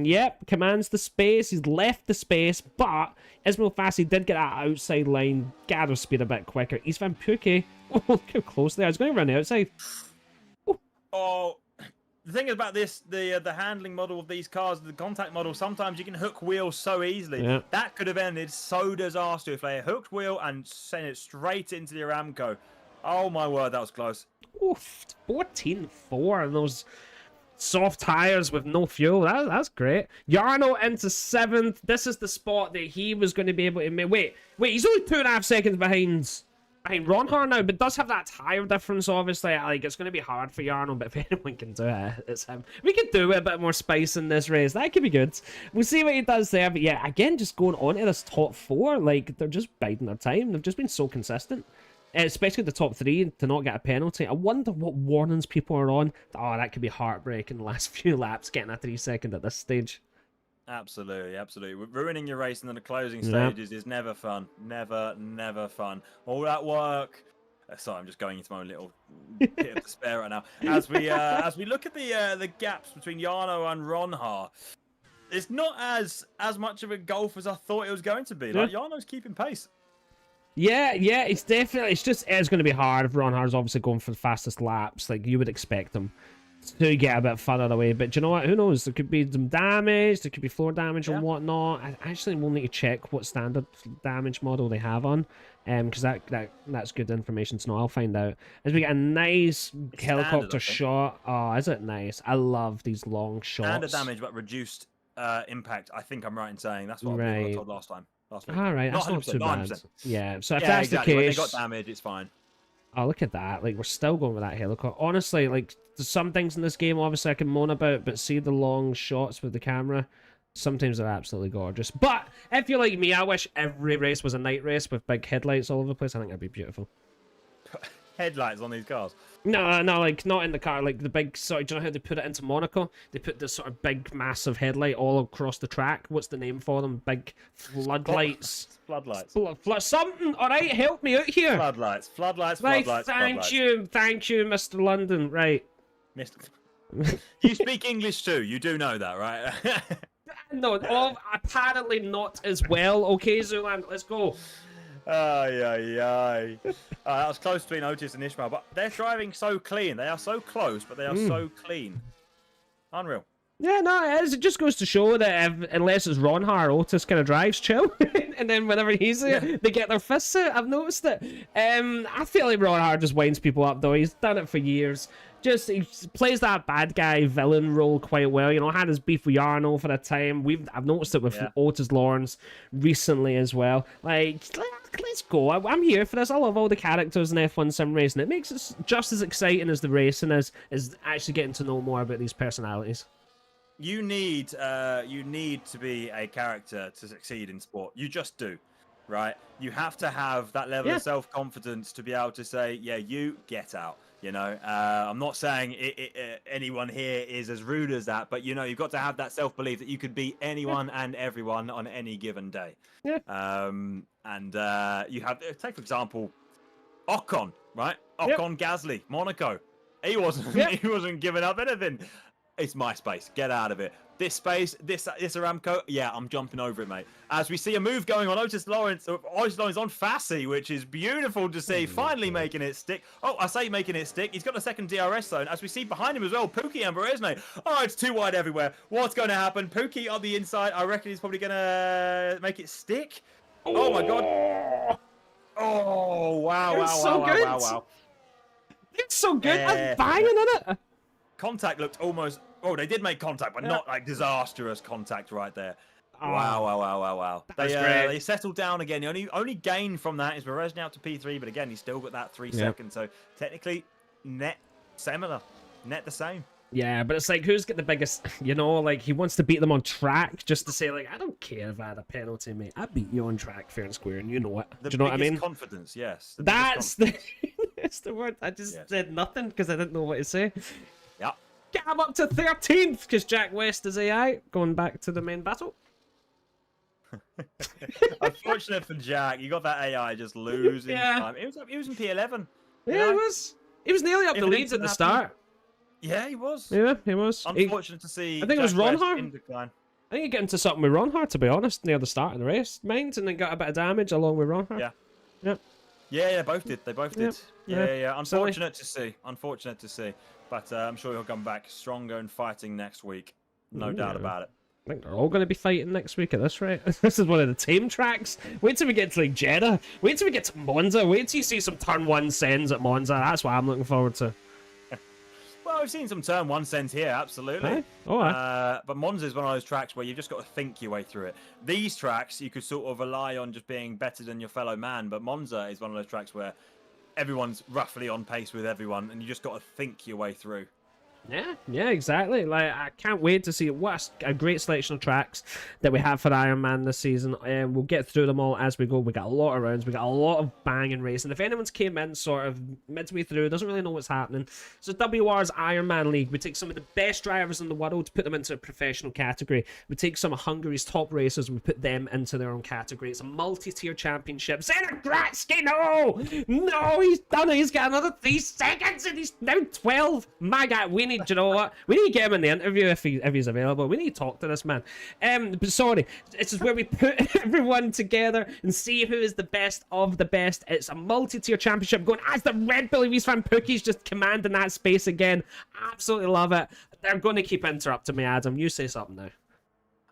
Yep, commands the space. He's left the space, but Ismail Fassi did get that outside line. Gather speed a bit quicker. East Van Pookie. Oh, look how close they are. He's going around the outside. Oh, the thing about this, the handling model of these cars, the contact model, sometimes you can hook wheels so easily. Yeah. That could have ended so disaster if they hooked wheel and sent it straight into the Aramco. Oh my word, that was close. Oof, 14-4 and those soft tires with no fuel. That's great. Jarno into 7th. This is the spot that he was going to be able to make. Wait, he's only 2.5 seconds behind Ronhar now, but does have that tire difference, obviously. Like, it's going to be hard for Jarno, but if anyone can do it, it's him. We could do a bit more spice in this race. That could be good. We'll see what he does there. But yeah, again, just going on to this top 4, like, they're just biding their time. They've just been so consistent. Especially the top 3 to not get a penalty. I wonder what warnings people are on. Oh, that could be heartbreaking the last few laps, getting a 3 second at this stage. Absolutely. Ruining your race in the closing stages is never fun. Never fun. All that work. Sorry, I'm just going into my own little pit of despair right now. As we look at the gaps between Jarno and Ronhar, it's not as much of a gulf as I thought it was going to be. Like, Jarno's keeping pace. Yeah, it's definitely, it's going to be hard if Ron Hart's obviously going for the fastest laps. Like, you would expect him to get a bit further away. But you know what? Who knows? There could be some damage, there could be floor damage and whatnot. I actually will need to check what standard damage model they have on, because that's good information to know. I'll find out. As we get a nice helicopter shot. Oh, is it nice? I love these long shots. Standard damage, but reduced impact. I think I'm right in saying that's what I was told last time. All right, that's not too bad. 100%. Yeah, so if that's the case, when they got damage, it's fine. Oh, look at that! Like, we're still going with that helicopter. Honestly, like, there's some things in this game obviously I can moan about, but see the long shots with the camera. Sometimes they're absolutely gorgeous. But if you're like me, I wish every race was a night race with big headlights all over the place. I think that'd be beautiful. Headlights on these cars. No, like not in the car. Like the big sort of, do you know how they put it into Monaco? They put this sort of big, massive headlight all across the track. What's the name for them? Big floodlights. Floodlights. Something. All right, help me out here. Floodlights. Right, thank you, Mr. London. Right. Mr. You speak English too. You do know that, right? No, apparently not as well. Okay, Zuland, let's go. That was close between Otis and Ishmael, but they're driving so clean. They are so close, but they are so clean. Unreal. Yeah, no, it is. It just goes to show that unless it's Ronhar, Otis kind of drives chill. And then whenever he's there, they get their fists out. I've noticed it. I feel like Ronhar just winds people up, though. He's done it for years. He plays that bad guy villain role quite well. You know, had his beef with Yarno for a time. I've noticed it with Otis Lawrence recently as well. Like, let's go. I'm here for this. I love all the characters in F1 sim racing. It makes it just as exciting as the racing is actually getting to know more about these personalities. You need to be a character to succeed in sport. You just do, right? You have to have that level of self-confidence to be able to say, yeah, you get out. You know, I'm not saying anyone here is as rude as that, but, you know, you've got to have that self-belief that you could beat anyone and everyone on any given day. Yeah. You have, take, for example, Ocon, right? Ocon Gasly, Monaco. He wasn't giving up anything. It's my space. Get out of it. This space, this Aramco, yeah, I'm jumping over it, mate. As we see a move going on, Otis Lawrence on Fassi, which is beautiful to see. Finally making it stick. Oh, I say making it stick. He's got a second DRS zone. As we see behind him as well, Pookie and Beresne. Oh, it's too wide everywhere. What's going to happen? Pookie on the inside. I reckon he's probably going to make it stick. Oh, my God. Oh, wow, wow. It's so good. I'm banging in it. Contact looked almost... Oh, they did make contact, but not like disastrous contact right there. Wow. They settled down again. The only gain from that is Beresne out to P3, but again, he's still got that 3 seconds. So technically, net similar, net the same. Yeah, but it's like, who's got the biggest, you know, like, he wants to beat them on track just to say, like, I don't care if I had a penalty, mate. I beat you on track fair and square, and you know it. Do you know what I mean? Confidence, yes. That's the word. I just said nothing because I didn't know what to say. Yeah. Get him up to 13th because Jack West is AI. Going back to the main battle. Unfortunate for Jack, you got that AI just losing time. He was in P11. Yeah, he was. He was nearly up the leads at the start. Yeah, he was. Yeah, he was. Unfortunate to see. I think it was Ronhar. In decline. I think he got into something with Ronhar, to be honest, near the start of the race. Mind, and then got a bit of damage along with Ronhar. Yeah, both did. They both did. Yeah. Unfortunate to see. But I'm sure he'll come back stronger and fighting next week. No doubt about it. I think they're all going to be fighting next week at this rate. This is one of the team tracks. Wait till we get to like Jeddah. Wait till we get to Monza. Wait till you see some turn 1 sends at Monza. That's what I'm looking forward to. Well, we've seen some turn 1 sends here, absolutely. But Monza is one of those tracks where you've just got to think your way through it. These tracks, you could sort of rely on just being better than your fellow man. But Monza is one of those tracks where everyone's roughly on pace with everyone, and you just got to think your way through. Yeah, exactly. Like, I can't wait to see what a great selection of tracks that we have for Ironman this season. We'll get through them all as we go. We got a lot of rounds. We got a lot of banging racing. If anyone's came in sort of midway through, doesn't really know what's happening, so WOR's Ironman League. We take some of the best drivers in the world, put them into a professional category. We take some of Hungary's top racers and we put them into their own category. It's a multi-tier championship. Zenit Gratsky, no, he's done it. He's got another 3 seconds and he's now 12. My God, do you know what? We need to get him in the interview if he's available. We need to talk to this man. But sorry, this is where we put everyone together and see who is the best of the best. It's a multi-tier championship going as the Red Bull Elise Van Pookie's just commanding that space again. Absolutely love it. They're going to keep interrupting me, Adam. You say something now.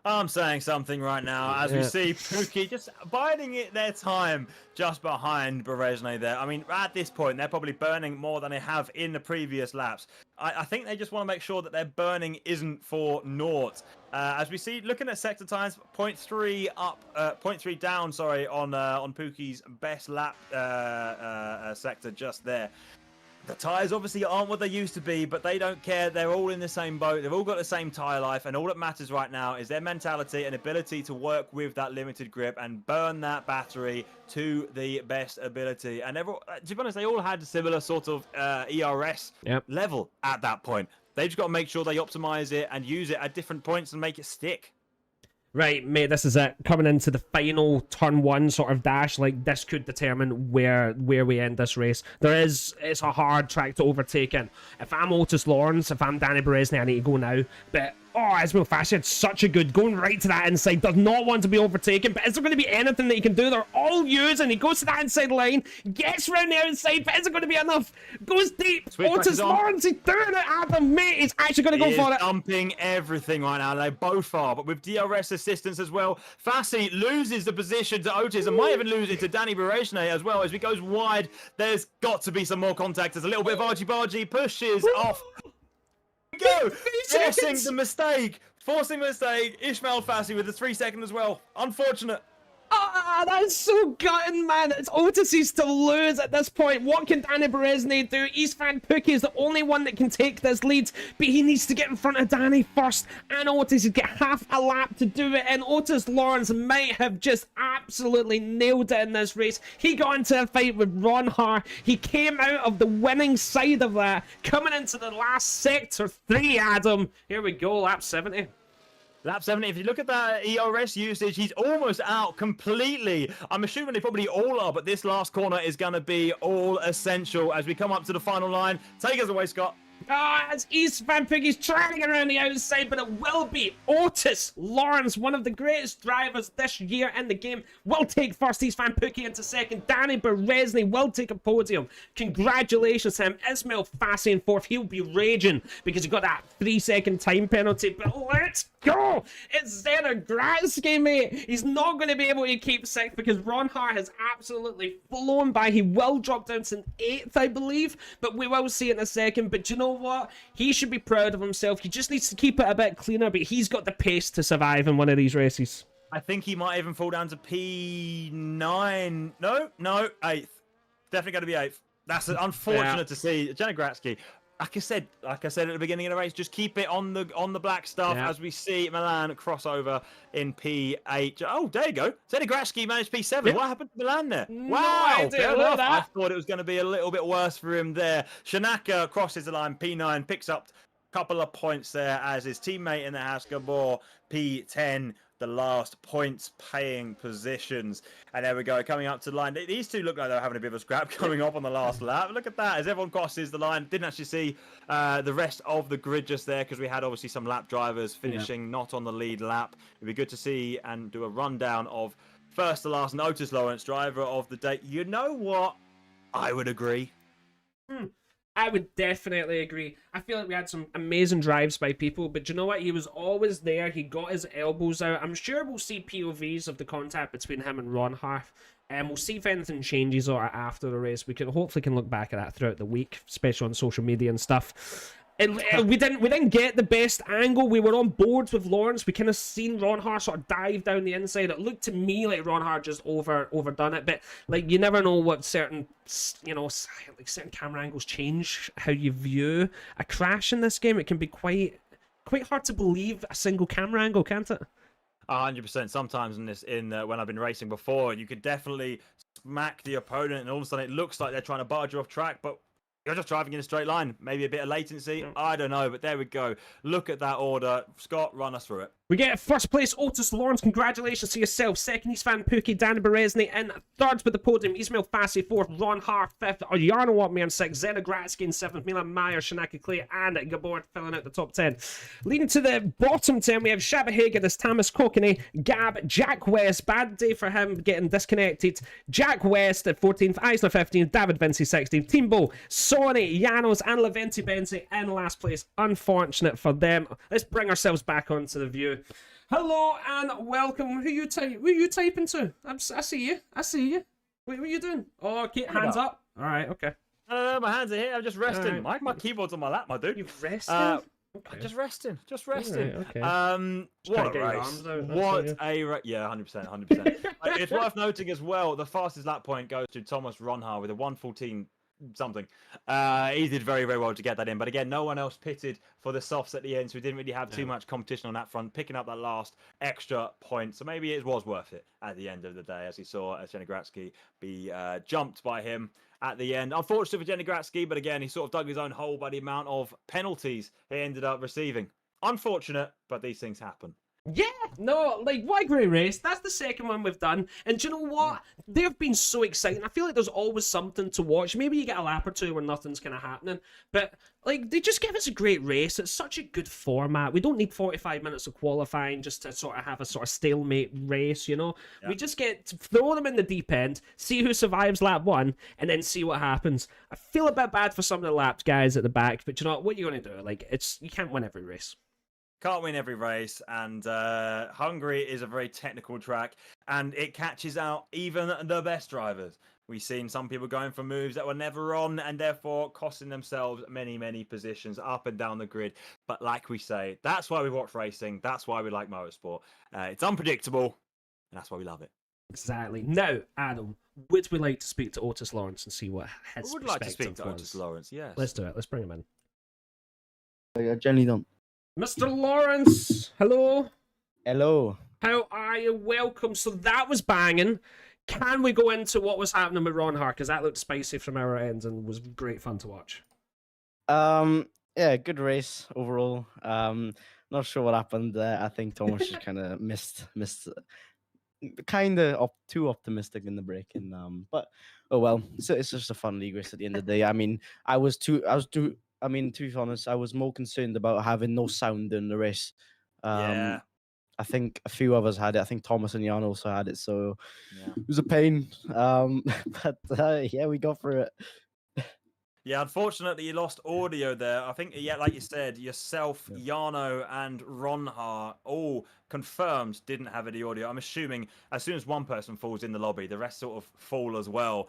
I'm saying something right now as we see Pookie just biding their time just behind Beresne there. I mean, at this point, they're probably burning more than they have in the previous laps. I think they just want to make sure that their burning isn't for naught. As we see, looking at sector times, 0.3 up, 0.3 down, sorry, on Pookie's best lap sector just there. The tyres obviously aren't what they used to be, but they don't care. They're all in the same boat. They've all got the same tyre life, and all that matters right now is their mentality and ability to work with that limited grip and burn that battery to the best ability. And to be honest, they all had a similar sort of ERS level at that point. They've just got to make sure they optimize it and use it at different points and make it stick. Right, mate, this is it. Coming into the final turn one sort of dash, like, this could determine where we end this race. It's a hard track to overtake in. If I'm Otis Lawrence, if I'm Danny Berezny, I need to go now. But, Ismail Fassi had such a good, going right to that inside, does not want to be overtaken, but is there going to be anything that he can do? They're all using. He goes to that inside line, gets round the outside, but is it going to be enough? Goes deep. Otis Lawrence, he's doing it, Adam, mate. He's actually going to go for it. Dumping everything right now. They both are, but with DRS assistance as well. Fassi loses the position to Otis and might even lose it to Danny Berezny as well. As he goes wide, there's got to be some more contact. There's a little bit of argy-bargy, pushes off. Go! Forcing the mistake. Ismail Fassi with the 3 second as well. Unfortunate. That's so gutting, man. It's Otis's to lose at this point. What can Danny Berezny do? Istvan Pukki is the only one that can take this lead, but he needs to get in front of Danny first, and Otis has got half a lap to do it, and Otis Lawrence might have just absolutely nailed it in this race. He got into a fight with Ron Haar. He came out of the winning side of that, coming into the last sector 3, Adam. Here we go, lap 70. Lap 70, if you look at that ERS usage, he's almost out completely. I'm assuming they probably all are, but this last corner is going to be all essential as we come up to the final line. Take us away, Scott. It's Istvan Pukki's trying to get around the outside, but it will be Otis Lawrence, one of the greatest drivers this year in the game, will take first. Istvan Pukki into second. Danny Berezny will take a podium. Congratulations to him. Ismail Fassi in fourth. He'll be raging because he got that 3 second time penalty, but let's go! It's Zenegratsky, mate. He's not going to be able to keep sixth because Ron Haar has absolutely flown by. He will drop down to 8th, I believe, but we will see it in a second. But you know what? He should be proud of himself. He just needs to keep it a bit cleaner, but he's got the pace to survive in one of these races. I think he might even fall down to P9. No, 8th. Definitely going to be 8th. That's unfortunate to see. Zenegratsky. Like I said at the beginning of the race, just keep it on the black stuff as we see Milan crossover in P8. Oh, there you go. Zenegratsky managed P7. What happened to Milan there? Wow, fair enough. I thought it was going to be a little bit worse for him there. Shanaka crosses the line, P9, picks up a couple of points there as his teammate in the house, Gabor, P10. The last points paying positions. And there we go, coming up to the line. These two look like they're having a bit of a scrap coming up on the last lap. Look at that, as everyone crosses the line. Didn't actually see the rest of the grid just there because we had obviously some lap drivers finishing not on the lead lap. It'd be good to see and do a rundown of first to last. And Otis Lawrence, driver of the day. You know what? I would agree. I would definitely agree. I feel like we had some amazing drives by people, but you know what? He was always there. He got his elbows out. I'm sure we'll see POVs of the contact between him and Ron Haar. And we'll see if anything changes or after the race. We hopefully can look back at that throughout the week, especially on social media and stuff. And we didn't get the best angle. We were on boards with Lawrence. We kind of seen Ron Haar sort of dive down the inside. It looked to me like Ron Haar just overdone it. But like, you never know what certain certain camera angles change how you view a crash in this game. It can be quite hard to believe a single camera angle, can't it? 100%. Sometimes when I've been racing before, you could definitely smack the opponent, and all of a sudden it looks like they're trying to barge you off track, but you're just driving in a straight line. Maybe a bit of latency. I don't know, but there we go. Look at that order. Scott, run us through it. We get first place, Otis Lawrence. Congratulations to yourself. Second, Istvan Pukki, Danny Berezny. And third with the podium, Ismail Fassi. Fourth, Ron Haar. Fifth, Jarno Watmir in sixth. Zenegratsky in seventh. Milan Meyer, Shanaka Clay, and Gabor filling out the top 10. Leading to the bottom 10, we have Shaba Hagen, Thomas Kokene, Gab, Jack West. Bad day for him getting disconnected. Jack West at 14th, Eisner 15th, David Vinci 16th, Timbo, Sony, Janos, and Leventi Benzi in last place. Unfortunate for them. Let's bring ourselves back onto the view. Hello and welcome. Who you typing to? I see you. What are you doing? Oh, okay, hands up. All right, okay. My hands are here. I'm just resting. Right. My keyboard's on my lap, my dude. You've rested? Okay. Just resting. Right, okay. What a race. Yeah, 100%. It's worth noting as well, the fastest lap point goes to Thomas Ron Haar with a 1:14 something. He did very, very well to get that in. But again, no one else pitted for the softs at the end, so we didn't really have too much competition on that front, picking up that last extra point. So maybe it was worth it at the end of the day, as he saw Gratsky be jumped by him at the end. Unfortunately for Gratsky, but again, he sort of dug his own hole by the amount of penalties he ended up receiving. Unfortunate, but these things happen. Yeah, no, like, what a great race. That's the second one we've done. And do you know what? They've been so exciting. I feel like there's always something to watch. Maybe you get a lap or two where nothing's kind of happening. But, like, they just give us a great race. It's such a good format. We don't need 45 minutes of qualifying just to sort of have a sort of stalemate race, you know? Yeah. We just get to throw them in the deep end, see who survives lap one, and then see what happens. I feel a bit bad for some of the lapped guys at the back, but you know what are you going to do? Like, you can't win every race. Can't win every race, and Hungary is a very technical track, and it catches out even the best drivers. We've seen some people going for moves that were never on, and therefore costing themselves many, many positions up and down the grid. But like we say, that's why we watch racing. That's why we like motorsport. It's unpredictable, and that's why we love it. Exactly. Now, Adam, would we like to speak to Otis Lawrence and see what his I would like to speak to Otis Lawrence, yes. Let's do it. Let's bring him in. I generally don't. Mr. Lawrence, hello. Hello. How are you? Welcome. So that was banging. Can we go into what was happening with Ron Hart? Because that looked spicy from our end and was great fun to watch. Yeah, good race overall. Not sure what happened there. I think Thomas just kind of missed, kind of too optimistic in the braking. But oh well. So it's just a fun league race at the end of the day. I mean, to be honest, I was more concerned about having no sound in the race. Yeah. I think a few others had it. I think Thomas and Jan also had it, so it was a pain. But yeah, we got through it. Yeah, unfortunately, you lost audio there. I think, yeah, like you said, yourself, Jarno, and Ronhar all confirmed didn't have any audio. I'm assuming as soon as one person falls in the lobby, the rest sort of fall as well.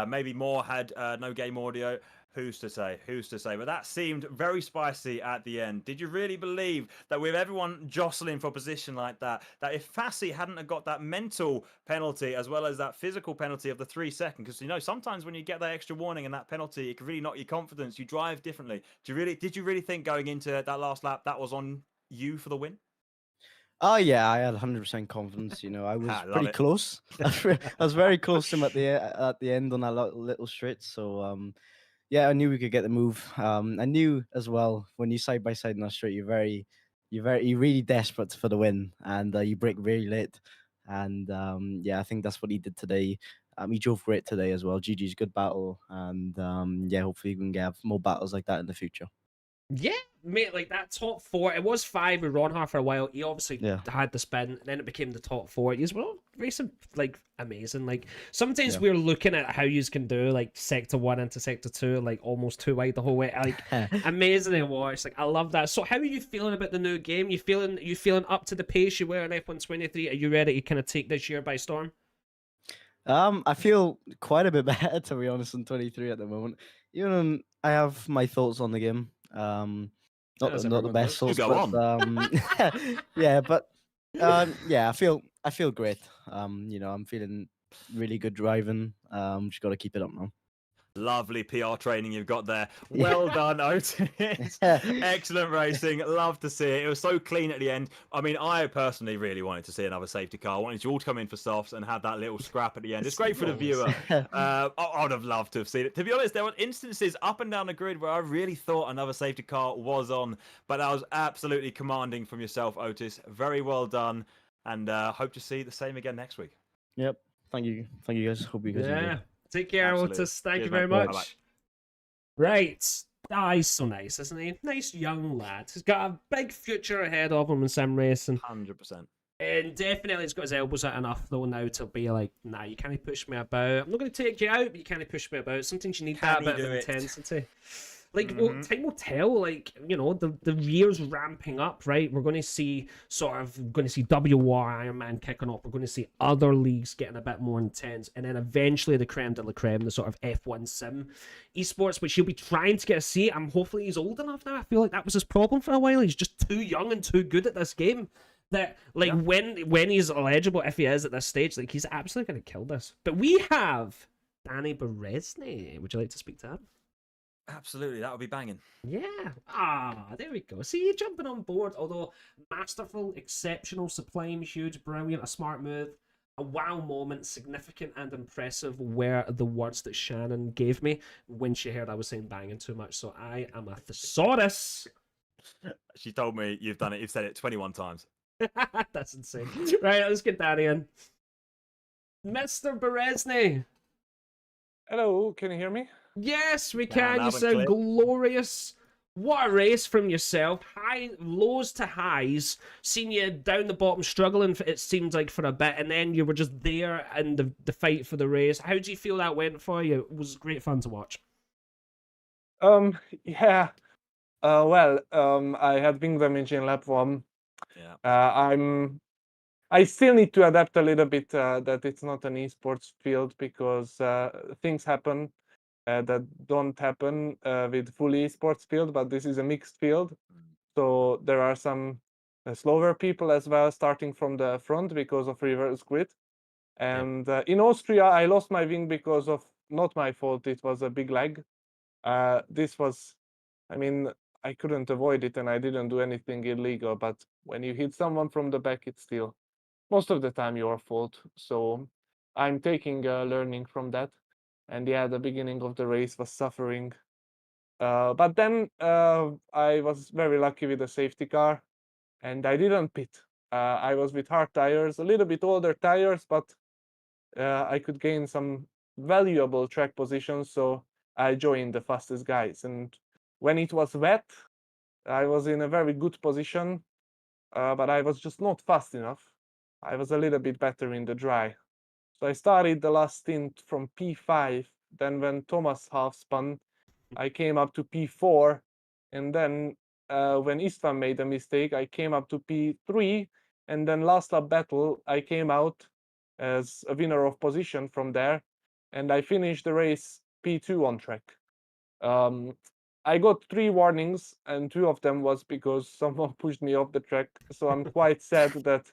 Maybe more had no game audio. Who's to say? Who's to say? But that seemed very spicy at the end. Did you really believe that with everyone jostling for position like that if Fassi hadn't have got that mental penalty as well as that physical penalty of the 3 seconds, because you know sometimes when you get that extra warning and that penalty, it can really knock your confidence. You drive differently. Did you really think going into that last lap that was on you for the win? Oh yeah, I had 100% confidence. You know, I was pretty close. I was very close to him at the end on that little straight. So yeah, I knew we could get the move. I knew as well when you side by side in that straight, you're really desperate for the win, and you brake very late. And yeah, I think that's what he did today. He drove great today as well. GG's good battle, and yeah, hopefully we can have more battles like that in the future. Yeah, mate, like that top four. It was 5 with Ronhar for a while. He obviously had the spin, and then it became the top 4. He's well racing like amazing. Like sometimes we're looking at how you can do like sector 1 into sector 2, like almost 2 wide the whole way. Like amazing to watch. Like I love that. So how are you feeling about the new game? You feeling up to the pace you were in F123? Are you ready to kind of take this year by storm? I feel quite a bit better, to be honest, in 23 at the moment. Even I have my thoughts on the game. Not the best thoughts, but yeah, but yeah, I feel great. You know, I'm feeling really good driving. Just got to keep it up now. Lovely PR training you've got there. Well done, Otis. Excellent racing. Love to see it. It was so clean at the end. I mean, I personally really wanted to see another safety car. I wanted you all to come in for softs and have that little scrap at the end. It's great for the viewer. I would have loved to have seen it. To be honest, there were instances up and down the grid where I really thought another safety car was on, but that was absolutely commanding from yourself, Otis. Very well done, and hope to see the same again next week. Yep. Thank you guys. Hope you guys enjoy. Take care, absolutely. Otis. Thank you very much. Bye-bye. Right. He's so nice, isn't he? Nice young lad. He's got a big future ahead of him in sim racing. 100%. And definitely he's got his elbows out enough, though, now to be like, nah, you can't push me about. I'm not going to take you out, but you can't push me about. Sometimes you need that bit of intensity. Like, well, time will tell, like, you know, the year's ramping up, right? We're going to see WOR Ironman kicking off. We're going to see other leagues getting a bit more intense. And then eventually the creme de la creme, the sort of F1 sim esports, which he'll be trying to get a seat. Hopefully he's old enough now. I feel like that was his problem for a while. He's just too young and too good at this game. That, like, when he's eligible, if he is at this stage, like, he's absolutely going to kill this. But we have Danny Berezny. Would you like to speak to him? Absolutely, that would be banging. Yeah. There we go. See you jumping on board. Although masterful, exceptional, sublime, huge, brilliant, a smart move, a wow moment, significant and impressive were the words that Shannon gave me when she heard I was saying banging too much. So I am a thesaurus. She told me you've done it. You've said it 21 times. That's insane. Right, let's get Danny in. Mr. Berezny. Hello, can you hear me? Yes, we Yeah, can. You loud and sound clear. glorious. What a race from yourself. High lows to highs. Seen you down the bottom struggling, it seemed like, for a bit, and then you were just there in the fight for the race. How do you feel that went for you? It was great fun to watch. Yeah. I had wing damage in lap 1. Yeah. I still need to adapt a little bit that it's not an esports field because things happen that don't happen with full esports field, but this is a mixed field. So there are some slower people as well starting from the front because of reverse grid. And in Austria, I lost my wing because of not my fault. It was a big lag. This was, I mean, I couldn't avoid it and I didn't do anything illegal. But when you hit someone from the back, it's still most of the time your fault. So I'm taking learning from that. And yeah, the beginning of the race was suffering. But then I was very lucky with the safety car and I didn't pit. I was with hard tires, a little bit older tires, but I could gain some valuable track positions. So I joined the fastest guys. And when it was wet, I was in a very good position, but I was just not fast enough. I was a little bit better in the dry. So I started the last stint from P5. Then when Thomas half spun, I came up to P4. And then when Istvan made a mistake, I came up to P3. And then last lap battle, I came out as a winner of position from there. And I finished the race P2 on track. I got 3 warnings, and 2 of them was because someone pushed me off the track. So I'm quite sad that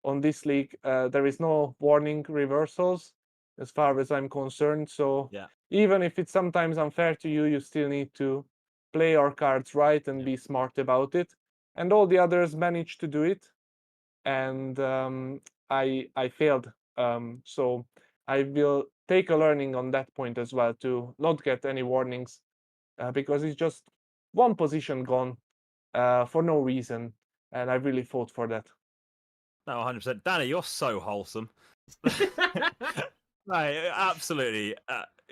on this league there is no warning reversals as far as I'm concerned. So even if it's sometimes unfair to you, you still need to play your cards right and be smart about it. And all the others managed to do it, and I failed. So I will take a learning on that point as well to not get any warnings because it's just one position gone for no reason, and I really fought for that. No, 100%. Danny, you're so wholesome. Mate, absolutely.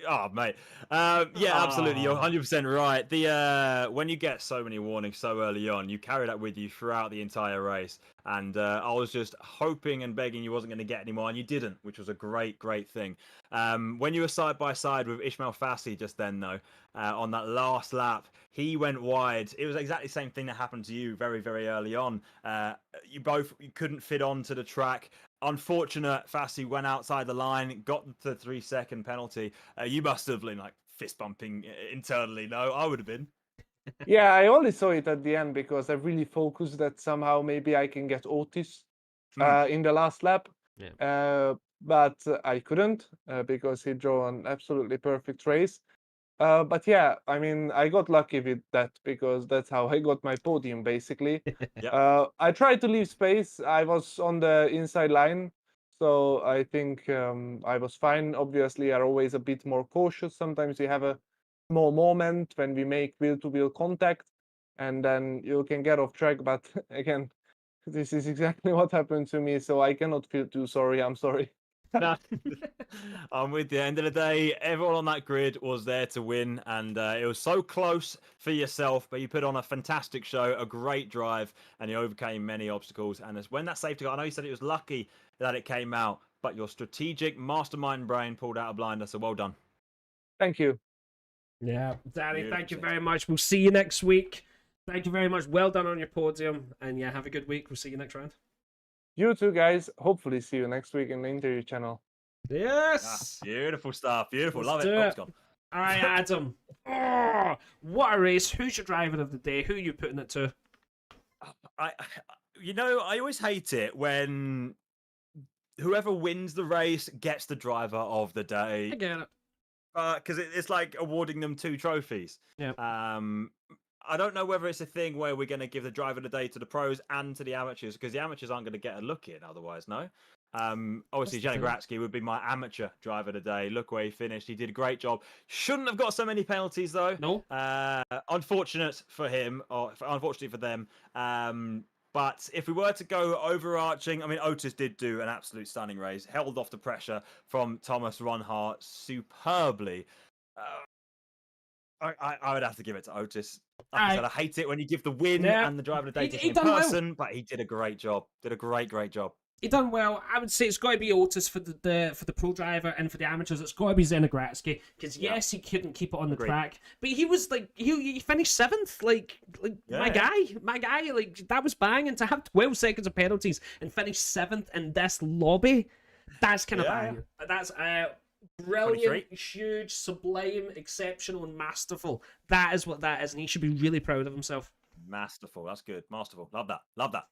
Oh, mate. Yeah, absolutely. You're 100% right. The when you get so many warnings so early on, you carry that with you throughout the entire race. And I was just hoping and begging you wasn't going to get any more, and you didn't, which was a great, great thing. When you were side by side with Ismail Fassi just then, though, on that last lap, he went wide. It was exactly the same thing that happened to you very, very early on. You couldn't fit onto the track. Unfortunate, Fassi went outside the line, got the 3-second penalty. You must have been like fist bumping internally. No, I would have been. Yeah, I only saw it at the end because I really focused that somehow maybe I can get Otis in the last lap. But I couldn't because he drew an absolutely perfect race. But yeah, I mean, I got lucky with that because that's how I got my podium, basically. I tried to leave space. I was on the inside line, so I think I was fine. Obviously, I'm always a bit more cautious. Sometimes you have a small moment when we make wheel-to-wheel contact, and then you can get off track. But again, this is exactly what happened to me, so I cannot feel too sorry. I'm sorry. No, I'm with you. End of the day, everyone on that grid was there to win, and it was so close for yourself. But you put on a fantastic show, a great drive, and you overcame many obstacles. And when that safety car, I know you said it was lucky that it came out, but your strategic mastermind brain pulled out a blinder. So well done. Thank you. Yeah, Danny, thank you very much. We'll see you next week. Thank you very much. Well done on your podium, and yeah, have a good week. We'll see you next round. You too, guys. Hopefully see you next week in the interview channel. Yes! Beautiful stuff. Beautiful. Let's Love it. All right, Adam. What a race. Who's your driver of the day? Who are you putting it to? I always hate it when whoever wins the race gets the driver of the day. I get it. because it's like awarding them 2 trophies. Yeah. I don't know whether it's a thing where we're going to give the driver of the day to the pros and to the amateurs, because the amateurs aren't going to get a look in otherwise. No. Obviously, Jenny Gratsky would be my amateur driver of the day. Look where he finished. He did a great job. Shouldn't have got so many penalties though. No. Unfortunate for him, or unfortunately for them. But if we were to go overarching, I mean, Otis did do an absolute stunning race, held off the pressure from Thomas Ronhart superbly. I would have to give it to Otis. Like I said, I hate it when you give the win and the driver of the day to the same person, but he did a great job. Did a great job. He done well. I would say it's got to be Otis for the pro driver, and for the amateurs, it's got to be Zenegratsky, because yes, he couldn't keep it on the track, but he was like he finished 7th. Like my guy, like that was banging. To have 12 seconds of penalties and finish 7th in this lobby, that's kind of banging. That's brilliant, 23. Huge, sublime, exceptional, and masterful. That is what that is, and he should be really proud of himself. Masterful. That's good. Masterful. Love that.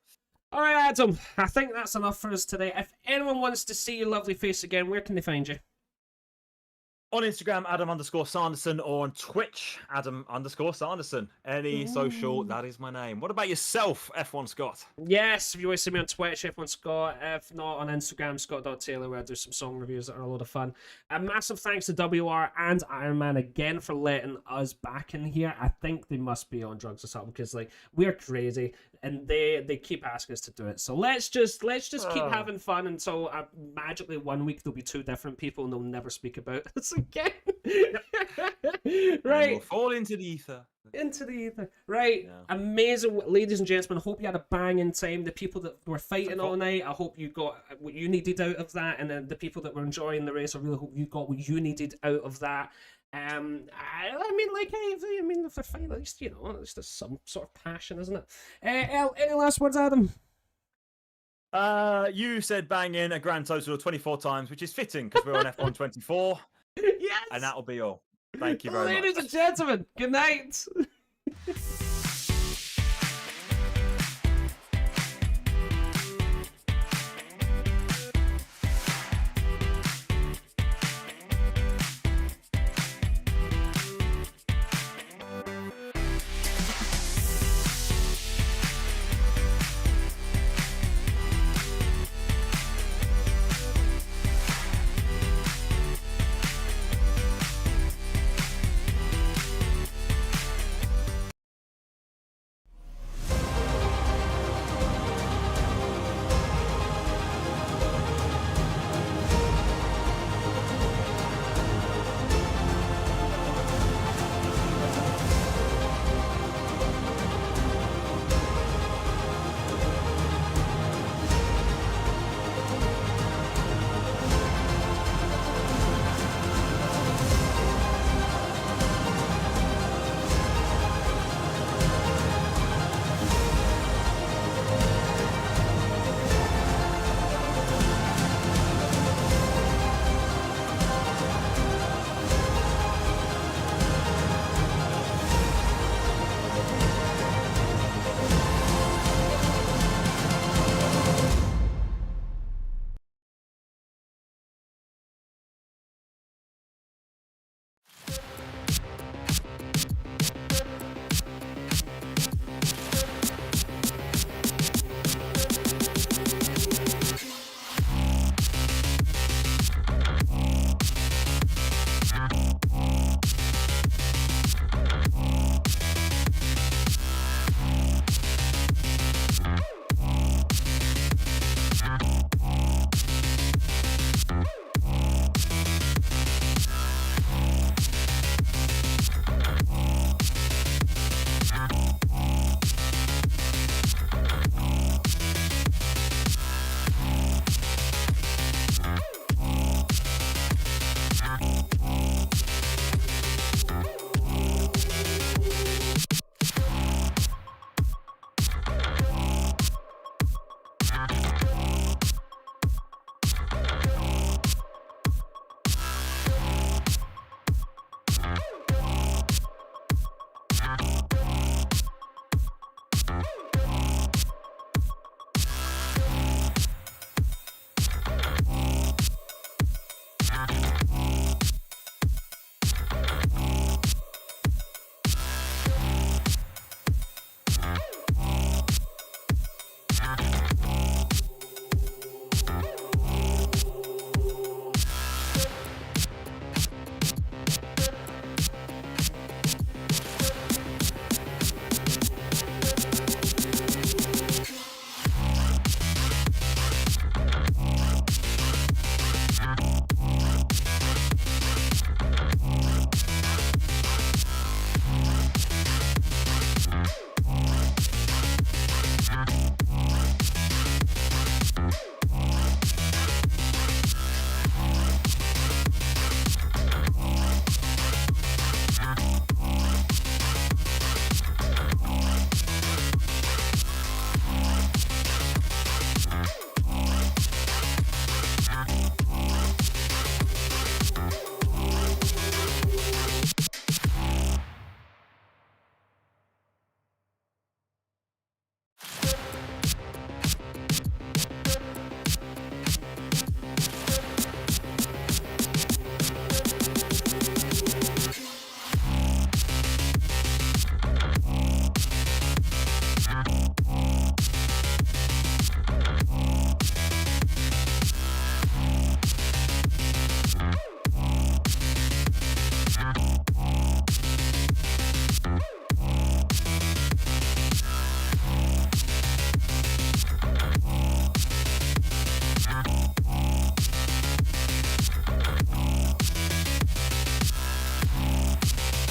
All right, Adam, I think that's enough for us today. If anyone wants to see your lovely face again, where can they find you? On Instagram, Adam_Sanderson, or on Twitch, Adam_Sanderson. Any social, that is my name. What about yourself, F1 Scott? Yes, if you want to see me on Twitch, F1 Scott. If not, on Instagram, Scott.Taylor, where I do some song reviews that are a lot of fun. A massive thanks to WOR and Ironman again for letting us back in here. I think they must be on drugs or something, because like we're crazy and they keep asking us to do it. So let's just keep having fun until magically 1 week there'll be 2 different people and they'll never speak about us again. Right. We'll fall into the ether. Right. Yeah. Amazing, ladies and gentlemen. I hope you had a banging time. The people that were fighting all night, I hope you got what you needed out of that. And then the people that were enjoying the race, I really hope you got what you needed out of that. I mean, like, hey, if they're fighting, at least, at least there's some sort of passion, isn't it? Any last words, Adam? You said bang in a grand total of 24 times, which is fitting because we're on F1 24. Yes. And that'll be all. Thank you very much. Ladies and gentlemen, good night.